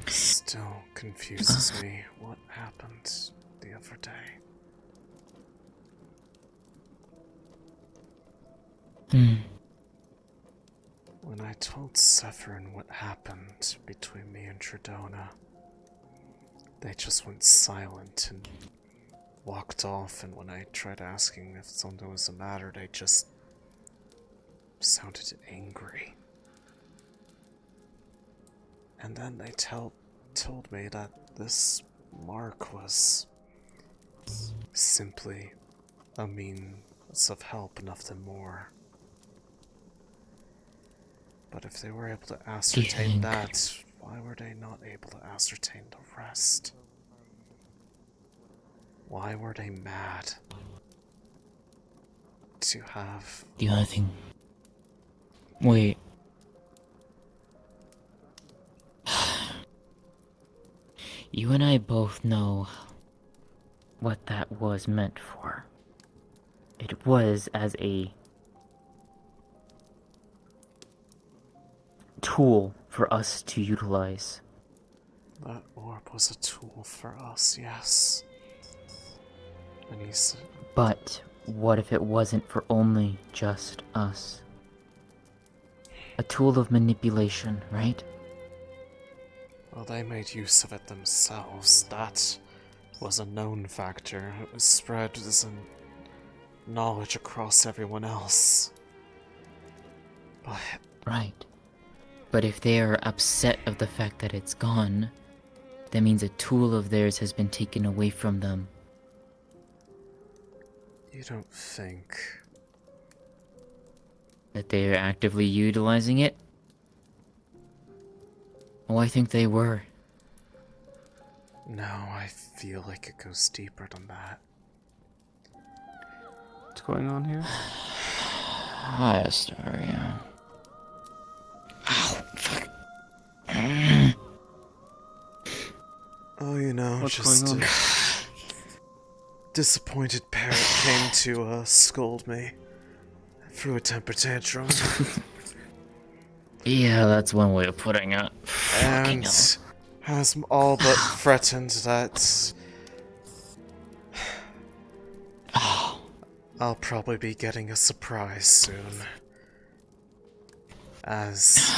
Still confuses me what happened the other day. When I told Severin what happened between me and Tridona, they just went silent and walked off, and when I tried asking if something was the matter, they just sounded angry. And then they told me that this mark was simply a means of help, nothing more. But if they were able to ascertain that, why were they not able to ascertain the rest? Why were they mad to have... The other thing... Wait. You and I both know what that was meant for. It was as a tool for us to utilize. That orb was a tool for us, yes. And he said... But what if it wasn't for only just us? A tool of manipulation, right? Well, they made use of it themselves. That was a known factor. It was spread as a knowledge across everyone else. But... Right. But if they are upset of the fact that it's gone, that means a tool of theirs has been taken away from them. You don't think... That they are actively utilizing it? Oh, I think they were. No, I feel like it goes deeper than that. What's going on here? Hi, Astrea. Ow, fuck. Oh, you know, What's just going on? a disappointed parent came to scold me. Threw a temper tantrum. Yeah, that's one way of putting it. And has all but threatened that I'll probably be getting a surprise soon. As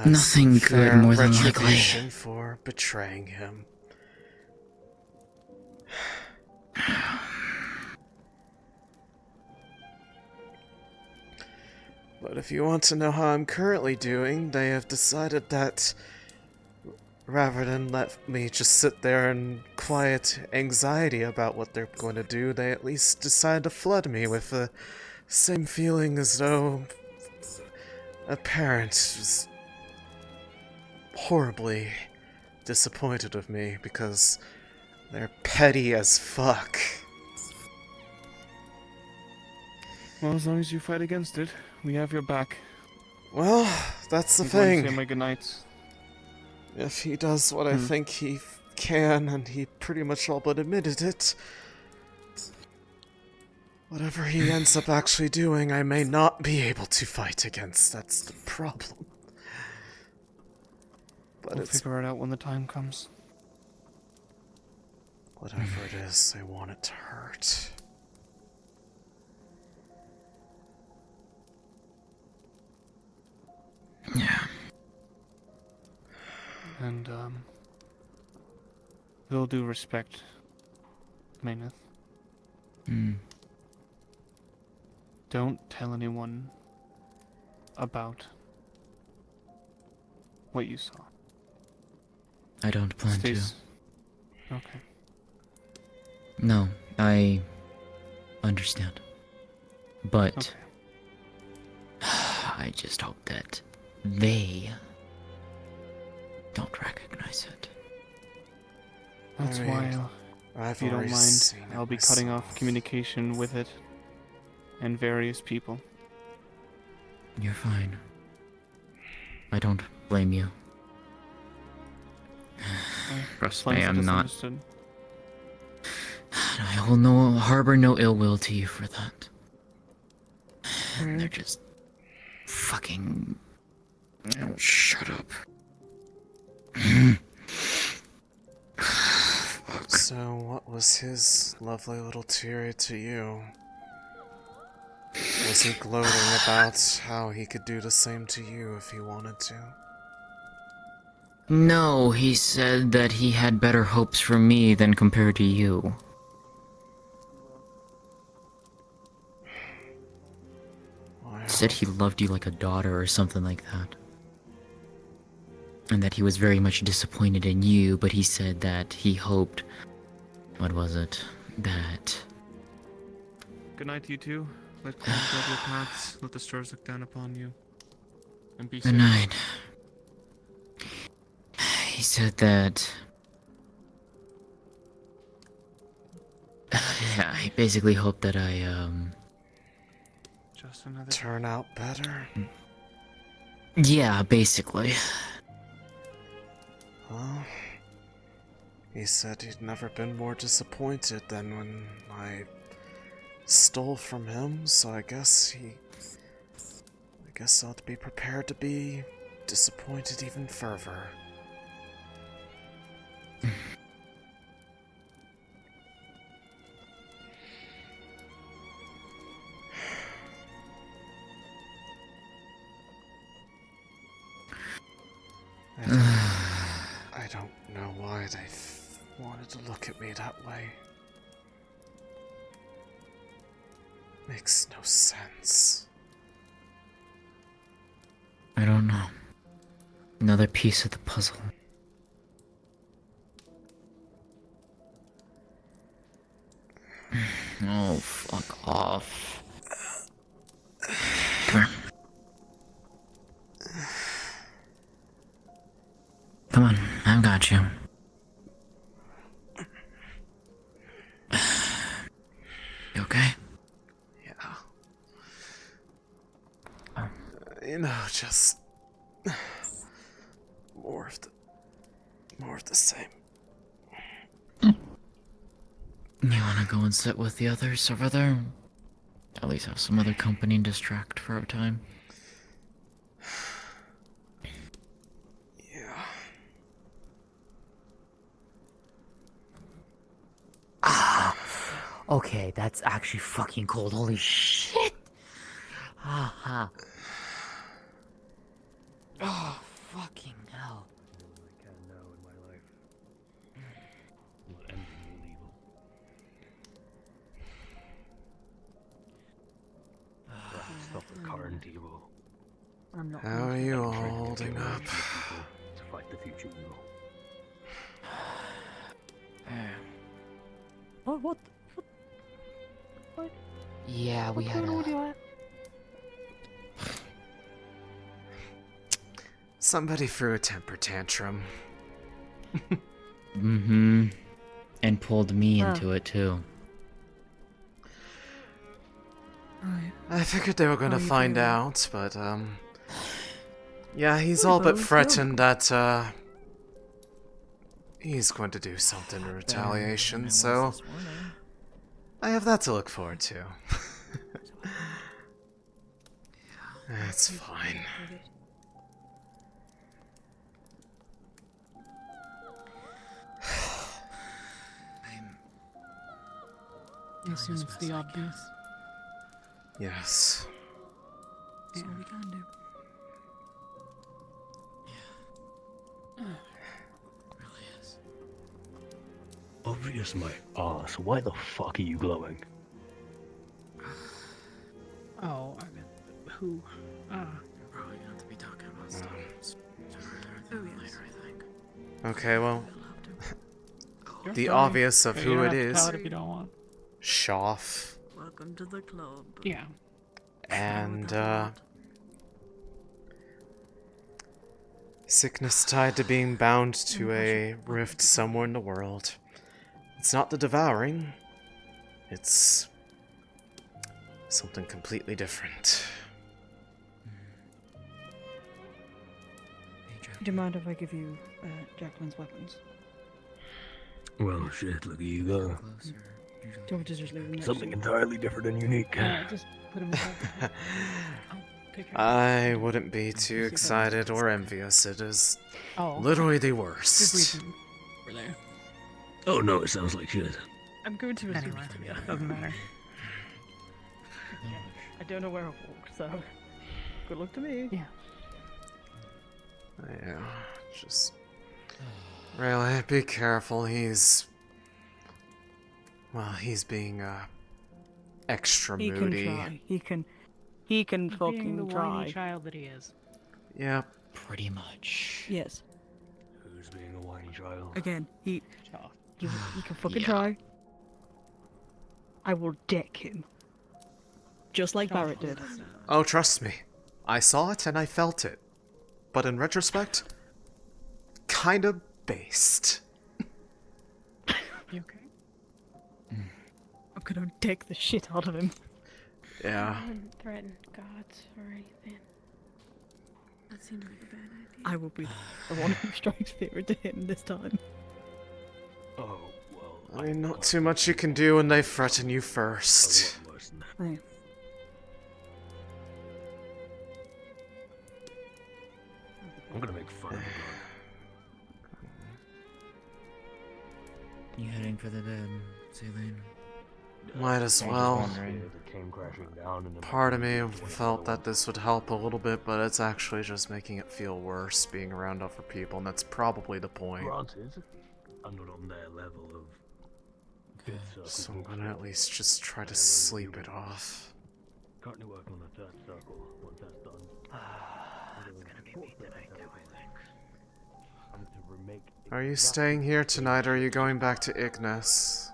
nothing good, more than likely. Retribution for betraying him. But if you want to know how I'm currently doing, they have decided that rather than let me just sit there in quiet anxiety about what they're going to do, they at least decide to flood me with the same feeling as though a parent was horribly disappointed with me because they're petty as fuck. Well, as long as you fight against it, we have your back. Well, that's the I'm going to thing. say my goodnights. If he does what I think he can, and he pretty much all but admitted it, whatever he ends up actually doing, I may not be able to fight against. That's the problem. But We'll figure it out when the time comes. Whatever it is, I want it to hurt. Yeah. And, with all due respect, Mayneth. Don't tell anyone about what you saw. I don't plan to. Okay. No, I understand. But I just hope that they don't recognize it. That's why, if you don't mind, I'll be cutting off communication with it and various people. You're fine. I don't blame you. Trust me, I'm not. Misunderstood. I will harbor no ill will to you for that. And they're just fucking. Oh, shut up. So, what was his lovely little tirade to you? Was he gloating about how he could do the same to you if he wanted to? No, he said that he had better hopes for me than compared to you. Said he loved you like a daughter or something like that. And that he was very much disappointed in you, but he said that he hoped... What was it? That... Good night to you too. Let God guide your paths. Let the stars look down upon you. And be safe. Good night. He said that... Yeah, he basically hoped that I, Just another... Turn out better? Yeah, basically. Well, he said he'd never been more disappointed than when I stole from him, so I guess I'll be prepared to be disappointed even further. I don't know why they wanted to look at me that way. Makes no sense. I don't know. Another piece of the puzzle. Oh, fuck off. Come here. Come on, I've got you. You okay? Yeah. You know, just more of the same. You wanna go and sit with the others over there? At least have some other company and distract for a time. Yeah. Ah, okay, that's actually fucking cold. Holy shit! Ah, oh, fucking hell. I can now in my life. Will end in illegal. Stop the current evil. I'm not. How are you all holding up? To fight the future evil. What? Yeah, we had a... Somebody threw a temper tantrum. Mm-hmm. And pulled me into it, too. Right. I figured they were gonna How you find doing? out, but, yeah, he's Hey, all but Bo, threatened that, he's going to do something in retaliation, so I have that to look forward to. That's fine. I assume it's the obvious. Yes. That's all we can do. Obvious, my ass. Why the fuck are you glowing? Oh, I mean, who? Probably gonna have to be talking about stuff. Later, I think. Okay, well, You're the fine. obvious of You who don't it have to is. tell it if you don't want. Shoff. Welcome to the club. Yeah. And, sickness tied to being bound to a rift somewhere in the world. It's not the devouring. It's something completely different. Do you mind if I give you Jacqueline's weapons? Well, shit, look at you go. Do you want me to just leave them next Something to you? entirely different and unique. Just put them aside. I wouldn't be too excited or envious. It is literally the worst. We're there. Oh no, it sounds like shit. I'm going to assume Anyway, yeah. doesn't matter. I don't know where I'll walk, so good luck to me. Yeah. Yeah, just really be careful. He's being extra moody. He can try. He can Being fucking the try. whiny child that he is. Yeah, pretty much. Yes. Who's being a whiny child? Again, he can fucking try. I will deck him. Just like Barrett did. Oh, trust me. I saw it and I felt it. But in retrospect, kinda based. You okay? I'm gonna deck the shit out of him. Yeah. I wouldn't threaten gods or anything. That seems like a bad idea. I will be the one who strikes fear into him this time. Oh, well. I mean, not too much you can do when they threaten you first. Right. I'm gonna make fun of him. You heading for the dead, Céline? Might as I'm just well. wondering. Part of me felt that this would help a little bit, but it's actually just making it feel worse being around other people, and that's probably the point. Granted, I'm not on their level of good circle. So I'm gonna at least just try to sleep it off. Currently working on the third circle. Once that's done, It's gonna be me tonight too, I think. I'm to remake. Are you staying here tonight, or are you going back to Ignis?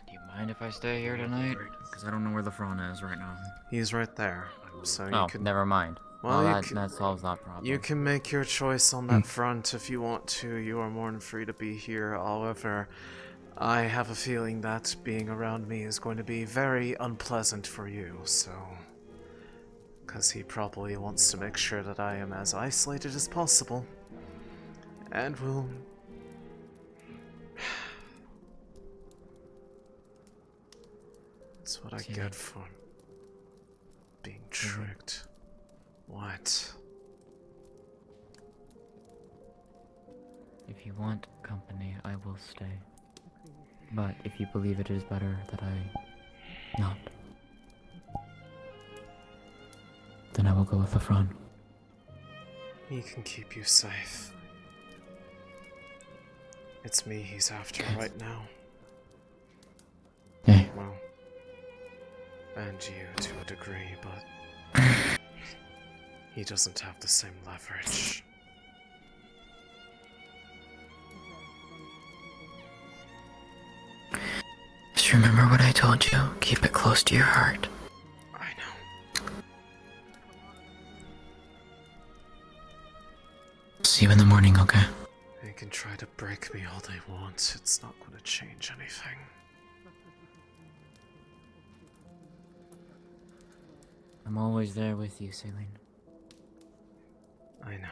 Do you mind if I stay here tonight? Because I don't know where the front is right now. He's right there, so you Oh, can... never mind. Well, Well, you that solves that problem. You can make your choice on that front if you want to. You are more than free to be here. However, I have a feeling that being around me is going to be very unpleasant for you, so... Because he probably wants to make sure that I am as isolated as possible. And will... That's what I get for being tricked. What? If you want company, I will stay. But if you believe it is better that I not, then I will go with the front. He can keep you safe. It's me he's after right now. Hey. Well, and you to a degree, but he doesn't have the same leverage. Just remember what I told you. Keep it close to your heart. I know. See you in the morning, okay? They can try to break me all they want. It's not going to change anything. I'm always there with you, Céline. I know.